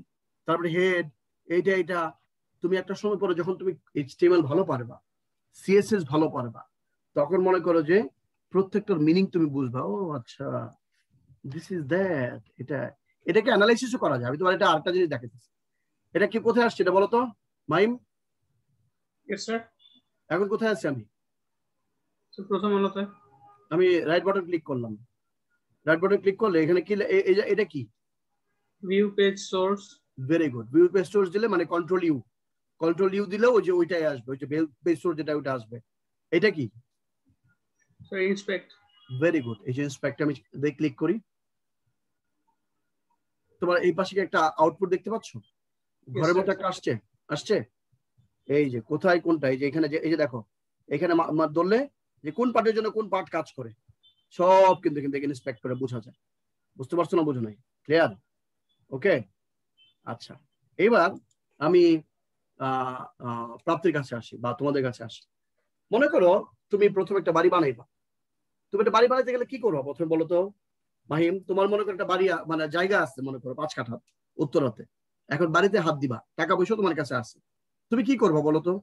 তারপরে হেড, এটা তুমি একটা সময় পরে যখন তুমি HTML ভালো পারবা, CSS ভালো পারবা, তখন মনে করো যে প্রত্যেকটার মিনিং তুমি বুঝবা। ও আচ্ছা, দিস ইজ দ্যাট। এটাকে অ্যানালাইসিসও করা যায়। আমি তোমার এটা আরেকটা জিনিস দেখাচ্ছি। এটা কি কোথায় আসছে এটা বলো তো মাইম? Yes sir. এখন কোথায় আছি আমি? প্রথম আলোতে। আমি রাইট বাটন ক্লিক করলাম। রাইট বাটন ক্লিক করলে এখানে কি, এটা কি? View page source. Very good. View page source দিলে মানে কন্ট্রোল ইউ দিলে ওই যে ওইটাই আসবে, ওই যে পেজ সোর্স যেটা ওইটা আসবে। এটা কি? Sir inspect. Very good. এই যে ইন্সপেক্ট আমি ক্লিক করি, তোমার এই পাশে একটা আউটপুট দেখতে পাচ্ছ? ঘরের মতো একটা আসছে। এই যে কোথায় কোনটা, এই যে এখানে, এই যে দেখো এখানে ধরলে যে কোন পার্টের জন্য কোন পার্ট কাজ করে সব কিন্তু ইন্সপেক্ট করে বোঝা যায়। বুঝতে পারছো না? বুঝো নাই? ক্লিয়ার? ওকে, আচ্ছা। এবার আমি প্রাপ্তির কাছে আসি বা তোমাদের কাছে আসি। মনে করো তুমি প্রথমে একটা বাড়ি বানাইবা। তুমি একটা বাড়ি বানাইতে গেলে কি করবো প্রথমে বলো তো মাহিম? তোমার মনে করো একটা বাড়ি, মানে জায়গা আছে মনে করো 5 কাঠা উত্তরাতে। এখন বাড়িতে হাত দিবা, টাকা পয়সা তোমার কাছে আছে, তুমি কি করবো বলো তো?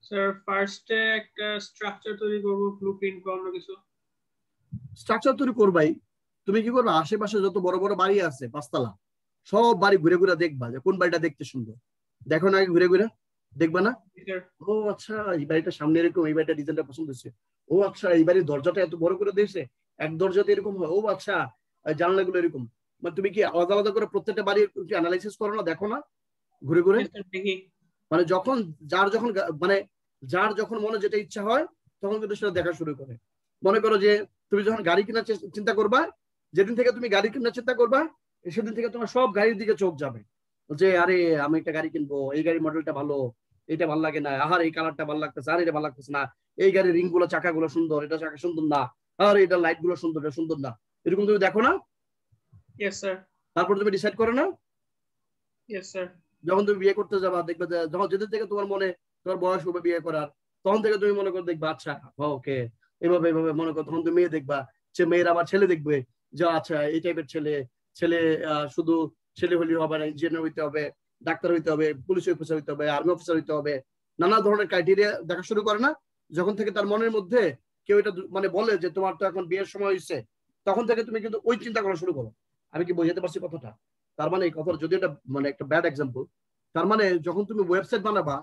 স্যার ফার্স্টে একটা স্ট্রাকচার তৈরি করব, ব্লুপ্রিন্ট বা অন্য কিছু। স্ট্রাকচার তৈরি করবাই। তুমি কি করবে? আশেপাশে যত বড় বড় বাড়ি আছে 5 তলা, সব বাড়ি ঘুরে ঘুরে দেখবা যে কোন বাড়িটা দেখতে সুন্দর। দেখো না, ঘুরে ঘুরে দেখবা না? ও আচ্ছা, এই বাড়িটা সামনে এরকম, এই বাড়িটা ডিজাইনটা পছন্দ হয়েছে। ও আচ্ছা, এই বাড়ির দরজাটা এত বড় করে দিয়েছে, এক দরজাতে এরকম হয়। ও আচ্ছা, জানলাগুলো এরকম। মানে তুমি কি আলাদা আলাদা করে প্রত্যেকটা বাড়ির অ্যানালাইসিস করো না? দেখো না ঘুরে ঘুরে? মানে যার যখন মনে যেটা ইচ্ছা হয় তখন কিন্তু সেটা দেখা শুরু করে। মনে করো যে তুমি যখন গাড়ি কেনার চিন্তা করবা, যেদিন থেকে তুমি গাড়ি কেনার চিন্তা করবা সেদিন থেকে তোমার সব গাড়ির দিকে চোখ যাবে, যে আরে আমি একটা গাড়ি কিনবো, এই গাড়ির মডেলটা ভালো, এটা ভালো লাগে না, আর এই কালারটা ভালো লাগতেছে, আর এটা ভালো লাগতেছে না, এই গাড়ির রিং গুলো, চাকা গুলো সুন্দর, এটা চাকা সুন্দর না, আর এটা লাইট গুলো সুন্দর, এটা সুন্দর না। এরকম তুমি দেখো না? Yes sir. তারপর তুমি ডিসাইড করো না? Yes sir. যখন তুমি বিয়ে করতে যাবা দেখবে যে যখন যেদিন থেকে তোমার মনে তোমার বয়স হবে বিয়ে করার, তখন থেকে তুমি মনে করে দেখবা আচ্ছা ওকে এভাবে মনে করো। তখন তুমি মেয়ে দেখবা, সে মেয়ের আবার ছেলে দেখবে যে আচ্ছা এই টাইপের ছেলে শুধু ছেলে হলে হবে না, ইঞ্জিনিয়ার হইতে হবে, ডাক্তার হইতে হবে, পুলিশ অফিসার হইতে হবে, আর্মি অফিসার হইতে হবে, নানা ধরনের ক্রাইটেরিয়া দেখা শুরু করে না? যখন থেকে তার মনের মধ্যে কেউ এটা মানে বলে যে তোমার তো এখন বিয়ের সময় হয়েছে, তখন থেকে তুমি কিন্তু ওই চিন্তা করা শুরু করো। আমি কি বোঝাতে পারছি কথাটা? তার মানে এই কথাটা যদি এটা মানে একটা ব্যাড এক্সাম্পল, তার মানে যখন তুমি ওয়েবসাইট বানাবা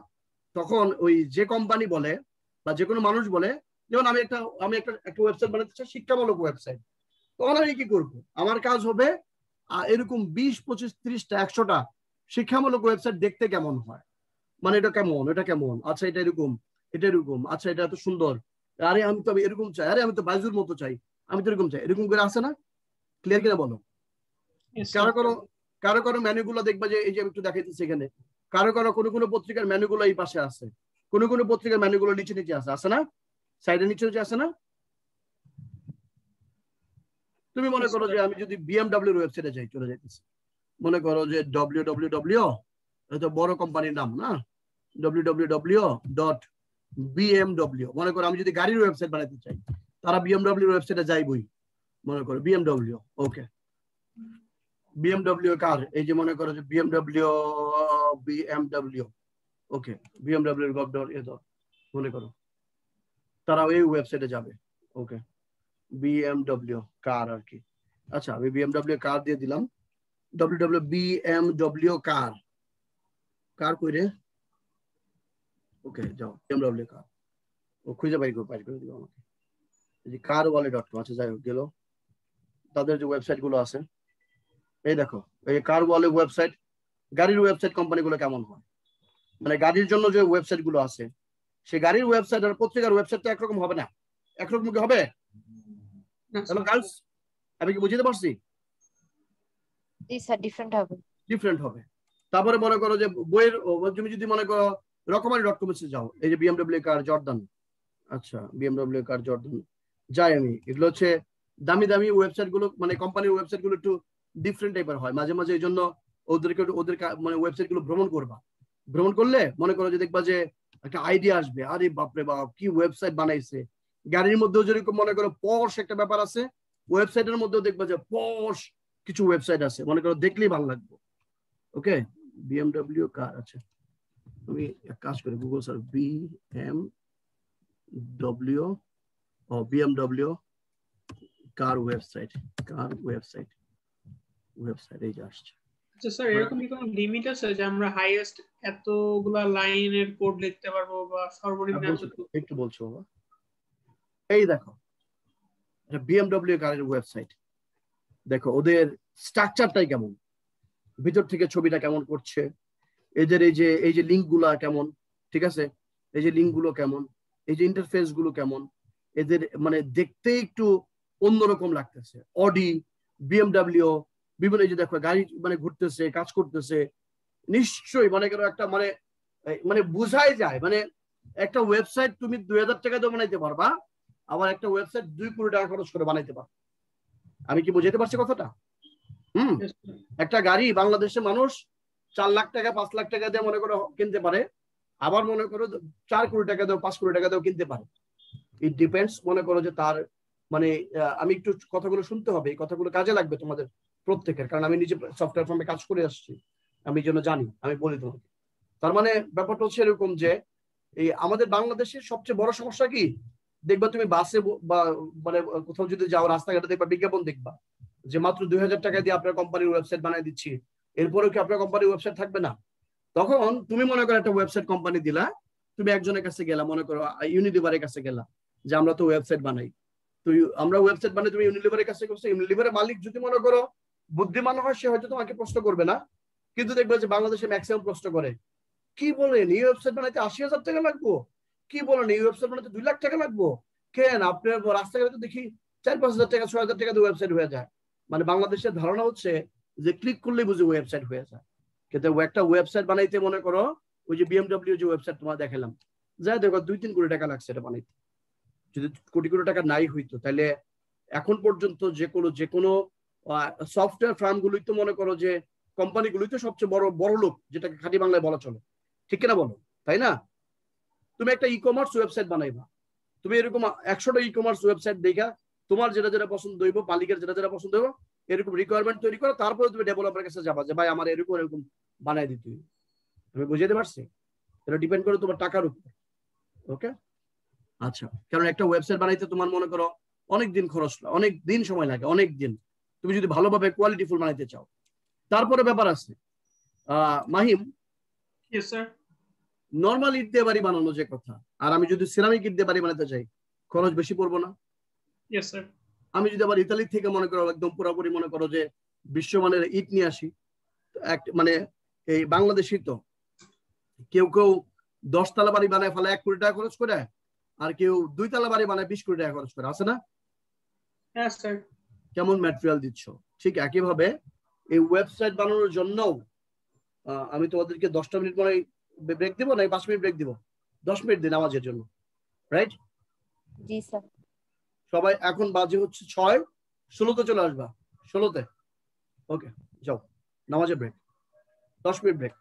তখন ওই যে কোম্পানি বলে বা যে কোনো মানুষ বলে, যেমন আমি একটা ওয়েবসাইট বানাতে চাই, শিক্ষামূলক ওয়েবসাইট, তখন আমি কি করবো? আমার কাজ হবে এরকম 20, 25, 30টা 100টা শিক্ষামূলক ওয়েবসাইট দেখতে কেমন হয়, মানে এটা কেমন, এটা কেমন, আচ্ছা এটা এরকম, এটা এরকম, আচ্ছা এটা এত সুন্দর, আরে আমি তো এরকম চাই, আরে আমি তো বাইজুর মতো চাই, আমি তো এরকম চাই, এরকম করে আছে না? ক্লিয়ার কিনা বলো? কারো কারো মেনুগুলো দেখবা যে এই যে আমি একটু দেখাইতেছি এখানে, কারো কোনো পত্রিকার মেনুগুলো এই পাশে আছে, কোনো পত্রিকার মেনুগুলো নিচে নিচে আছে না? সাইডে নিচে নিচে আছে না? তুমি মনে করো যে আমি যদি বিএমডব্লিউর ওয়েবসাইটে যাই, চলে যাইতেছি, মনে করো যে www, এটা বড় কোম্পানির নাম না, www.bmw, মনে করো আমি যদি গাড়ির ওয়েবসাইট বানাতে চাই, তারা বিএমডব্লিউর ওয়েবসাইটে যাইবই, মনে করো বিএমডব্লিউ, ওকে বিএমডব্লিউ কার, এই যে মনে করো যে বিএমডব্লিউ, ওকে বিএমডব্লিউ মনে করো তারা এই ওয়েবসাইটে যাবে, ওকে বিএমডব্লিউ কার আর কি। আচ্ছা আমি বিএমডব্লিউ কার দিয়ে দিলাম, বিএমডব্লিউ কার কই রে, ওকে যাও বিএমডব্লিউ কার, ও খুঁজে বাইর করে দিল আমাকে, এই যে carwale.com, আচ্ছা যাই হোক গেল, তাদের যে ওয়েবসাইট গুলো আছে এই দেখো, এই carwale ওয়েবসাইট, গাড়ির ওয়েবসাইট কোম্পানিগুলো কেমন হয়, মানে গাড়ির জন্য যে ওয়েবসাইট গুলো আছে, সেই গাড়ির ওয়েবসাইট আর পত্রিকার ওয়েবসাইট তো একরকম হবে না, একরকম কি হবে? হ্যালো গার্লস, আমি কি বুঝতে পারছি? ডিফারেন্ট হবে। তারপরে মনে করো যে বইয়ের, তুমি যদি মনে করো রকমারি.com যাও, এই যে বিএমডব্লিউ কার জর্দান, আচ্ছা বিএমডব্লিউ কার জর্দান যাই আমি, এগুলো হচ্ছে দামি দামি ওয়েবসাইট গুলো, মানে কোম্পানির ওয়েবসাইট গুলো একটু ডিফারেন্ট টাইপের হয় মাঝে মাঝে, এই জন্য ওদের মানে ওয়েবসাইট গুলো ভ্রমণ করবা, ভ্রমণ করলে মনে করো যে দেখবা যে একটা আইডিয়া আসবে, আরে বাপরে বাপ কি ওয়েবসাইট বানাইছে। গাড়ির মধ্যেও যেরকম মনে করো পশ একটা ব্যাপার আছে, ওয়েবসাইটের মধ্যেও দেখবা যে পশ কিছু ওয়েবসাইট আছে, মনে করো দেখলেই ভালো লাগবে। ওকে বিএমডব্লিউ কার, আচ্ছা আমি এক কাজ করি, গুগল স্যার বিএমডব্লিউ কার ওয়েবসাইট এই যে আসছে। আচ্ছা স্যার, এরকম কি কোনো লিমিট আছে যে আমরা হাইয়েস্ট এতগুলা লাইনের কোড লিখতে পারবো বা সর্বনিম্ন একটু বলছো বাবা? এই দেখো এটা বিএমডব্লিউ কারের ওয়েবসাইট, দেখো ওদের স্ট্রাকচারটাই কেমন, ভিতর থেকে ছবিটা কেমন করছে, এদের এই যে লিঙ্ক গুলা কেমন, ঠিক আছে, এই যে লিঙ্ক গুলো কেমন, এই যে ইন্টারফেস গুলো কেমন, এদের মানে দেখতে একটু অন্যরকম লাগতেছে। অডি, বিএমডব্লিউ, বিভিন্ন এই যে দেখো গাড়ি মানে ঘুরতেছে, কাজ করতেছে, নিশ্চয়ই মনে করো একটা মানে বোঝাই যায়, মানে একটা ওয়েবসাইট তুমি 2000 টাকা দিয়ে বানাইতে পারবা, আবার একটা ওয়েবসাইট 2 কোটি টাকা খরচ করে বানাইতে পারবা। আমি কি বুঝাইতে পারছি কথাটা? একটা গাড়ি বাংলাদেশে মানুষ 4 লাখ টাকা 5 লাখ টাকা দিয়ে মনে করো কিনতে পারে, আবার মনে করো 4 কোটি টাকা দিয়ে 5 কোটি টাকা দিয়েও কিনতে পারে। ইট ডিপেন্ডস, মনে করো যে তার মানে আমি একটু কথাগুলো শুনতে হবে, এই কথাগুলো কাজে লাগবে তোমাদের প্রত্যেকের, কারণ আমি নিজে সফটওয়্যার ফার্মে কাজ করে আসছি, আমি এই জন্য জানি, আমি বলি তোমাকে। তার মানে ব্যাপারটা হচ্ছে এরকম যে এই আমাদের বাংলাদেশের সবচেয়ে বড় সমস্যা কি দেখবা, তুমি বাসে বা মানে কোথাও যদি যাও রাস্তাঘাটে দেখবা বিজ্ঞাপন দেখবা যে মাত্র 2000 টাকা দিয়ে আপনার কোম্পানির ওয়েবসাইট বানিয়ে দিচ্ছি, এরপরেও কি আপনার কোম্পানির ওয়েবসাইট থাকবে না? তখন তুমি মনে করো একটা ওয়েবসাইট কোম্পানি দিলা, তুমি একজনের কাছে গেলা, মনে করো ইউনিলিভারের কাছে গেলা যে আমরা তো ওয়েবসাইট বানাই, তো আমরা ওয়েবসাইট বানাই, তুমি ইউনিলিভারের কাছে গেছো, ইউনিলিভারের মালিক যদি মনে করো বুদ্ধিমান হয়, সে হয়তো তোমাকে প্রশ্ন করবে না, কিন্তু দেখবে যে বাংলাদেশে ম্যাক্সিমাম প্রশ্ন করে, কি বলেন এই ওয়েবসাইট বানাইতে 80,000 টাকা লাগবো, কি বলেন এই ওয়েবসাইট বানাইতে 2 লাখ টাকা লাগবো, কেন আপনার রাস্তাঘাটে দেখি 4-5 হাজার টাকা 6 হাজার টাকা দিয়ে ওয়েবসাইট হয়ে যায়। মানে বাংলাদেশের ধারণা হচ্ছে যে ক্লিক করলেই বুঝি ওয়েবসাইট হয়ে যায়, কিন্তু একটা ওয়েবসাইট বানাইতে মনে করো ওই যে বিএমডব্লিউ যে ওয়েবসাইট তোমার দেখালাম, যাই দেখো 2-3 কোটি টাকা লাগছে এটা বানাইতে। যদি কোটি কোটি টাকা নাই হইতো তাহলে এখন পর্যন্ত যে কোনো সফটওয়্যার ফার্ম গুলোই তো মনে করো যে কোম্পানিগুলোই তো সবচেয়ে বড় লোক, যেটাকে খাঁটি বাংলায় বলা চলে, ঠিক কিনা বলো, তাই না? তুমি একটা ই কমার্স ওয়েবসাইট বানাইবা, তুমি এরকম 100টা ই কমার্স ওয়েবসাইট দেখা তোমার যেটা যেটা পছন্দ হইব, মালিকের যেটা যেটা পছন্দ হইব, এরকম রিকোয়ারমেন্ট তৈরি করো, তারপরে তুমি ডেভেলপারের কাছে যাবা যে ভাই আমার এরকম বানাই দিতে হইব। আমি বুঝাইতে পারছি? এটা ডিপেন্ড করে তোমার টাকার উপর। ওকে, আচ্ছা। কারণ একটা ওয়েবসাইট বানাইতে তোমার মনে করো অনেক দিন খরচ, অনেক দিন সময় লাগে, অনেক দিন, তুমি যদি ভালোভাবে কোয়ালিটিফুল বানাইতে চাও। তারপরে ব্যাপার আছে Mahim, yes sir. Normal it দিয়ে বাড়ি বানানো যে কথা, আর আমি যদি সিরামিক ইট দিয়ে বাড়ি বানাতে চাই খরচ বেশি পড়বো না? Yes sir. আমি যদি আবার ইতালি থেকে মনে করো একদম পুরোপুরি মনে করো যে বিশ্বমানের ইট নিয়ে আসি, মানে এই বাংলাদেশি তো কেউ কেউ 10 তলা বাড়ি বানায় ফেলে 1 কোটি টাকা খরচ করে, আর কেউ 2 তলা বাড়ি বানায় 20 কোটি টাকা খরচ করে, আছে না? হ্যাঁ স্যার। কেমন ম্যাটেরিয়াল দিচ্ছ। ঠিক একইভাবে এই ওয়েবসাইট বানানোর জন্য আমি তোমাদেরকে 10টা মিনিট পরে ব্রেক দিব, না 5 মিনিট ব্রেক দিব? 10 মিনিট দিন নামাজের জন্য, রাইট? জি স্যার। সবাই এখন বাজে হচ্ছে 6:16 চলে আসবা, 16-তে। ওকে, যাও, নামাজের ব্রেক, 10 মিনিট ব্রেক।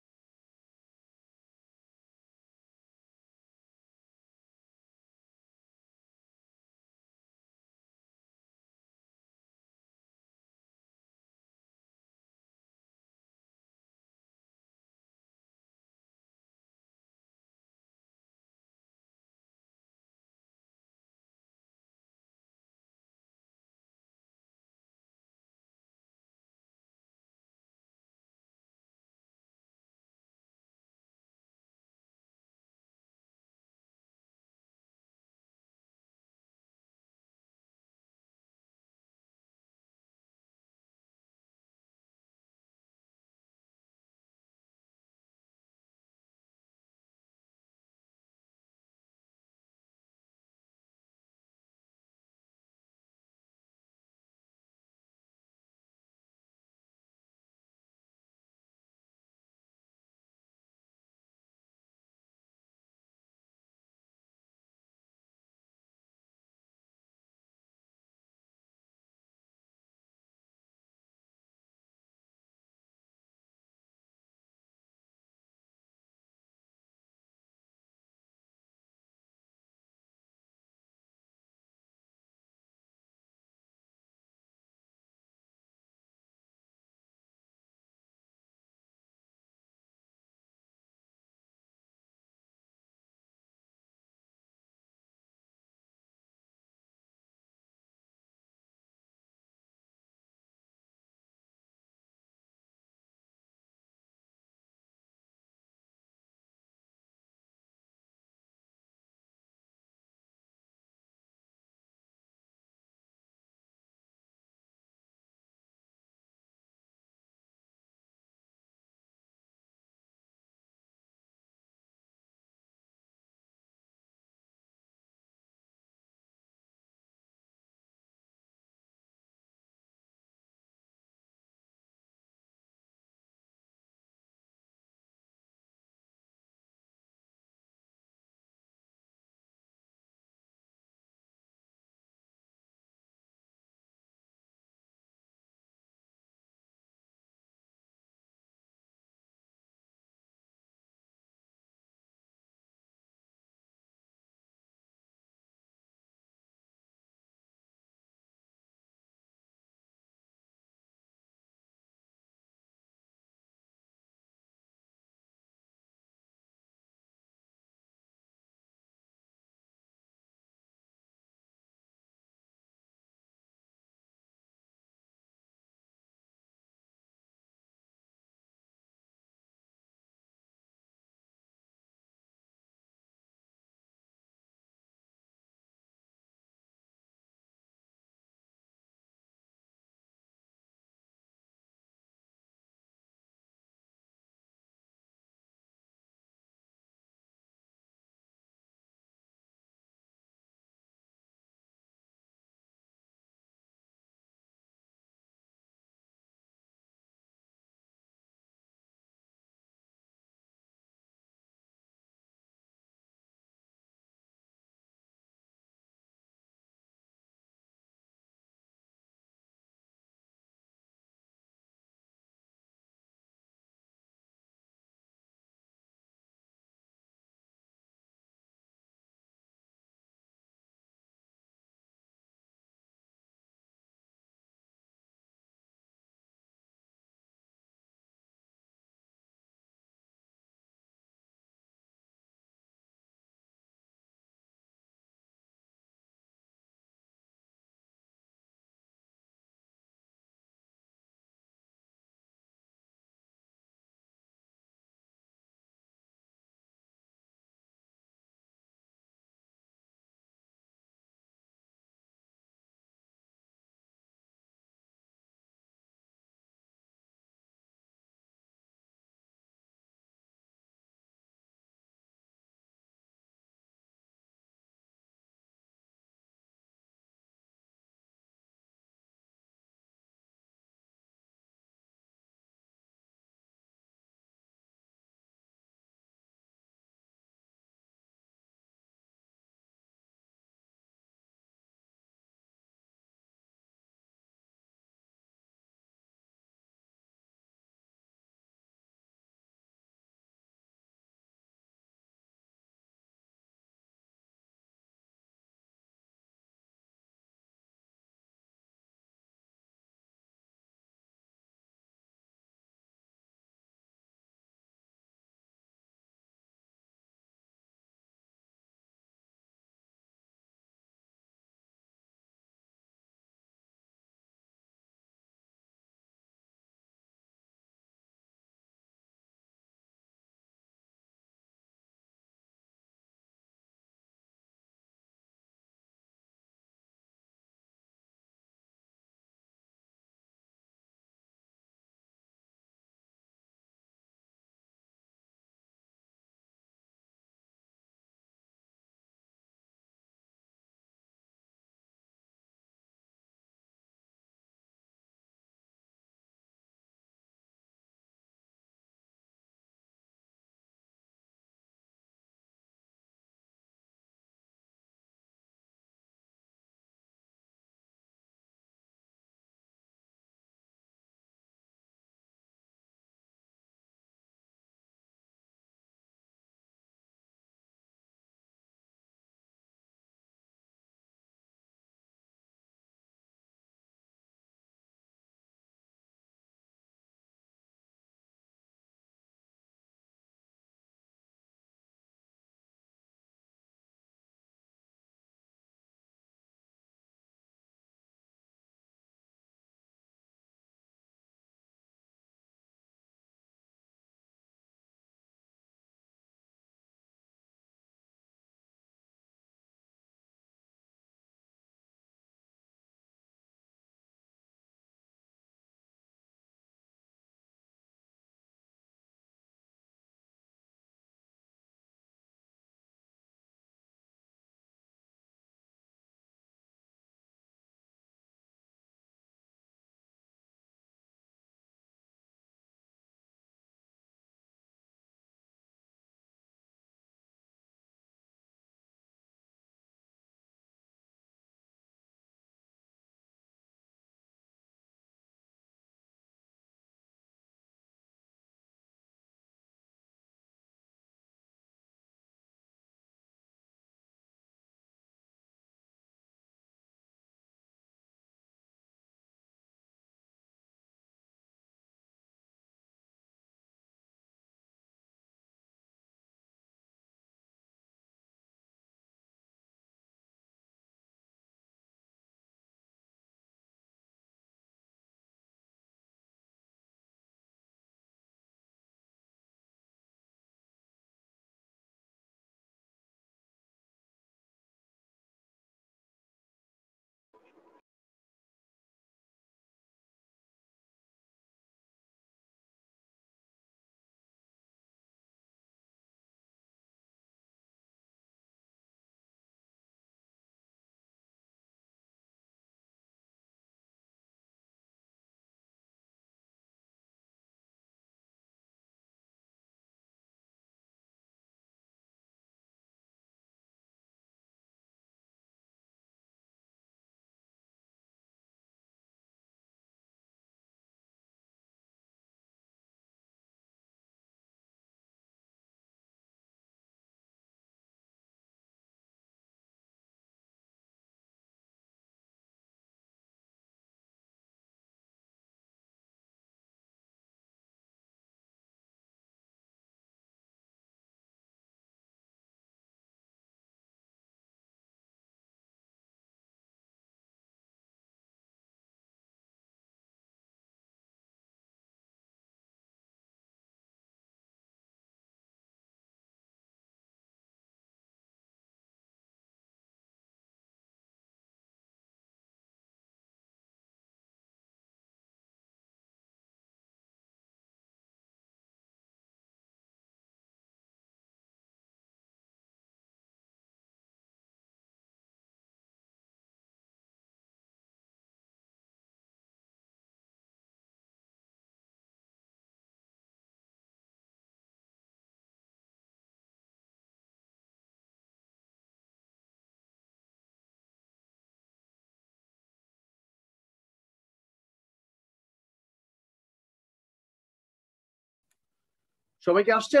সবাইকে আসছে?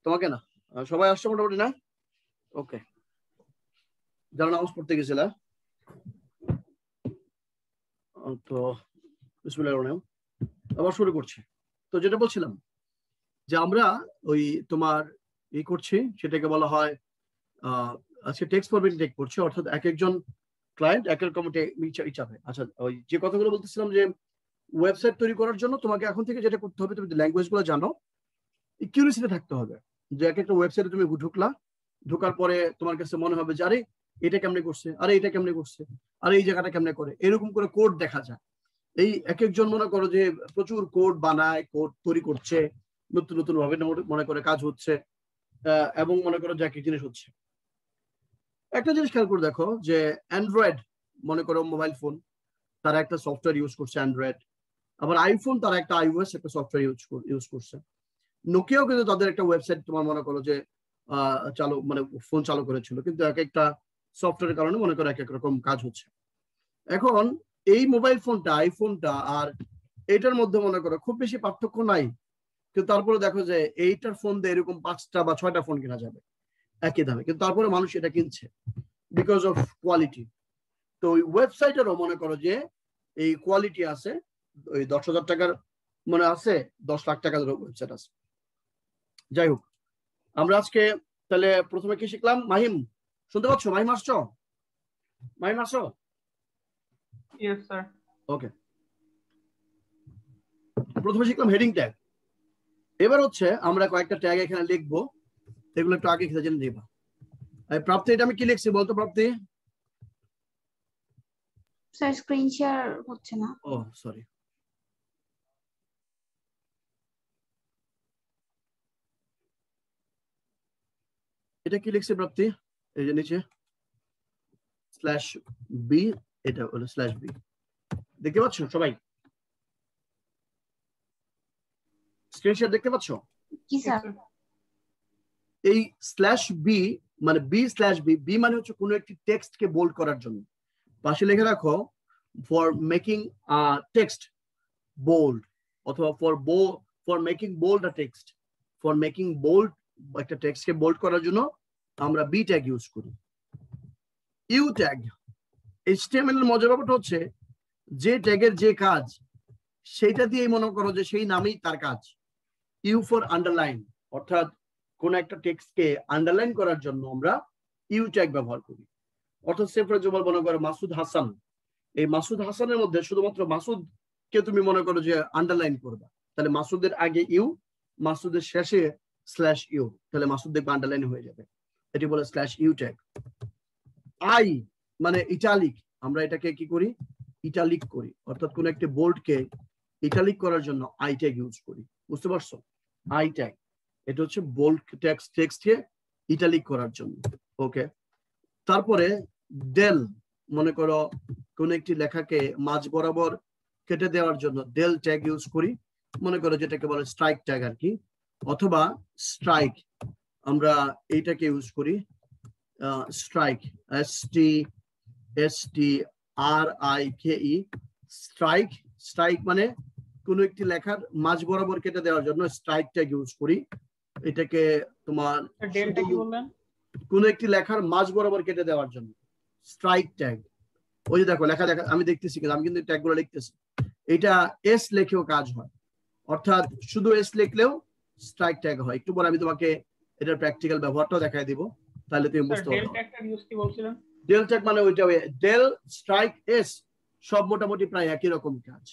তোমাকে না, সবাই আসছে মোটামুটি না? ওকে, যারা নামাজ পড়তে গেছিল তো বিসমিল্লাহির আবার শুরু করছি। তো যেটা বলছিলাম যে আমরা ওই তোমার করছি, সেটাকে বলা হয় আজকে টেক্সট ফরম্যাটিং টেক করছি, অর্থাৎ এক একজন ক্লায়েন্ট এক এক রকম চাবে। আচ্ছা, ওই যে কথাগুলো বলতেছিলাম যে ওয়েবসাইট তৈরি করার জন্য তোমাকে এখন থেকে যেটা করতে হবে, তুমি ল্যাঙ্গুয়েজ গুলো জানো, কিউরিয়াসিটি থাকতে হবে। যে এক একটা ওয়েবসাইটে তুমি ঢুকলা, ঢোকার পরে তোমার কাছে মনে হবে যে আরে এটা কেমনে করছে, আরে এটা কেমনে করছে, আরে এই জায়গাটা কেমনে করে, এরকম করে কোড দেখা যায়। এই এক একজন মনে করো যে প্রচুর কোড বানায়, কোড তৈরি করছে, নতুন নতুন ভাবে মনে করে কাজ হচ্ছে, এবং মনে করো যে এক এক জিনিস হচ্ছে। একটা জিনিস খেয়াল করে দেখো যে অ্যান্ড্রয়েড মনে করো মোবাইল ফোন, তারা একটা সফটওয়্যার ইউজ করছে অ্যান্ড্রয়েড, আবার আইফোন তারা একটা iOS একটা সফটওয়্যার ইউজ করছে। নোকিয়াও কিন্তু তাদের একটা ওয়েবসাইট তোমার মনে করো যে চালু মানে ফোন চালু করেছিল, কিন্তু এক একটা সফটওয়্যারের কারণে মনে করো এক এক রকম কাজ হচ্ছে। এখন এই মোবাইল ফোনটা আইফোনটা আর এইটার মধ্যে মনে করো খুব বেশি পার্থক্য নাই, কিন্তু তারপরে দেখো যে এইটার ফোন দিয়ে এরকম 5টা বা 6টা ফোন কেনা যাবে একই দামে, কিন্তু তারপরে মানুষ এটা কিনছে বিকজ অফ কোয়ালিটি। তো ওই ওয়েবসাইটেরও মনে করো যে এই কোয়ালিটি আছে, ওই 10,000 টাকার মনে আছে, 10 লাখ টাকার ওয়েবসাইট আছে। যাই হোক, আমরা আজকে তাহলে প্রথমে কি শিখলাম? মাহিম শুনতে পাচ্ছ? মাহিম আসছো? মাহিম আসছো? Yes sir. ওকে, প্রথমে শিখলাম হেডিং ট্যাগ। এবার হচ্ছে আমরা কয়েকটা ট্যাগ এখানে লিখবো, এগুলো একটু আগে খেতে জেনে দিবা। প্রাপ্তি, এটা আমি কি লিখছি বলতো প্রাপ্তি? স্যার স্ক্রিন শেয়ার হচ্ছে না। ও সরি, এটা কি লিখছে প্রাপ্তি? এই যে নিচে /b, এটা হলো /b, দেখতে পাচ্ছ সবাই? স্ক্রিনশট দেখতে পাচ্ছ? কি স্যার? এই /b মানে b/b মানে হচ্ছে কোনো একটি টেক্সটকে বোল্ড করার জন্য। পাশে লিখে রাখো ফর মেকিং টেক্সট বোল্ড, অথবা for making bold a text, for making bold একটা টেক্সটকে বোল্ড করার জন্য আমরা বি ট্যাগ ইউজ করি। ইউ ট্যাগ, HTML এর মজার ব্যাপারটা হচ্ছে যে ট্যাগের যে কাজ সেইটা দিয়ে মনে করো যে সেই নামেই তার কাজ। ইউ ফর আন্ডারলাইন, অর্থাৎ কোন একটা টেক্সটকে আন্ডারলাইন করার জন্য আমরা ইউ ট্যাগ ব্যবহার করি। অর্থাৎ সে ফর এক্সাম্পল মনে করো মাসুদ হাসান, এই মাসুদ হাসানের মধ্যে শুধুমাত্র মাসুদ কে তুমি মনে করো যে আন্ডারলাইন করবা, তাহলে মাসুদের আগে ইউ, মাসুদের শেষে /ইউ, তাহলে মাসুদ দেখবে আন্ডারলাইন হয়ে যাবে, এটি বলে /ইউ ট্যাগ। আই মানে ইটালিক, আমরা এটাকে কি করি? ইটালিক করি, অর্থাৎ কোন একটা বোল্ডকে ইটালিক করার জন্য আই ট্যাগ ইউজ করি। বুঝতে পারছো? আই ট্যাগ এটা হচ্ছে বোল্ড টেক্সটকে ইটালিক করার জন্য। ওকে, তারপরে ডেল, মনে করো কোন একটি লেখাকে মাঝ বরাবর কেটে দেওয়ার জন্য ডেল ট্যাগ ইউজ করি, মনে করো যেটাকে বলে স্ট্রাইক ট্যাগ আর কি, অথবা স্ট্রাইক, আমরা এইটাকে ইউজ করি স্ট্রাইক, STRIKE, স্ট্রাইক। স্ট্রাইক মানে কোন একটি লেখার মাঝ বরাবর কেটে দেওয়ার জন্য স্ট্রাইক ট্যাগ ইউজ করি। এটাকে তোমার ডেলটা কি বললেন? কোন একটি লেখার মাঝ বরাবর কেটে দেওয়ার জন্য স্ট্রাইক ট্যাগ। ওই যে দেখো লেখা আমি দেখতেছি, কিন্তু আমি কিন্তু ট্যাগ গুলো লিখতেছি। এটা S লেখেও কাজ হয়, অর্থাৎ শুধু S লিখলেও স্ট্রাইক ট্যাগ হয়। একটু পরে আমি তোমাকে এটার প্র্যাকটিক্যাল ব্যবহারটাও দেখাই দিব, তাহলে তুমি বুঝতে পারবে। ডেল ট্যাগটা ইউজ কি বলছিলেন? ডেল ট্যাগ মানে ওইটা ডেল, স্ট্রাইক, S সব মোটামুটি প্রায় একই রকম কাজ।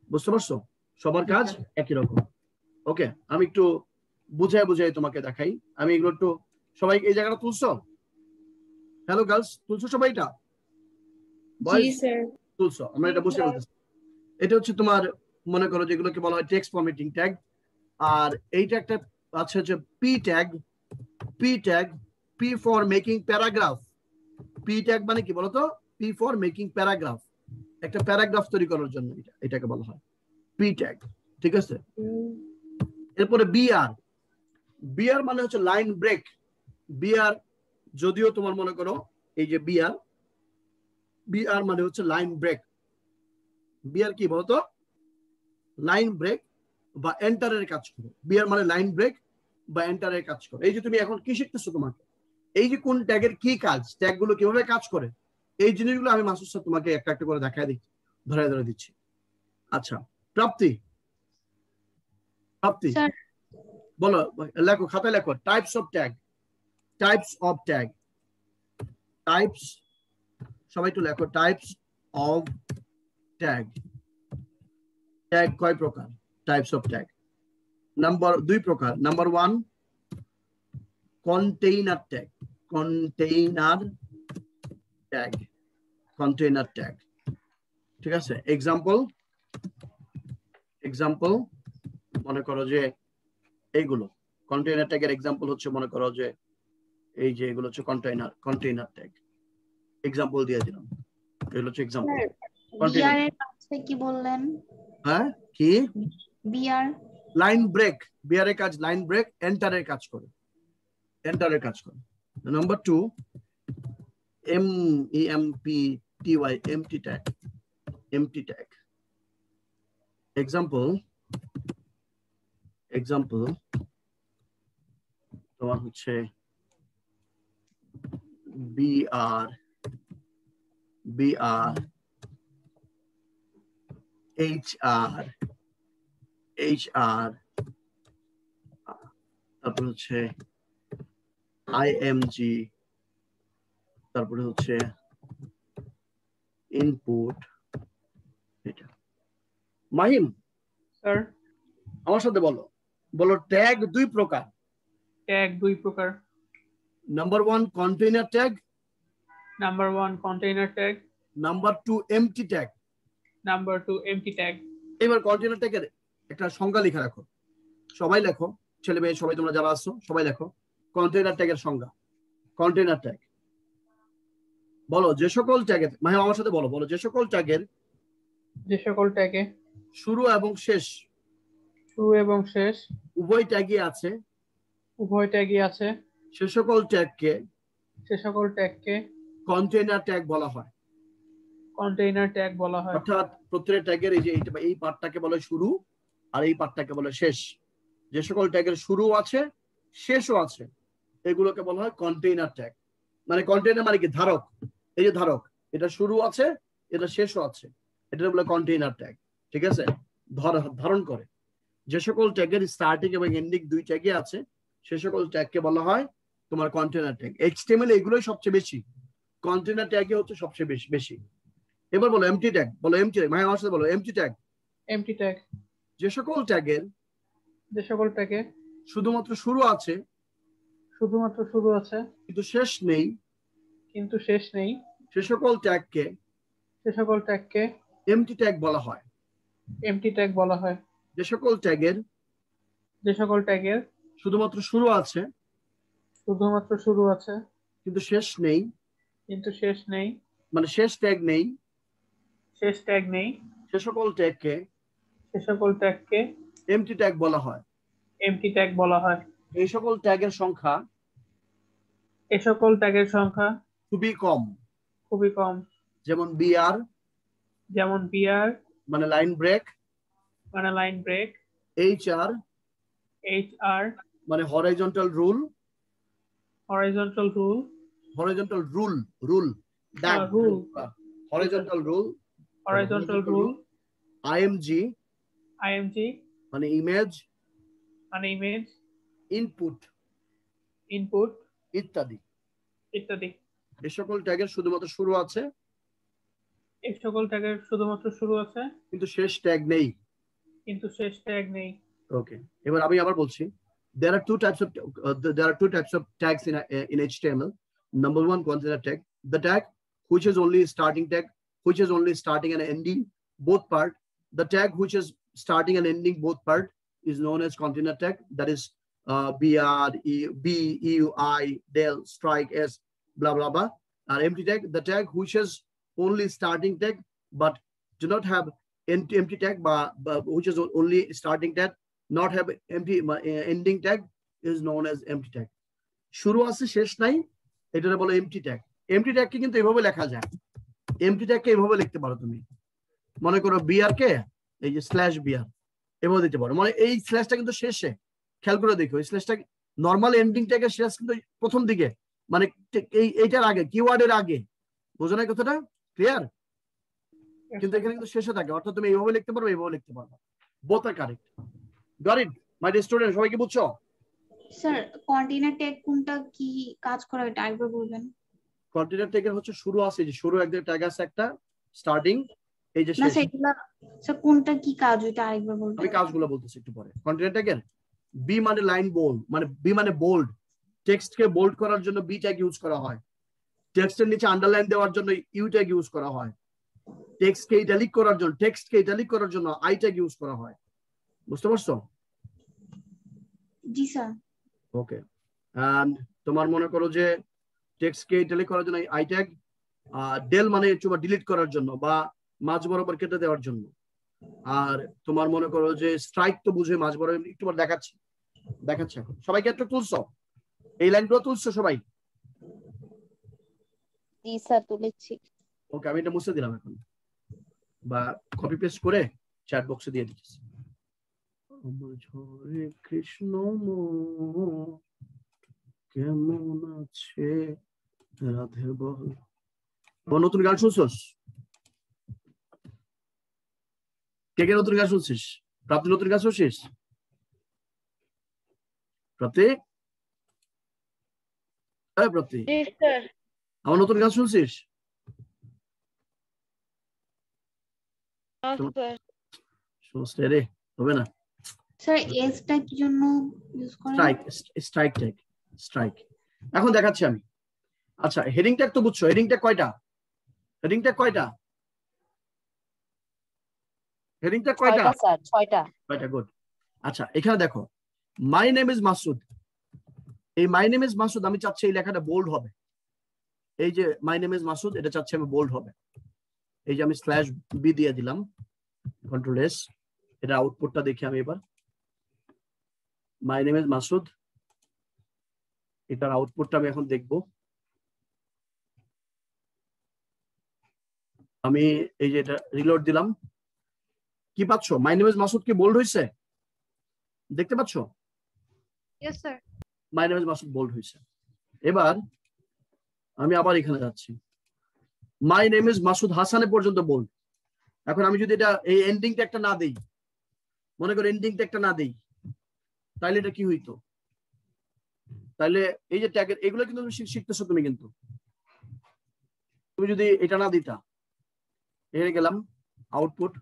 বুঝতে পারছো? সবার কাজ একই রকম। ওকে, আমি একটু বুঝাই তোমাকে দেখাই। আমি এগুলো একটু, সবাই এই জায়গাটা তুলছো? হ্যালো গার্লস, তুলছো সবাই? এটা তুলছো? আমরা এটা বুঝতে বলতেছি। এটা হচ্ছে তোমার মনে করো যেগুলোকে বলা হয় টেক্সট ফরম্যাটিং ট্যাগ। আর এইটা একটা আছে হচ্ছে P tag. P for making paragraph. P tag মানে কি বলতো? পি ফর মেকিং প্যারাগ্রাফ, একটা প্যারাগ্রাফ তৈরি করার জন্য এটাকে বলা হয় পি ট্যাগ। ঠিক আছে? এরপরে বিআর মানে হচ্ছে লাইন ব্রেক। বিআর যদিও তোমার মনে করো এই যে বিআর মানে হচ্ছে লাইন ব্রেক। বিআর কি বলতো? Line break. বা এন্টারের কাজ করে। বিআর মানে লাইন ব্রেক বা এন্টারের কাজ করে। এই যে তুমি এখন কি শিখতেছো, তোমাকে এই যে কোন ট্যাগের কি কাজ, ট্যাগ গুলো কিভাবে কাজ করে, এই জিনিসগুলো আমি মাসুদ স্যার তোমাকে একটা একটা করে দেখায় দিচ্ছি, ধরে দিচ্ছি। আচ্ছা, প্রাপ্তি বলো, লেখো, খাতায় লেখো, types of tag. Types of tag, types, সবাই একটু লেখো, টাইপস অফ ট্যাগ। ট্যাগ কয় প্রকার? টাইপস অফ ট্যাগ দুই প্রকার। Number 1 container tag. Container tag, container tag, ঠিক আছে। এক্সাম্পল মনে করো যে এইগুলো কন্টেইনার ট্যাগের এক্সাম্পল হচ্ছে, মনে করো যে এই যে এগুলো হচ্ছে কন্টেইনার ট্যাগ। এক্সাম্পল দিয়ে দিলাম, এগুলো হচ্ছে এক্সাম্পল। বিআর এর কাছে কি বললেন? হ্যাঁ, কি? BR line break. বিআর এর কাজ লাইন ব্রেক, এন্টারের কাজ করে, এন্টারের কাজ করে। Number 2 EMPTY, MT tag. MT tag example তোমার হচ্ছে BR HR, তারপরে হচ্ছে IMG, তারপরে হচ্ছে ইনপুট। এটা মাহিম স্যার, আমার সাথে বলো ট্যাগ দুই প্রকার। ট্যাগ দুই প্রকার। Number 1 container tag, number 1 container tag, number 2 MT tag, number 2 MT tag. এবার কন্টেইনার ট্যাগের একটা সংজ্ঞা লিখে রাখো, সবাই লেখো, ছেলে মেয়ে সবাই, তোমরা যারা আসছো সবাই লেখো কন্টেইনার ট্যাগের সংজ্ঞা। কন্টেইনার ট্যাগ বলো, যে সকল ট্যাগের, মাহিম আমার সাথে বলো যে সকল ট্যাগে শুরু এবং শেষ উভয় ট্যাগই আছে, সে সকল ট্যাগকে কন্টেইনার ট্যাগ বলা হয়। অর্থাৎ প্রত্যেকটা ট্যাগের এই পার্টটাকে বলে শুরু আর এই পার্টটাকে বলে শেষ। যে সকল ট্যাগের শুরু আছে শেষও আছে এগুলোকে বলা হয় কন্টেইনার ট্যাগ। মানে কন্টেইনার মানে কি? ধারক। এই যে ধারক, এটা শুরু আছে, এটা শেষও আছে, এটা বলে কন্টেইনার ট্যাগ, ঠিক আছে। ধারণ করে। যে সকল ট্যাগের স্টার্টিং এবং এন্ডিং দুই ট্যাগে আছে সে সকল ট্যাগকে বলা হয় তোমার কন্টেইনার ট্যাগ। HTML এগুলোই সবচেয়ে বেশি, কন্টেইনার ট্যাগই হচ্ছে সবচেয়ে বেশি। এবার বলো এমটি ট্যাগ। বলো এমটি ট্যাগ, ভাই আমার সাথে বলো এমটি ট্যাগ। যে সকল ট্যাগের শুধুমাত্র শুরু আছে কিন্তু শেষ নেই সে সকল ট্যাগকে এমটি ট্যাগ বলা হয়। যে সকল ট্যাগের শুধুমাত্র শুরু আছে কিন্তু শেষ নেই, মানে শেষ ট্যাগ নেই, সে সকল ট্যাগকে এমটি ট্যাগ বলা হয়। এই সকল ট্যাগের সংখ্যা খুবই কম। যেমন বিআর মানে লাইন ব্রেক, HR মানে হরাইজন্টাল রুল, IMG মানে ইমেজ, ইনপুট ইত্যাদি। এই সকল ট্যাগের শুধুমাত্র শুরু আছে কিন্তু শেষ ট্যাগ নেই। ওকে, এবার আমি আবার বলছি, there are two types of tags in HTML. Number 1 container tag, the tag which is only starting tag, which is only starting and ending both part. The tag which is starting and ending both part is known as container tag. That is BR, B, EU, I, del, strike, S, blah blah blah. Empty tag, the tag which is only starting tag but do not have empty tag, but which is only starting tag, not have empty ending tag, is known as empty tag. শুরু আছে শেষ নাই, এটা বলে empty tag. empty tag কে কিন্তু এভাবে লেখা যায়। empty tag কে এভাবে লিখতে পারো তুমি। মনে করো বিআর কে এই যে স্ল্যাশ বিআর, এভাবে দিতে পারো। মানে এই স্ল্যাশটা কিন্তু শেষে, খেয়াল করে দেখো এই স্ল্যাশটা নর্মাল এন্ডিং ট্যাগের শেষ কিন্তু প্রথম দিকে, মানে এইটার আগে, কিওয়ার্ডের আগে। বোঝো না কথাটা? ক্লিয়ার? কিন্তু এখানে কিন্তু শেষে থাকে, অর্থাৎ তুমি এইভাবে লিখতে পারবে, এইভাবে লিখতে পারবে। Both are correct. Got it my dear student? সবাই কি বুঝছো? স্যার কন্টেইনার ট্যাগ কোনটা কি কাজ করে এটা আরেকবার বলবেন? কন্টেইনার ট্যাগের হচ্ছে শুরু আছে, যে শুরু একদম ট্যাগ আছে একটা, স্টার্টিং, এই যে না শেষ। স্যার কোনটা কি কাজ ওইটা আরেকবার বলবেন? আমি কাজগুলো বলতেছি একটু পরে। কন্টেইনার ট্যাগের বি মানে লাইন বোল্ড, মানে বি মানে বোল্ড, টেক্সটকে বোল্ড করার জন্য বি ট্যাগ ইউজ করা হয়। টেক্সটের নিচে আন্ডারলাইন দেওয়ার জন্য ইউ ট্যাগ ইউজ করা হয়। টেক্সটকে ইটালিক করার জন্য আই ট্যাগ ইউজ করা হয়। বুঝতে পারছো? জি স্যার। ওকে। এন্ড তোমার মনে করো যে টেক্সটকে ইটালিক করার জন্য আই ট্যাগ, ডেল মানে ডিলিট করার জন্য বা মাঝ বরাবর কেটে দেওয়ার জন্য। আর তোমার মনে করো যে স্ট্রাইক তো বুঝে, মাঝ বরাবর একটু দেখাচ্ছি এখন। সবাইকে একটু তুলছো? এই লাইনগুলো তুলছো সবাই? জি স্যার তুলেছি। ওকে, আমি এটা মুছে দিলাম এখন, বা কপি পেস্ট করে চ্যাট বক্সে দিয়ে দিচ্ছি। হরে কৃষ্ণ কেমন আছে রাধে বল। নতুন গান শুনছস? কে কে নতুন গান শুনছিস? প্রাপ্তি নতুন গান শুনছিস? প্রাপ্তি, প্রাপ্তি আমার নতুন গান শুনছিস? শুনছ রে? হবে না স্যার এসটা কি জন্য ইউজ করেন? স্ট্রাইক এখন দেখাচ্ছি আমি। আচ্ছা, হেডিং ট্যাগ তো বুঝছো? হেডিং ট্যাগ কয়টা? হেডিং ট্যাগ কয়টা? স্যার 6টা। গুড। আচ্ছা, এখানে দেখো মাই নেম ইজ মাসুদ। এই মাই নেম ইজ মাসুদ আমি চাচ্ছি এই লেখাটা বোল্ড হবে। এই যে মাই নেম ইজ মাসুদ, এটা চাচ্ছি আমি বোল্ড হবে। এই যে আমি স্ল্যাশ বি দিয়ে দিলাম, কন্ট্রোল এস। এটা আউটপুটটা দেখি আমি এবার। মাই নেম ইজ মাসুদ, এটার আউটপুটটা আমি এখন দেখব। আমি এই যে এটা রিলোড দিলাম, কি পাচ্ছ? মাই নেম ইজ মাসুদ কি বোল্ড হয়েছে? দেখতে পাচ্ছ? Yes, sir. My name is Masud bold হয়েছে। এবার আমি আবার এখানে যাচ্ছি, মাই নেম ইজ মাসুদ হাসানে পর্যন্ত বোল্ড। এখন আমি যদি এটা এই এন্ডিং ট্যাগটা না দেই, মনে করো এন্ডিং ট্যাগটা না দেই, তাহলে এটা কি হইতো? তাহলে এই যে ট্যাগের এগুলো কিন্তু তুমি শিখতেছো, তুমি কিন্তু তুমি যদি এটা না দিতা, এখানে গেলাম আউটপুট,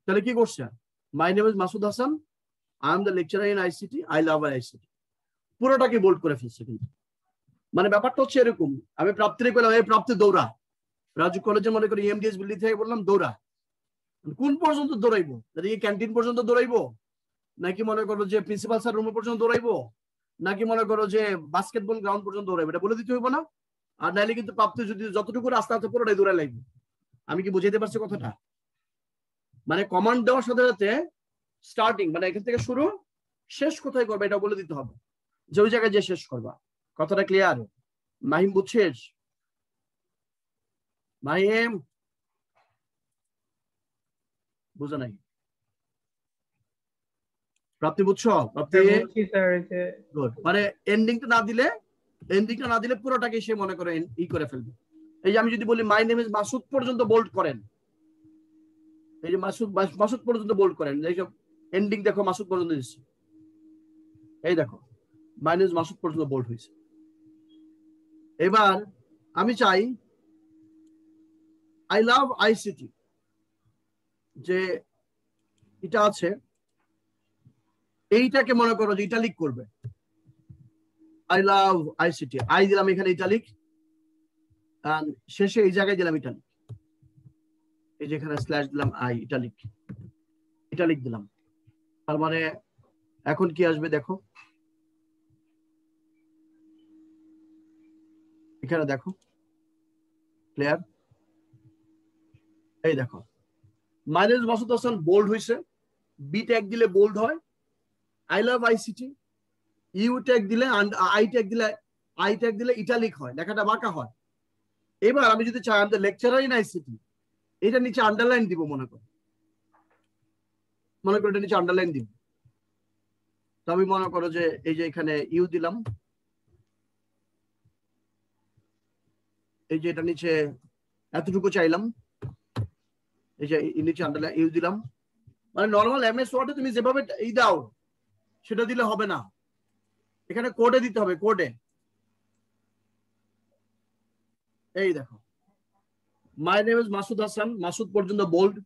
তাহলে কি করছে? My name is Masud Hasan, I am the lecturer in ICT, I love ICT, পুরোটাকে বোল্ড করে ফেলছে। কিন্তু মানে ব্যাপারটা হচ্ছে এরকম, আমি প্রাপ্তিরে বললাম এই প্রাপ্তি দৌড়া, রাজু কলেজে মনে করি এমডিএস বিল্ডিং থেকে বললাম দৌড়া, কোন পর্যন্ত দৌড়াইবো? ক্যান্টিন পর্যন্ত দৌড়াইবো, নাকি মনে করো যে প্রিন্সিপাল স্যার রুমে পর্যন্ত দৌড়াইবো, নাকি মনে করো যে বাস্কেটবল গ্রাউন্ড পর্যন্ত দৌড়াইবো? এটা বলে দিতে হইব না? আর নাইলে কিন্তু প্রাপ্তি যদি যতটুকু রাস্তা আছে পুরোটাই দৌড়াই লাগবে। আমি কি বুঝাইতে পারছি কথাটা? মানে কমান্ড দেওয়ার সাথে সাথে স্টার্টিং মানে এখান থেকে শুরু, শেষ কোথায় করবে এটা বলে দিতে হবে, যে ওই জায়গায় যে শেষ করবা। কথাটা ক্লিয়ার? মাহিম বুঝছিস? মাহিম বুঝা নাই? প্রাপ্তি বুঝছো? প্রাপ্তি মানে এন্ডিংটা না দিলে পুরোটাকে সে মনে করে ই করে ফেলবে। এই যে আমি যদি বলি মাই নেম ইজ মাসুদ পর্যন্ত বোল্ড করেন, এই যে মাসুদ পর্যন্ত বোল্ড করেন, এইসব এন্ডিং দেখো মাসুদ পর্যন্ত দিচ্ছে। এই দেখো মাই নেম ইজ মাসুদ পর্যন্ত বোল্ড হয়েছে। এবার আমি চাই আই লাভ আইসিটি, যে এটা আছে এইটাকে মনে করো যে ইটালিক করবে। আই লাভ আইসিটি, আই দিলাম এখানে ইটালিক, শেষে এই জায়গায় দিলাম ইটালিক, এই যেখানে স্ল্যাশ দিলাম আই ইটালিক দিলাম। তার মানে এখন কি আসবে দেখো, এখানে দেখো ক্লিয়ার? এই দেখো my name is Masud Hasan bold হয়েছে, বি ট্যাগ দিলে বোল্ড হয়, I love ICT U tag দিলে, আই ট্যাগ দিলে ইটালিক হয়, লেখাটা বাঁকা হয়। এবার আমি যদি চাই আমাদের লেকচারার ইন আইসিটি, এটা নিচে আন্ডারলাইন দিব মনে করো, মনে করো এটা নিচে আন্ডারলাইন দিব। তো আমি মনে করো যে এই যে এখানে ইউ দিলাম, এই যে এটা নিচে এতটুকু চাইলাম, এই যে নিচে আন্ডারলাইন ইউ দিলাম। মানে নর্মাল এমএস ওয়ার্ডে তুমি যেভাবে ই দাও সেটা দিলে হবে না, এখানে কোডে দিতে হবে, কোডে। এই দেখো, my name is Masud Hasan, Masud পর্যন্ত bold,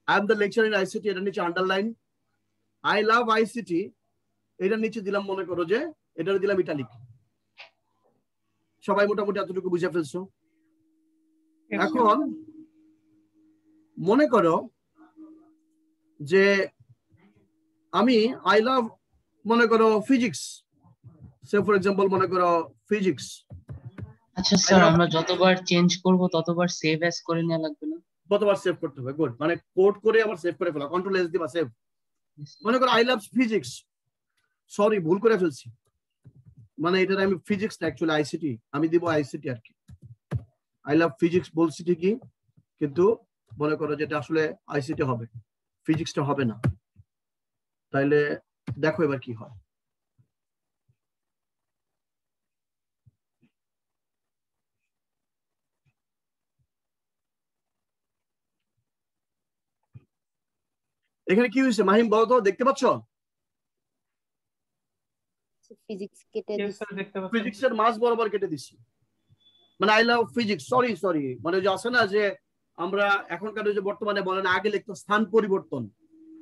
I am the lecture in ICT, এটা নিচে আন্ডারলাইন, আই লাভ আইসিটি এটা নিচে দিলাম, মনে করো যে এটা দিলাম ইটালিক। সবাই মোটামুটি এতটুকু বুঝে ফেলছো? এখন মনে করো যে আমি আই লাভ মনে করো ফিজিক্স, সে ফর এক্সাম্পল মনে করো ফিজিক্স। আচ্ছা স্যার, আমরা যতবার চেঞ্জ করব ততবার সেভ অ্যাজ করে নেওয়া লাগবে না? ততবার সেভ করতে হবে। গুড, মানে কোড করে আবার সেভ করে ফেলা, কন্ট্রোল এস দিবা, সেভ। মনে করো আই লাভ ফিজিক্স, সরি ভুল করে ফেলছি, মানে এটা আমি ফিজিক্স না অ্যাকচুয়ালি আইসিটি, আমি দিব আইসিটি আর কি। আই লাভ ফিজিক্স বলছি ঠিকই, কিন্তু মনে করো যেটা আসলে আইসিটি হবে, ফিজিক্সটা হবে না। তাইলে দেখো এবার কি হয়। এখানে কি হয়েছে মাহিম বলো তো, দেখতে পাচ্ছ? ফিজিক্স কেটে দিছি, ফিজিক্সের মাস বরাবর কেটে দিছি, মানে আই লাভ ফিজিক্স। সরি মানে যে আছে না যে আমরা এখনকার যে বর্তমানে বলেন আগে লিখতো স্থান পরিবর্তন,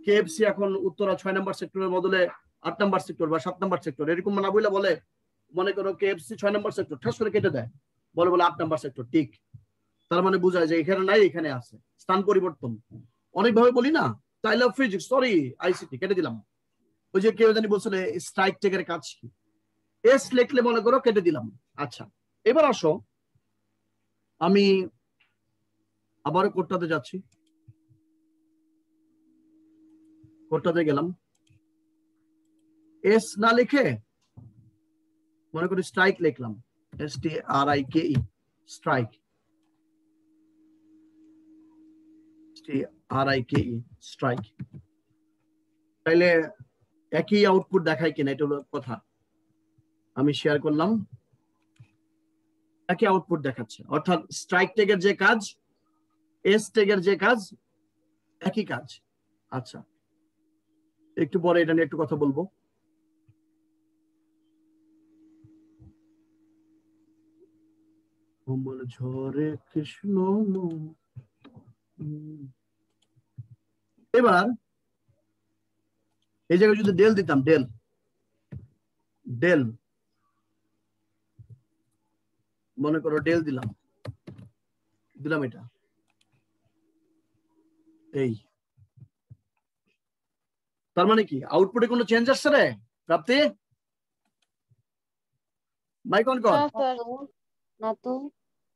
কেএফসি এখন উত্তরা 6 নম্বর সেক্টরের বদলে 8 নম্বর সেক্টর বা 7 নম্বর সেক্টর এরকম না বলে বলে, মনে করো কেএফসি 6 নম্বর সেক্টর ঠাস করে কেটে দেয়, বলে 8 নম্বর সেক্টর, ঠিক। তার মানে বোঝায় যে এখানে নাই এখানে আছে, স্থান পরিবর্তন অনেকভাবে বলি না। I love physics, sorry ICT কেটে দিলাম। ওই যে কেউ জানি বলছিল স্ট্রাইক টেকের কাজ কি, এস লিখলে মনে করো কেটে দিলাম। আচ্ছা এবার আসো, আমি আবারও কোডটাতে যাচ্ছি, কোডটাতে গেলাম, এস না লিখে মনে করি স্ট্রাইক লিখলাম, STRIKE, স্ট্রাইক, STRIKE, স্ট্রাইক। তাইলে একই আউটপুট দেখায় কিনা এটা হলো কথা। আমি শেয়ার করলাম, একই আউটপুট দেখাচ্ছে, অর্থাৎ স্ট্রাইক ট্যাগের যে কাজ, এস ট্যাগের যে কাজ, একই কাজ। আচ্ছা একটু পরে এটা নিয়ে একটু কথা বলবো। ঝরে কৃষ্ণ, এবার এই জায়গায় যদি ডেল দিতাম, ডেল ডেল মনে করো ডেল দিলাম এটা, এই তার মানে কি আউটপুটে কোনো চেঞ্জ আসছে রে প্রাপ্তি? মাইক অন কর। না তো,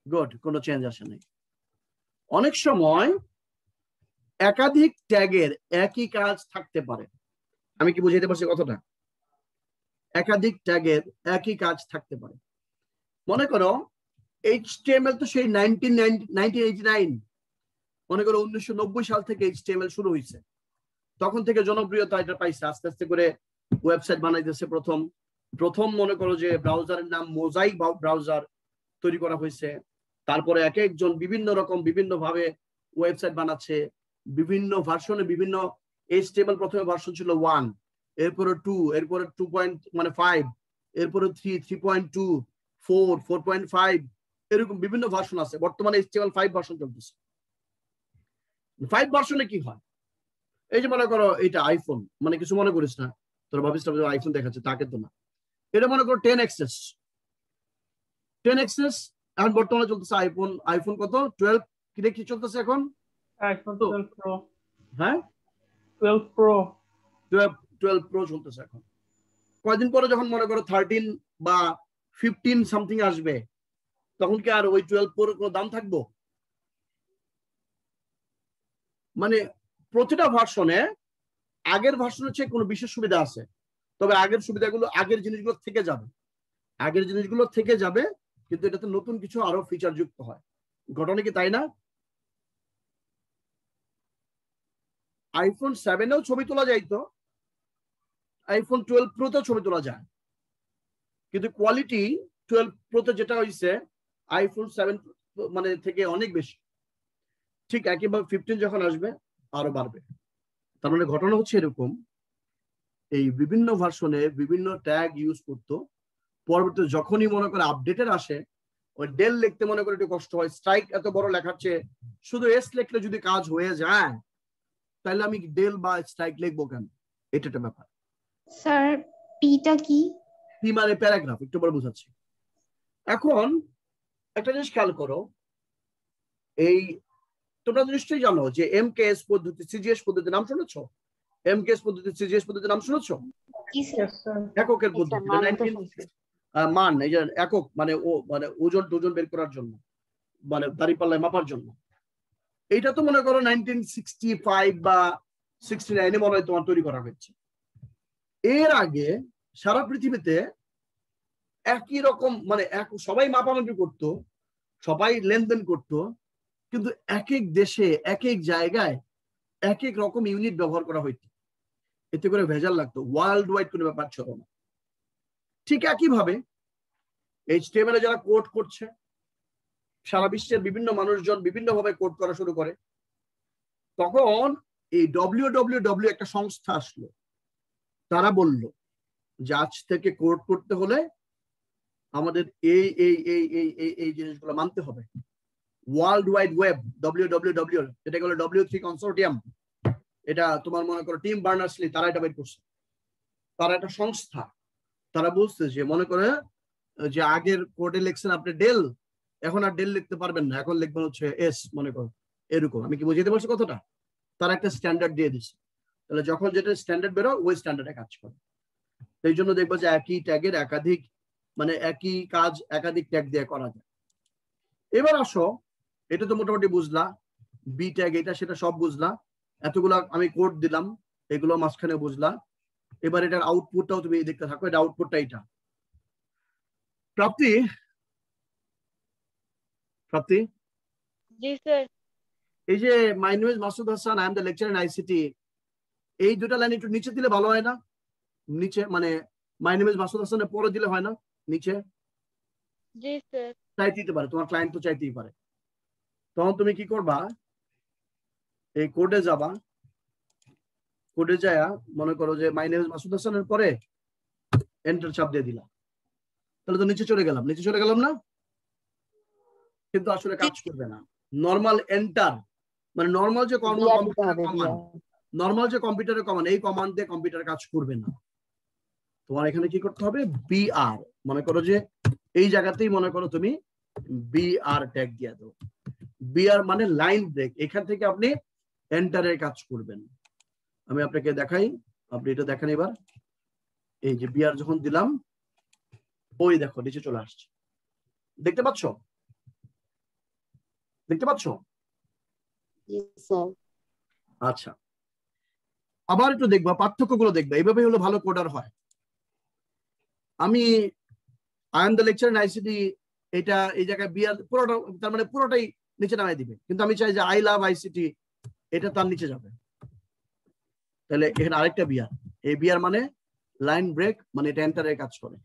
গুড, কোনো চেঞ্জ আসে নাই। অনেক সময় একাধিক ট্যাগের একই কাজ থাকতে পারে, আমি কি বুঝাইতে পারছি কথাটা? একাধিক ট্যাগের একই কাজ থাকতে পারে। মনে করো HTML তো সেই 1989 মনে করো 1990 সাল থেকে HTML শুরু হয়েছে, তখন থেকে জনপ্রিয়তা এটা পাইছে, আস্তে আস্তে করে ওয়েবসাইট বানাইতেছে। প্রথম মনে করো যে ব্রাউজারের নাম মোজাইক ব্রাউজার তৈরি করা হয়েছে, তারপরে এক একজন বিভিন্ন রকম বিভিন্ন ভাবে ওয়েবসাইট বানাচ্ছে, বিভিন্ন ভার্সনে বিভিন্ন HTML প্রথমে ভার্সন ছিল 1, এরপরে 2, এরপরে 2.5, এরপরে 3, 3.2, 4, 4.5, এরকম বিভিন্ন ভার্সন আছে। বর্তমানে HTML 5 ভার্সন চলতেছে। 5 ভার্সনে কি হয়, এই যে মনে করো এটা আইফোন, মানে কিছু মনে করিস না, তোর ভাবিস আইফোন দেখাচ্ছে, তাকে তো না। এটা মনে করো 10 এক্সেস এখন বর্তমানে চলতেছে আইফোন কত 12 কি চলতেছে এখন? IPhone 12 pro. হ্যাঁ 12 প্রো চলতেছে এখন। কয়েকদিন পরে যখন মনে করো 13 বা 15 সামথিং আসবে, তখন কি আর ওই 12 প্রোর কোনো দাম থাকবো? মানে প্রতিটা ভার্সনে আগের ভার্সনের চেয়ে কোনো বিশেষ সুবিধা আছে, তবে আগের সুবিধাগুলো আগের জিনিসগুলো থেকে যাবে, কিন্তু এটাতে নতুন কিছু আরো ফিচার যুক্ত হয়। ঘটনা কি তাই না? আইফোন 7-এও ছবি তোলা যাইতো, আইফোন 12 প্রোতেও ছবি তোলা যায়, কিন্তু কোয়ালিটি 12 প্রোতে যেটা হয়েছে আইফোন 7 মানে থেকে অনেক বেশি। ঠিক একইভাবে 15 যখন আসবে আরো বাড়বে। তার মানে ঘটনা হচ্ছে এরকম, এই বিভিন্ন ভার্সনে বিভিন্ন ট্যাগ ইউজ করতো, পরবর্তীতে যখনই মনে করে আপডেটের আসে, ওই ডেল লিখতে মনে করে একটু কষ্ট হয়, স্ট্রাইক এত বড় লেখাচ্ছে, শুধু এস লিখলে যদি কাজ হয়ে যায় তাহলে আমি ডেল বা স্ট্রাইক লিখবো কেন? এটা একটা ব্যাপার। স্যার পিটা কি? পি মানে প্যারাগ্রাফ, একটু পরে বুঝাচ্ছি। এখন একটা জিনিস খেয়াল করো, এই তোমরা নিশ্চয়ই জানো যে এমকেএস পদ্ধতি, সিজিএস পদ্ধতির নাম শুনেছো? এমকেএস পদ্ধতি, সিজিএস পদ্ধতির নাম শুনেছো? এককের পদ্ধতি, মান, এই যে একক মানে ও মানে ওজন টোজন বের করার জন্য, মানে দাঁড়িপাল্লায় মাপার জন্য। এইটা তো মনে করো 1965 বা 69-এ মনে হয় তোমার তৈরি করা হয়েছে। এর আগে সারা পৃথিবীতে একই রকম মানে সবাই মাপামাপি করতো, সবাই লেনদেন করতো, কিন্তু এক এক দেশে এক এক জায়গায় এক এক রকম ইউনিট ব্যবহার করা হইতো, এতে করে ভেজাল লাগতো, ওয়ার্ল্ড ওয়াইড কোনো ব্যাপার ছিল না। ঠিক একইভাবে এইচটিএমএল এ যারা কোড করছে, সারা বিশ্বের বিভিন্ন মানুষজন বিভিন্নভাবে কোড করা শুরু করে, তখন এই ডব্লিউডব্লিউডব্লিউ একটা সংস্থা আসলো, তারা বলল যে আজ থেকে কোড করতে হলে আমাদের এই এই এই এই এই এই জিনিসগুলো মানতে হবে। ওয়ার্ল্ড ওয়াইড ওয়েব, ডব্লিউডব্লিউডব্লিউ, যেটা বলে W3 কনসোর্টিয়াম, এটা তোমার মনে করো টিম বার্নার্স-লি তারা এটা বের করছে, তারা একটা সংস্থা। তারা বলছে যে মনে করে যে আগের কোডে লিখছেন আপনি ডেল, এখন আর ডেল লিখতে পারবেন না, এখন লিখবেন হচ্ছে এস, মনে করো এরকম। আমি কি বুঝাতে পারছি কথাটা? তারা একটা স্ট্যান্ডার্ড দিয়ে দিচ্ছে, তাহলে যখন যেটা স্ট্যান্ডার্ড বেরো ওই স্ট্যান্ডার্ডে কাজ করে। এই জন্য দেখবো যে একই ট্যাগের একাধিক মানে একই কাজ একাধিক ট্যাগ দিয়ে করা যায়। এবার আসো, এটা তো মোটামুটি বুঝলা, বি ট্যাগ এটা সেটা সব বুঝলা, এতগুলা আমি কোড দিলাম, এগুলো মাঝখানে বুঝলা। এবার এটার আউটপুটটাও তুমি দেখতে থাকো, এটা আউটপুটটা এটা। প্রাপ্তি, প্রাপ্তি, জি স্যার। এই যে my name is Masud Hasan, I am the lecturer in ICT, এই দুটা লাইন একটু নিচে দিলে ভালো হয় না? নিচে মানে মাই নেম ইজ মাসুদ হাসানের পরে দিলে হয় না? নিচে জি স্যার। চাইতে দিতে পারে, তোমার ক্লায়েন্ট তো চাইতেই পারে। তখন তুমি কি করবা, এই কোডে যাবা, কোডে যায়া মনে করো যে মাই নেম ইজ মাসুদ হাসানের পরে এন্টার চাপ দিয়ে দিলাম, তাহলে তো নিচে চলে গেলাম, নিচে চলে গেলাম না? কিন্তু আসলে কাজ করবে না। নরমাল এন্টার মানে নরমাল যে নরমাল যে কম্পিউটারের কমান্ড, এই কমান্ড দিয়ে কম্পিউটার কাজ করবে না। তোমার এখানে কি করতে হবে, বিআর, মনে করো যে এই জায়গাতেই মনে করো তুমি বিআর ট্যাগ দিয়ে দাও। বিআর মানে লাইন ব্রেক, এখান থেকে আপনি এন্টারের কাজ করবেন। আমি আপনাকে দেখাই, আপনি এটা দেখেন এবার। এই যে বিআর যখন দিলাম, ওই দেখো নিচে চলে আসছে, দেখতে পাচ্ছ? দেখতে পাচ্ছ? আচ্ছা, আবার একটু দেখবা, পার্থক্যগুলো দেখবা, এইভাবে হলো ভালো কোডার হয়। আমি I am the lecturer in ICT, এটা এই জায়গায় বিআর পুরোটা, তার মানে পুরোটাই নিচে নামাই দিবে, কিন্তু আমি চাই যে আই লাভ আইসিটি, এটা তার নিচে যাবে। তাহলে এখানে আরেকটা বিআর, এই বিআর মানে লাইন ব্রেক, মানে এটা এন্টারের কাজ করে।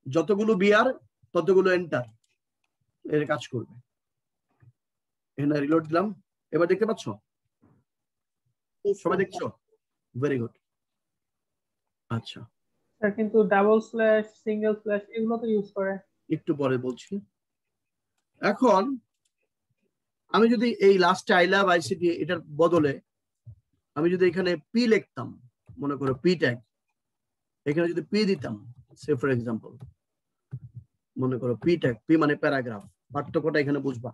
যতগুলো বিআর ততগুলো এন্টার এর কাজ করবে। এখানে রিলোড দিলাম, এবার দেখতে পাচ্ছ? সবাই দেখছো? Very good. আচ্ছা স্যার, কিন্তু ডাবল স্ল্যাশ, সিঙ্গেল স্ল্যাশ এগুলো তো ইউজ করে। একটু পরে বলছি। এখন আমি যদি এই লাস্টে আই লাভ আইসিটি এটার বদলে আমি যদি এখানে পি লিখতাম, মনে করো পি ট্যাগ, এখানে যদি পি দিতাম, সে ফর এক্সাম্পল মনে করো পি ট্যাগ, পি মানে প্যারাগ্রাফ, পার্থক্যটা এখানে বুঝবা।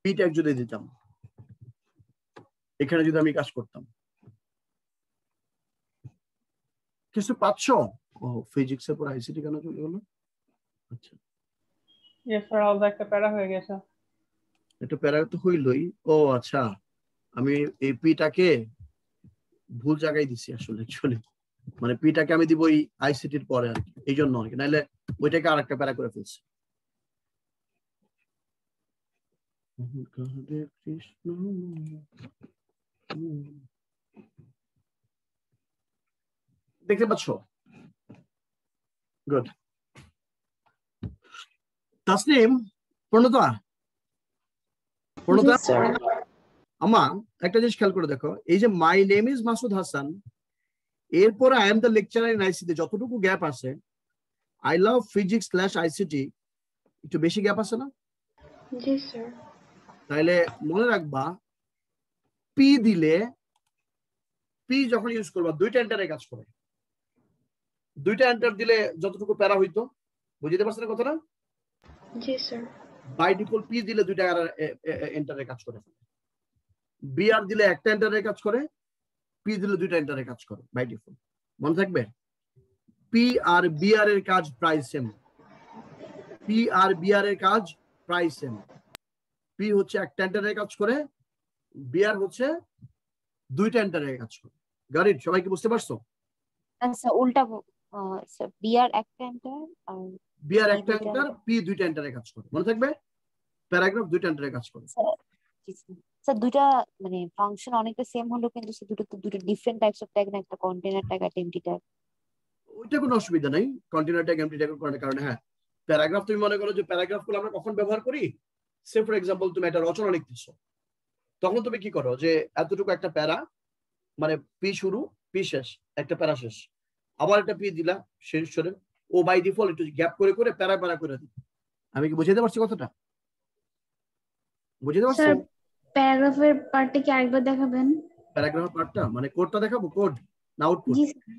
পি ট্যাগ যদি দিতাম, এখানে যদি আমি কাজ করতাম, কিছু পাচ্ছ? ও ফিজিক্স এর পর আইসিটি কেন চলে গেল? আচ্ছা, ইয়েস স্যার, আলাদা একটা প্যারা হয়ে গেছে। এটা প্যারা তো হইলই। ও আচ্ছা, আমি এই পিটাকে ভুল জায়গায় দিছি আসলে, অ্যাকচুয়ালি মানে পিটাকে আমি দিব ওই আইসিটির পরে আর কি, এই জন্য আর কি, নাহলে ওইটাকে আরেকটা প্যারা করে ফেলছি। Hare Krishna. দেখতে পাচ্ছ? গুড। তাসনিম, পূর্ণতা আমা একটা জিনিস খেয়াল করে দেখো, এই যে my name is Masud Hasan, এরপরে I am the lecturer in ICT যতটুকু গ্যাপ আছে, আই লাভ ফিজিক্স / আইসিটি একটু বেশি গ্যাপ আছে না? জি স্যার। তাইলে মনে রাখবা, পি দিলে, পি যখন ইউজ করবা দুইটা এন্টারে কাজ করে। দুইটা এন্টার দিলে যতটুকু প্যারা হইতো, বুঝতে পারছেন কথাটা? জি স্যার। বাই ডিফল্ট পি দিলে দুইটা এন্টারে কাজ করে, বিআর দিলে একটা এন্টারে কাজ করে, পি দিলে দুইটা এন্টারে কাজ করে বাই ডিফল্ট। মনে থাকবে, পি আর বিআর এর কাজ প্রায় সেম। পি আর বিআর এর কাজ প্রায় সেম। পি হচ্ছে একটা এন্টারে কাজ করে, বিআর হচ্ছে দুইটা এন্টারে কাজ করে। গাড়ি সবাইকে বুঝতে পারছো? আচ্ছা, উল্টা বিআর একটা এন্টার আর বিআর একটা এন্টার, পি দুইটা এন্টারে কাজ করে। মনে থাকবে, প্যারাগ্রাফ দুইটা এন্টারে কাজ করে। স্যার দুইটা মানে ফাংশন অনেকটা সেম হলো, কিন্তু সে দুটো তো দুটো ডিফারেন্ট টাইপস অফ ট্যাগ না, একটা কন্টেইনার ট্যাগ আর এমটি ট্যাগ। ওইটা কোনো অসুবিধা নাই, কন্টেইনার ট্যাগ এমটি ট্যাগের কারণে। হ্যাঁ, প্যারাগ্রাফ তুমি মনে করো যে প্যারাগ্রাফগুলো আমরা কখন ব্যবহার করি, সে ফর এক্সাম্পল তুমি একটা রচনা লিখতেছো, তখন তুমি কি করো যে এতটুকু একটা প্যারা, মানে পি শুরু পি শেষ, একটা প্যারা শেষ, আবার একটা পি দিলা শেষ করে, ও বাই ডিফল্ট একটু গ্যাপ করে করে প্যারা প্যারা করে দিই। আমি কি বুঝাতে পারছি কথাটা? বুঝাতে পারছি? স্যার প্যারাগ্রাফের পার্টটা কি আরেকবার দেখাবেন? প্যারাগ্রাফের পার্টটা মানে কোডটা দেখাবো, কোড না আউটপুট? জি স্যার।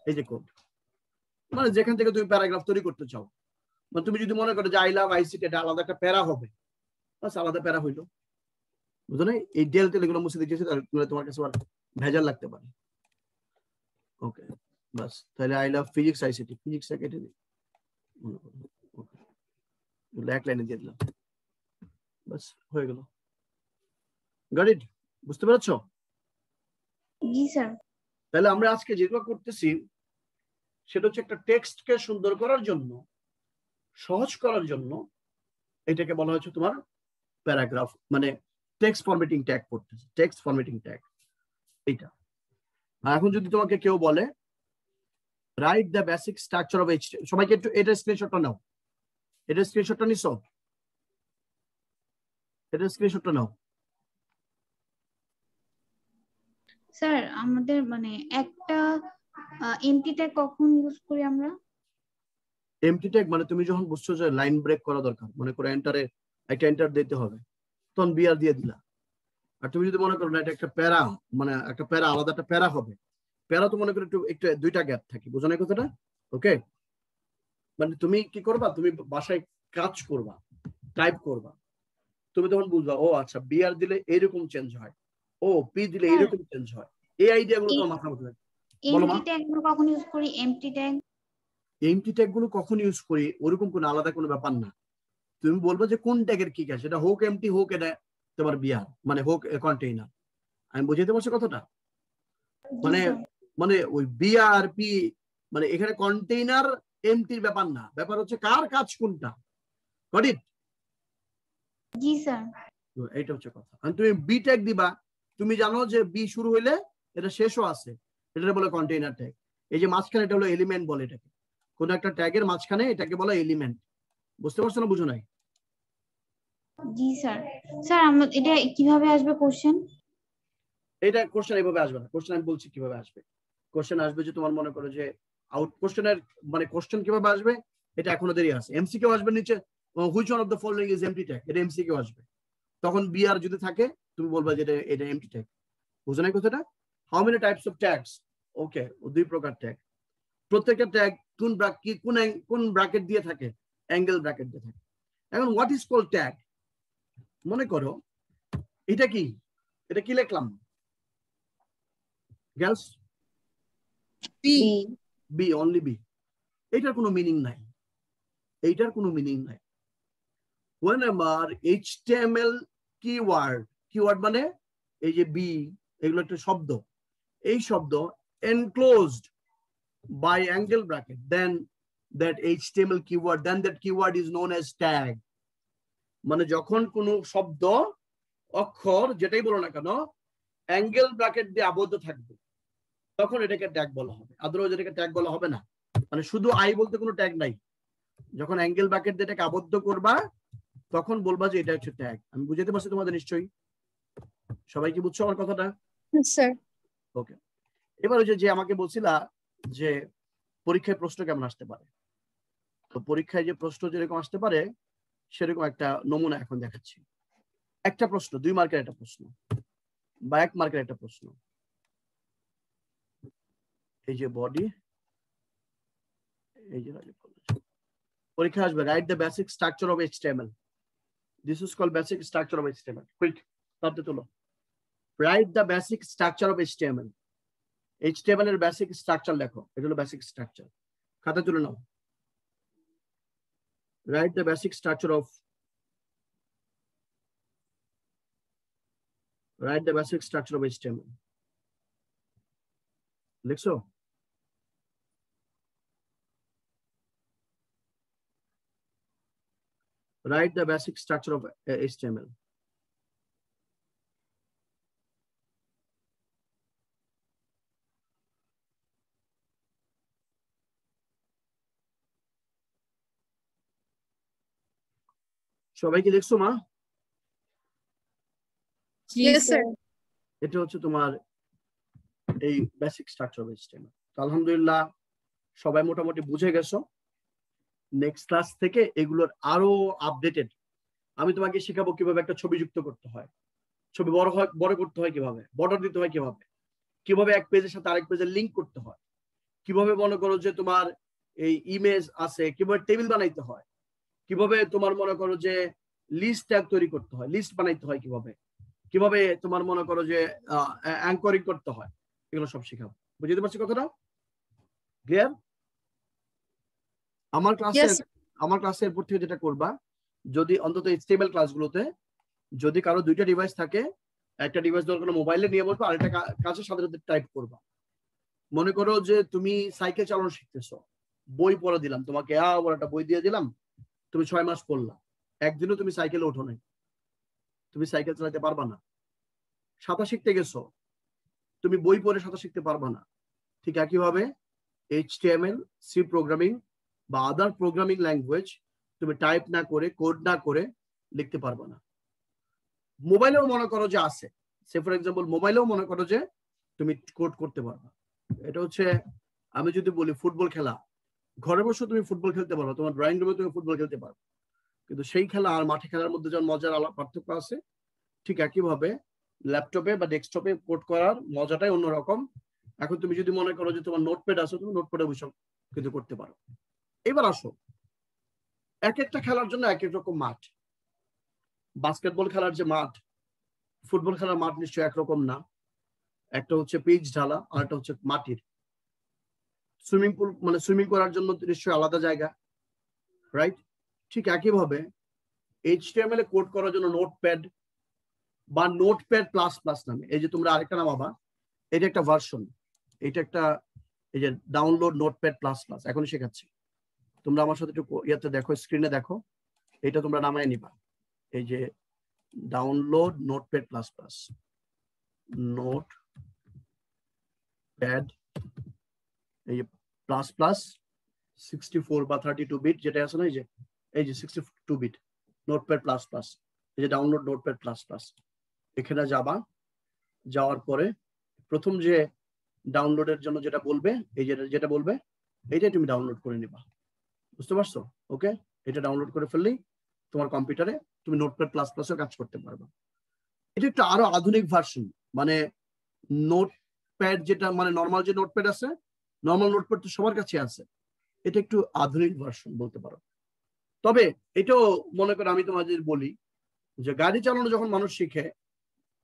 এই যে কোড, মানে যেখান থেকে তুমি প্যারাগ্রাফ তৈরি করতে চাও, মানে তুমি যদি মনে করো যে আই লাভ আইসিটি এটা আলাদা একটা প্যারা হবে, বাস আলাদা প্যারা হইলো, বুঝো না? এই ডেল টেল এগুলো মুছে দিয়েছে, তাহলে তোমার কাছে আর ভেজাল লাগতে পারে। ওকে, বাস তাহলে I love physics ICT, physics কেটে দিই, এক লাইনে দিয়ে দিলাম, বাস হয়ে গেল। Got it? বুঝতে পেরেছো? জি স্যার। তাহলে আমরা আজকে যেগুলো করতেছি সেটা হচ্ছে একটা টেক্সটকে সুন্দর করার জন্য, সহজ করার জন্য, এটাকে বলা হচ্ছে তোমার প্যারাগ্রাফ, মানে টেক্সট ফরম্যাটিং ট্যাগ করতেছে, টেক্সট ফরম্যাটিং ট্যাগ এইটা। আর এখন যদি তোমাকে কেউ বলে write the basic structure of HTML, সবাইকে একটু এটা স্ক্রিনশটটা নাও, এটা স্ক্রিনশটটা নিছো? এটা স্ক্রিনশটটা নাও। স্যার আমাদের মানে একটা এমটি ট্যাগ কখন ইউজ করি আমরা? এমটি ট্যাগ মানে তুমি যখন বুঝছো যে লাইন ব্রেক করা দরকার, মনে করো এন্টারে একটা এন্টার দিতে হবে, তখন বিআর দিয়ে দিলা। আর তুমি যদি মনে করো না এটা একটা প্যারা, মানে একটা প্যারা আলাদা একটা প্যারা হবে, প্যারা তো মনে করো একটু একটু দুইটা গ্যাপ থাকে, বুঝো না কথাটা? ওকে, মানে তুমি কি করবা, তুমি বাসায় কাজ করবা, টাইপ করবা, তুমি তখন বুঝবা ও আচ্ছা বিআর দিলে এইরকম চেঞ্জ হয়, ও পি দিলে এইরকম চেঞ্জ হয়, এই আইডিয়া গুলো তোমার মাথার মধ্যে থাকে। বলো মা। এমটি ট্যাগ গুলো কখন ইউজ করি? এমটি ট্যাগ, এমটি ট্যাগ গুলো কখন ইউজ করি ওরকম কোনো আলাদা কোনো ব্যাপার না, তুমি বলবো যে কোন ট্যাগের কি কাজ, সেটা হোক এমটি হোক এটা তোমার বিআর, মানে হোক কন্টেইনার। আমি বুঝাতে পারছি কথাটা? মানে মানে ওই বিআর পি মানে এখানে কন্টেইনার এমটির ব্যাপার না, ব্যাপার হচ্ছে কার কাজ কোনটা। Got it? G sir. এইটা হচ্ছে কথা। আর তুমি বি ট্যাগ দিবা, তুমি জানো যে বি শুরু হইলে এটা শেষও আছে, এটা বলে কন্টেইনার ট্যাগ। এই যে মাঝখানে এটা হলো এলিমেন্ট বলে, এটাকে কোন একটা ট্যাগের মাঝখানে এটাকে বলে এলিমেন্ট। বুঝতে পারছো না বুঝো নাই? জি স্যার। স্যার এটা কিভাবে আসবে কোশ্চেন? এটা কোশ্চেন এইভাবে আসবে না, কোশ্চেন আমি বলছি কিভাবে আসবে। কোশ্চেন আসবে যে তোমার মনে করো যে আউট কোশ্চেনের মানে কোশ্চেন কিভাবে আসবে এটা এখনো দেরি আছে। এমসিকিউ আসবে নিচে, which one of the following is empty tag, এটা এমসিকিউ আসবে, তখন বিআর যদি থাকে তুমি বলবা যে এটা এমটি ট্যাগ। বুঝো নাই কথাটা? How many types of tags? Okay, দুই প্রকার ট্যাগ। প্রত্যেকটা ট্যাগ কোন ব্র্যাকেট দিয়ে থাকে? অ্যাঙ্গেল ব্র্যাকেট দিয়ে থাকে। এখন হোয়াট ইজ কল্ড ট্যাগ? মনে করো এটা কি, এটা কি লিখলাম girls? B, B, only B. এইটার কোনো মিনিং নাই, এইটার কোনো মিনিং নাই। whenever HTML কিওয়ার্ড মানে এই যে বি, এগুলো একটা শব্দ, এই শব্দ enclosed by angle bracket, then that HTML keyword, then that keyword is known as tag. মানে যখন কোনো শব্দ অক্ষর যেটাই বলো না কেন অ্যাঙ্গেল ব্র্যাকেট দিয়ে আবদ্ধ থাকবে তখন এটাকে ট্যাগ বলা হবে, আদারওয়াইজ এটাকে ট্যাগ বলা হবে না। মানে শুধু আই বলতে কোনো ট্যাগ নাই, যখন অ্যাঙ্গেল ব্র্যাকেট দিয়ে এটাকে আবদ্ধ করবা তখন বলবা যে এটা হচ্ছে ট্যাগ। আমি বুঝাতে পারছি তোমাদের নিশ্চয়ই? সবাই কি বুঝছো আমার কথাটা? স্যার। ওকে, এবার ওই যে আমাকে বলছিলা যে পরীক্ষায় প্রশ্ন কেমন আসতে পারে, তো পরীক্ষায় যে প্রশ্ন যেরকম আসতে পারে সেরকম একটা নমুনা এখন দেখাচ্ছি। একটা প্রশ্ন 2 মার্কের একটা প্রশ্ন বা 1 মার্কের একটা প্রশ্ন। এই যে বডি, এই যে পরীক্ষা আসবে write the basic structure of HTML। This is called basic structure of HTML। Quick তাতে তোলো, write the basic structure of HTML। HTML এর বেসিক স্ট্রাকচার লেখো, এটা হলো বেসিক স্ট্রাকচার, খাতা তুলে নাও। Write the basic structure of, write the basic structure of HTML. লিখছো? Write the basic structure of HTML. সবাই কি দেখছো মা? Yes, sir. এটা হচ্ছে তোমার এই বেসিক স্ট্রাকচার অফ HTML। আলহামদুলিল্লাহ সবাই মোটামুটি বুঝে গেছো। নেক্সট ক্লাস থেকে এগুলোর আরো আপডেটেড আমি তোমাকে শেখাবো কিভাবে একটা ছবি যুক্ত করতে হয়, ছবি বড় করতে হয় কিভাবে, বর্ডার দিতে হয় কিভাবে, কিভাবে এক পেজের সাথে আরেক পেজের লিংক করতে হয়, কিভাবে মনে করো যে তোমার এই ইমেজ আছে কিভাবে টেবিল বানাইতে হয়, কিভাবে তোমার মনে করো যে লিস্ট ট্যাগ তৈরি করতে হয়, লিস্ট বানাইতে হয় কিভাবে, কিভাবে তোমার মনে করো যে অ্যাঙ্করিং করতে হয়, এগুলো সব শেখাবো। বুঝতে পারছি কথাটা? ক্লিয়ার? আমার ক্লাসে এরপর থেকে যেটা করবা, যদি অন্তত HTML ক্লাসগুলোতে যদি কারো 2টা ডিভাইস থাকে, একটা ডিভাইস দরকার মোবাইলে নিয়ে বসবা, আরেকটা কাজের সাথে সাথে টাইপ করবা। মনে করো যে তুমি সাইকেল চালানো শিখতেছো, বই পড়া দিলাম তোমাকে, আবার একটা বই দিয়ে দিলাম, তুমি 6 মাস পড়লা, একদিনও তুমি সাইকেলে ওঠো নাই, তুমি সাইকেল চালাতে পারবা না। সাঁতার শিখতে গেছো, তুমি বই পড়ে সাঁতার শিখতে পারবা না। ঠিক একইভাবে HTML, C প্রোগ্রামিং বা আদার প্রোগ্রামিং ল্যাঙ্গুয়েজ তুমি টাইপ না করে, কোড না করে লিখতে পারবা না। মোবাইলেও মনে করো যে আছে, সে ফর এক্সাম্পল মোবাইলেও মনে করো যে তুমি কোড করতে পারবা। এটা হচ্ছে আমি যদি বলি ফুটবল খেলা, ঘরে বসে তুমি ফুটবল খেলতে পারো, তোমার ড্রয়িং রুমে তুমি ফুটবল খেলতে পারো, কিন্তু সেই খেলা আর মাঠে খেলার মধ্যে যেমন মজার আলাদা পার্থক্য আছে, ঠিক একইভাবে ল্যাপটপে বা ডেস্কটপে কোড করার মজাটাই অন্যরকম। এখন তুমি যদি মনে করো যে তোমার নোটপ্যাড আছে, তুমি নোটপ্যাডে বসে কিন্তু করতে পারো। এবার আসো, এক একটা খেলার জন্য এক এক রকম মাঠ। বাস্কেটবল খেলার যে মাঠ, ফুটবল খেলার মাঠ নিশ্চয়ই একরকম না, একটা হচ্ছে পিচ ঢালা আর একটা হচ্ছে মাটির। সুইমিং পুল মানে সুইমিং করার জন্য নিশ্চয়ই আলাদা জায়গা, রাইট? ঠিক একইভাবে HTML এ কোড করার জন্য নোটপ্যাড বা নোটপ্যাড প্লাস প্লাস নামে, এই যে তোমরা আরেকটা নাম আবার, এটা একটা ভার্সন, এটা একটা এই যে ডাউনলোড নোটপ্যাড প্লাস প্লাস এখন শেখাচ্ছি। তোমরা আমার সাথে একটু ইয়াতে দেখো, স্ক্রিনে দেখো, এটা তোমরা নামায় নিবা। এই যে download notepad plus plus, notepad এই যে প্লাস প্লাস 64 বা 32 বিট যেটা আছে না, এই যে 62 বিট নোটপ্যাড প্লাস প্লাস, এই যে ডাউনলোড নোটপ্যাড প্লাস প্লাস, এখানে যাবা। যাওয়ার পরে প্রথম যে ডাউনলোডের জন্য যেটা বলবে, এই যেটা বলবে এইটাই তুমি ডাউনলোড করে নিবা। বুঝতে পারছো? ওকে, এটা ডাউনলোড করে ফেললেই তোমার কম্পিউটারে তুমি নোটপ্যাড প্লাস প্লাসের কাজ করতে পারবে। এটা একটা আরো আধুনিক ভার্সন, মানে নোটপ্যাড যেটা মানে নর্মাল যে নোটপ্যাড আছে, নর্মাল নোটপ্যাড তো সবার কাছে আছে, এটা একটু আধুনিক ভার্সন বলতে পারো। তবে এটাও মনে করে আমি তোমাদের বলি যে গাড়ি চালানো যখন মানুষ শিখে,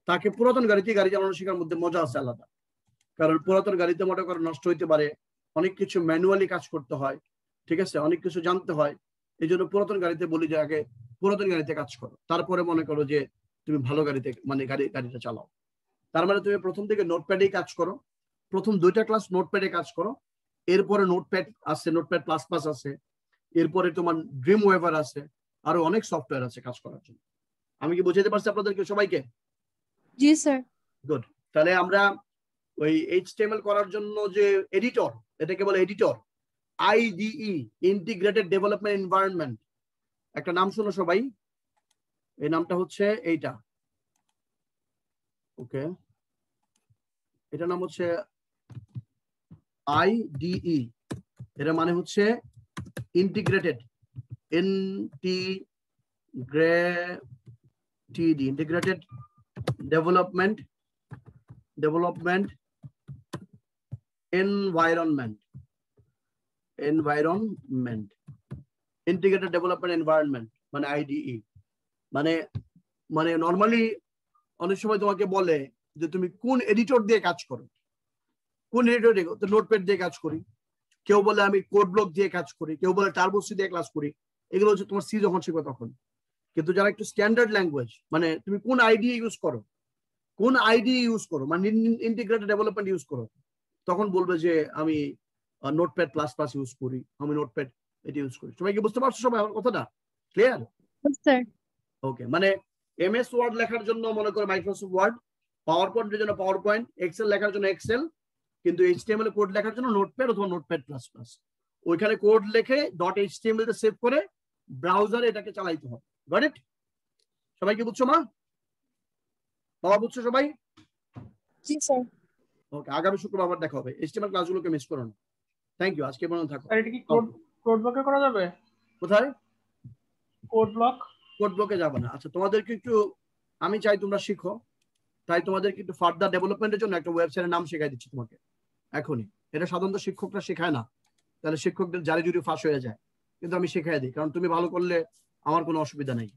তাকে পুরাতন গাড়িতে গাড়ি চালানো শেখার মধ্যে মজা আছে আলাদা। কারণ পুরাতন গাড়িতে মনে করে নষ্ট হইতে পারে, অনেক কিছু ম্যানুয়ালি কাজ করতে হয়, ঠিক আছে, অনেক কিছু জানতে হয়। এই জন্য পুরাতন গাড়িতে বলি যে আগে পুরাতন গাড়িতে কাজ করো, তারপরে মনে করো যে তুমি ভালো গাড়িতে মানে গাড়িটা চালাও। তার মানে তুমি প্রথম থেকে নোটপ্যাডেই কাজ করো, প্রথম 2টা ক্লাস নোটপ্যাডে কাজ করো, এরপরে নোটপ্যাড আছে, নোটপ্যাড প্লাস প্লাস আছে, এরপরে তোমার ড্রিম ওয়েভার আছে, আরো অনেক সফটওয়্যার আছে কাজ করার জন্য। আমি কি বুঝাতে পারছি আপনাদেরকে সবাইকে? জি স্যার। গুড। তাহলে আমরা ওই এইচটিএমএল করার জন্য যে এডিটর, এটাকে বলে editor, IDE, integrated development environment. একটা নাম শোনো সবাই, এই নামটা হচ্ছে এইটা। ওকে, এটা নাম হচ্ছে আইডিই। এর মানে হচ্ছে integrated, integrated development environment, integrated development environment মানে আইডিই। মানে মানে নর্মালি অনেক সময় তোমাকে বলে যে তুমি কোন এডিটর দিয়ে কাজ করো, কোন এডিটর দিয়ে? তো নোটপ্যাড দিয়ে কাজ করি, কেউ বলে আমি কোড ব্লক দিয়ে কাজ করি, কেউ বলে টার্বোসি দিয়ে কাজ করি। এগুলো হচ্ছে তোমার সি যখন শিখবে তখন। কিন্তু যারা একটু স্ট্যান্ডার্ড ল্যাঙ্গুয়েজ, মানে তুমি কোন আইডি ইউজ করো, মানে ইন্টিগ্রেটেড ডেভেলপমেন্ট ইউজ করো, তখন বলবে যে আমি নোটপ্যাড প্লাস প্লাস ইউজ করি, আমি নোটপ্যাড এটা ইউজ করি। সবাই কি বুঝতে পারছো সবাই আমার কথাটা? ক্লিয়ার? স্যার। ওকে, মানে এমএস ওয়ার্ড লেখার জন্য মনে করো মাইক্রোসফট ওয়ার্ড, পাওয়ার পয়েন্টের জন্য পাওয়ার পয়েন্ট, এক্সেল লেখার জন্য এক্সেল, কিন্তু এইচটিএমএল কোড লেখার জন্য নোটপ্যাড অথবা নোটপ্যাড প্লাস প্লাস। ওইখানে কোড লিখে .html তে সেভ করে ব্রাউজারে এটাকে চালাইতে হবে। Got it? সবাই কি বুঝছো মা? বাবা বুঝছো সবাই? জি স্যার। ওকে, আগামী শুক্রবার আবার দেখা হবে। এইচটিএমএল ক্লাসগুলোকে মিস করো না। থ্যাংক ইউ, আজকে পর্যন্ত থাকো। স্যার এটা কি কোড ব্লকে করা যাবে? কোথায় কোড ব্লকে যাবে না। আচ্ছা, তোমাদেরকে একটু আমি চাই তোমরা শিখো, তাই তোমাদেরকে একটু ফার্দার ডেভেলপমেন্টের জন্য একটা ওয়েবসাইটের নাম শেখাই দিচ্ছি তোমাকে এখনই। এটা সাধারণত শিক্ষকরা শেখায় না, তাহলে শিক্ষকদের জারি জুরি ফাঁস হয়ে যায়, কিন্তু আমি শেখাই দিই, কারণ তুমি ভালো করলে আমার কোনো অসুবিধা নেই।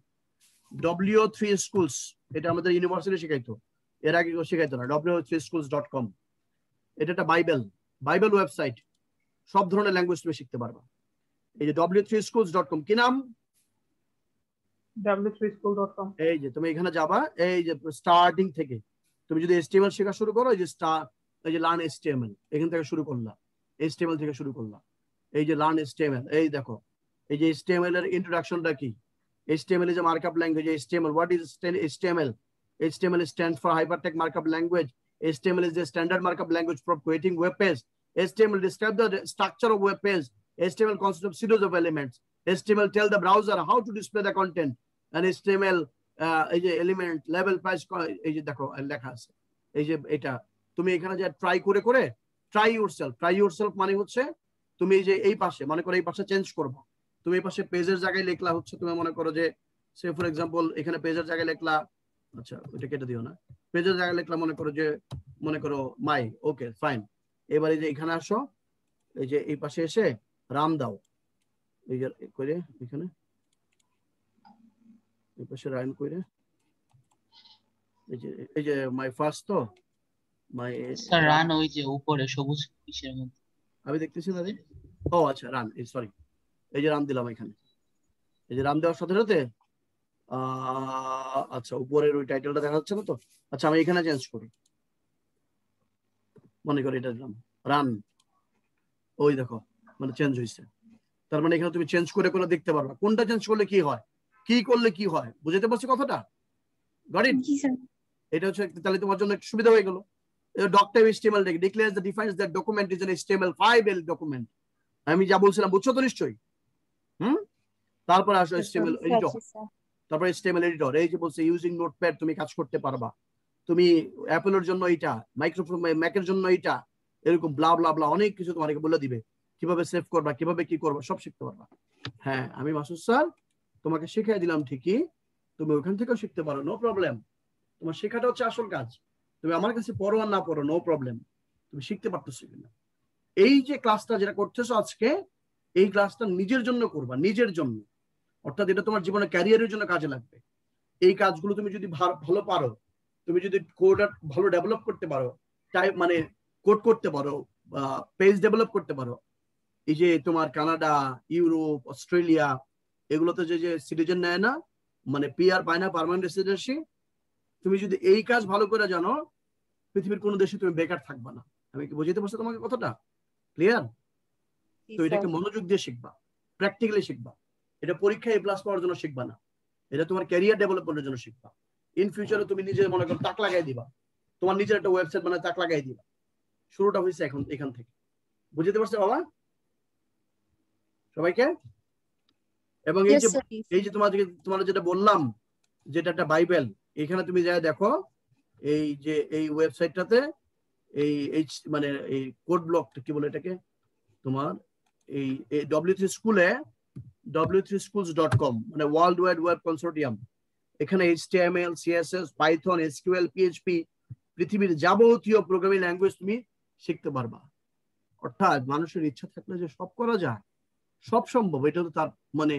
W3 Schools, এটা আমাদের ইউনিভার্সিটি শেখাইতো, এর আগে কেউ শেখাইতো না। w3schools.com, এটা একটা বাইবেল ওয়েবসাইট, সব ধরনের ল্যাঙ্গুয়েজ তুমি শিখতে পারবা। এই যে w3schools.com, কি নাম? w3school.com। এই যে তুমি এখানে যাবা, এই যে স্টার্টিং থেকে তুমি যদি HTML শেখা শুরু করো, এই যে এই যে লার্ন HTML, এখান থেকে শুরু করলা, HTML থেকে শুরু করলা। এই যে লার্ন HTML, এই দেখো এই যে HTML এর ইন্ট্রোডাকশনটা কি। HTML is a markup language. HTML, what is HTML? HTML stands for Hypertext Markup Language. HTML is the standard markup language for creating web page. HTML describes the structure of web page. HTML consists of series of elements. HTML tell the browser how to display the content. And HTML এই যে element level price, এই যে দেখো লেখা আছে। এই যে এটা তুমি এখানে যে ট্রাই করে ট্রাই ইউরসেলফ মানে হচ্ছে তুমি এই যে এই পাশে মনে করো এই পাশে চেঞ্জ করবো, তুমি এই পাশে পেজের জায়গায় লিখলা হচ্ছে, তুমি মনে করো যে সে ফর এক্সাম্পল এখানে পেজের জায়গায় লিখলা, আচ্ছা ওইটা কেটে দিও না, পেজের জায়গায় লিখলা মনে করো মাই, ওকে ফাইন। এবারে যে এখানে আসো, এই যে এই পাশে এসে রান দাও, এই যে করে এখানে এই পাশে রান করে, এই যে মাই ফার্স্ট, তো মাই স্যার রান ওই যে উপরে সবুজ কিসের মধ্যে আমি দেখতেছি না। ও আচ্ছা, রান, সরি, এই যে রান দিলাম এখানে। এই যে রান দেওয়ার সাথে সাথে আচ্ছা উপরের ওই টাইটেলটা দেখা যাচ্ছে না তো। আচ্ছা আমি এখানে চেঞ্জ করি, মনে করি এটা দিলাম রান, ওই দেখো মানে চেঞ্জ হয়েছে। তার মানে এখানে তুমি চেঞ্জ করে দেখতে পারবা কোনটা চেঞ্জ করলে কি হয়, কি করলে কি হয়। বুঝতে পারছো কথাটা? Got it? এটা হচ্ছে, তাহলে তোমার জন্য একটু সুবিধা হয়ে গেল। Doctor HTML declares the defines that document is an HTML5 document। আমি যা বলছিলাম বুঝছো তো নিশ্চয়ই? তারপর আসো HTML এডিটর, তারপর HTML এডিটর, এই যে বলছে ইউজিং নোটপ্যাড তুমি কাজ করতে পারবা, তুমি অ্যাপলের জন্য এইটা, ম্যাকের জন্য এইটা, এরকম ব্লা ব্লা ব্লা অনেক কিছু তোমাকে বলে দিবে, কিভাবে সেভ করবা, কিভাবে কি করবা, সব শিখতে পারবা। হ্যাঁ আমি মাসুদ স্যার তোমাকে শিখিয়ে দিলাম ঠিকই, তুমি ওখান থেকেও শিখতে পারো, নো প্রবলেম। তোমার শেখাটা হচ্ছে আসল কাজ। তুমি আমার কাছে পড়ো আর না পড়ো, নো প্রবলেম, তুমি শিখতে পারতেছো কিনা। এই যে ক্লাসটা যেটা করতেছো আজকে, এই ক্লাসটা নিজের জন্য করবা, নিজের জন্য, অর্থাৎ এটা তোমার জীবনে ক্যারিয়ারের জন্য কাজে লাগবে। এই কাজগুলো তুমি যদি ভালো পারো, তুমি যদি কোড ভালো ডেভেলপ করতে পারো, মানে কোড করতে পারো, পেজ ডেভেলপ করতে পারো, এই যে তোমার কানাডা, ইউরোপ, অস্ট্রেলিয়া, এগুলোতে যে সিটিজেন নেয় না, মানে PR পায় না, পার্মানেন্ট রেসিডেন্সি, তুমি যদি এই কাজ ভালো করে জানো, পৃথিবীর কোনো দেশে তুমি বেকার থাকবা না। আমি কি বুঝাতে পারছি তোমাকে কথাটা? ক্লিয়ার? তো এটাকে মনোযোগ দিয়ে শিখবা, প্র্যাকটিক্যালি শিখবা। এটা পরীক্ষায় A+ পাওয়ার জন্য শিখবা না, এটা তোমার ক্যারিয়ার ডেভেলপমেন্টের জন্য শিখবা। ইন ফিউচারে তুমি নিজে মনে করো তাক লাগাই দিবা, তোমার নিজের একটা ওয়েবসাইট বানায় তাক লাগাই দিবা। শুরুটা হয়েছে এখান থেকে। বুঝতে পারছো বাবা সবাইকে? এবং এই যে তোমার যেটা বললাম যেটা একটা বাইবেল, এখানে তুমি যাই দেখো এই যে এই ওয়েবসাইটটাতে এই মানে এই কোড ব্লক কি বলে এটাকে তোমার এই W3 স্কুলে w3schools.com মানে ওয়ার্ল্ড ওয়াইড ওয়েব কনসোর্টিয়াম, এখানে HTML, CSS, Python, SQL, PHP পৃথিবীর যাবতীয় প্রোগ্রামিং ল্যাঙ্গুয়েজ তুমি শিখতে পারবা। অর্থাৎ মানুষের ইচ্ছা থাকলে যে সব করা যায়, সব সম্ভব, এটা তো তার মানে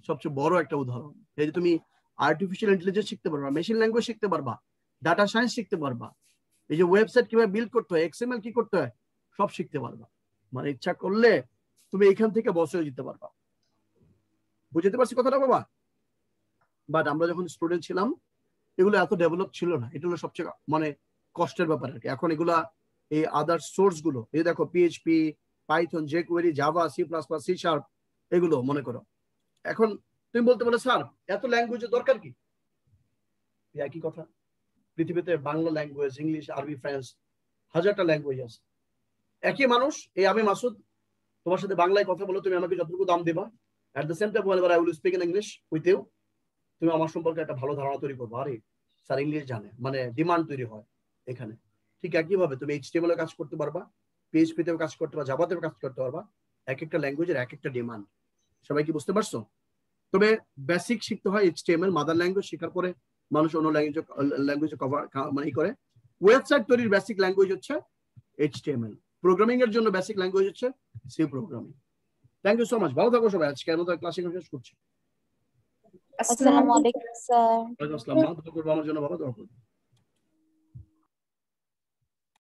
সবচেয়ে বড় একটা উদাহরণ। এই যে তুমি আর্টিফিশিয়াল ইন্টেলিজেন্স শিখতে পারবা, মেশিন ল্যাঙ্গুয়েজ শিখতে পারবা, ডাটা সায়েন্স শিখতে পারবা, এই যে ওয়েবসাইট কিভাবে বিল্ড করতে হয়, XML কি করতে হয়, সব শিখতে পারবা। মানে ইচ্ছা করলে তুমি এখান থেকে বসে যেতে পারবা। বুঝতে পারছি কথাটা বাবা? বাট আমরা যখন স্টুডেন্ট ছিলাম এগুলো এত ডেভেলপ ছিল না, এটা হলো সবচেয়ে মানে কষ্টের ব্যাপার আর কি। এখন এগুলা এই আদার সোর্স গুলো, এই দেখো PHP, Python, jQuery, Java, C++, C# এগুলো মনে করো। এখন তুমি বলতে পারো স্যার এত ল্যাঙ্গুয়েজের দরকার কি? একই কথা, পৃথিবীতে বাংলা ল্যাঙ্গুয়েজ, ইংলিশ, আরবি, ফ্রেঞ্চ, হাজারটা ল্যাঙ্গুয়েজ আছে। একই মানুষ, এই আমি মাসুদ তোমার সাথে বাংলায় কথা বলো, তুমি আমাকে যতটুকু দাম দিবা, at the same time I will speak in English with you, তুমি আমার সম্পর্কে একটা ভালো ধারণা তৈরি করবো। আরে স্যার ইংলিশ জানে, মানে ডিমান্ড তৈরি হয় এখানে। ঠিক একইভাবে তুমি HTML এ কাজ করতে পারবা, PHP তেও কাজ করতে পারবা, জাভাতেও কাজ করতে পারবা। এক একটা ল্যাঙ্গুয়েজের এক একটা ডিমান্ড। সবাই কি বুঝতে পারছো? তবে বেসিক শিখতে হয় HTML, মাদার ল্যাঙ্গুয়েজ, শেখার পরে মানুষ অন্য ল্যাঙ্গুয়েজে কভার মানে করে। ওয়েবসাইট তৈরির বেসিক ল্যাঙ্গুয়েজ হচ্ছে HTML, প্রোগ্রামিং এর জন্য বেসিক ল্যাঙ্গুয়েজ হচ্ছে C programming. Thank you so much, ভালো থাকো সবাই। আজকে আমাদের ক্লাস শেষ করছি। আসসালামু আলাইকুম স্যার। ওয়ালাইকুম আসসালাম। আমার জন্য বাবা দোয়া করবেন।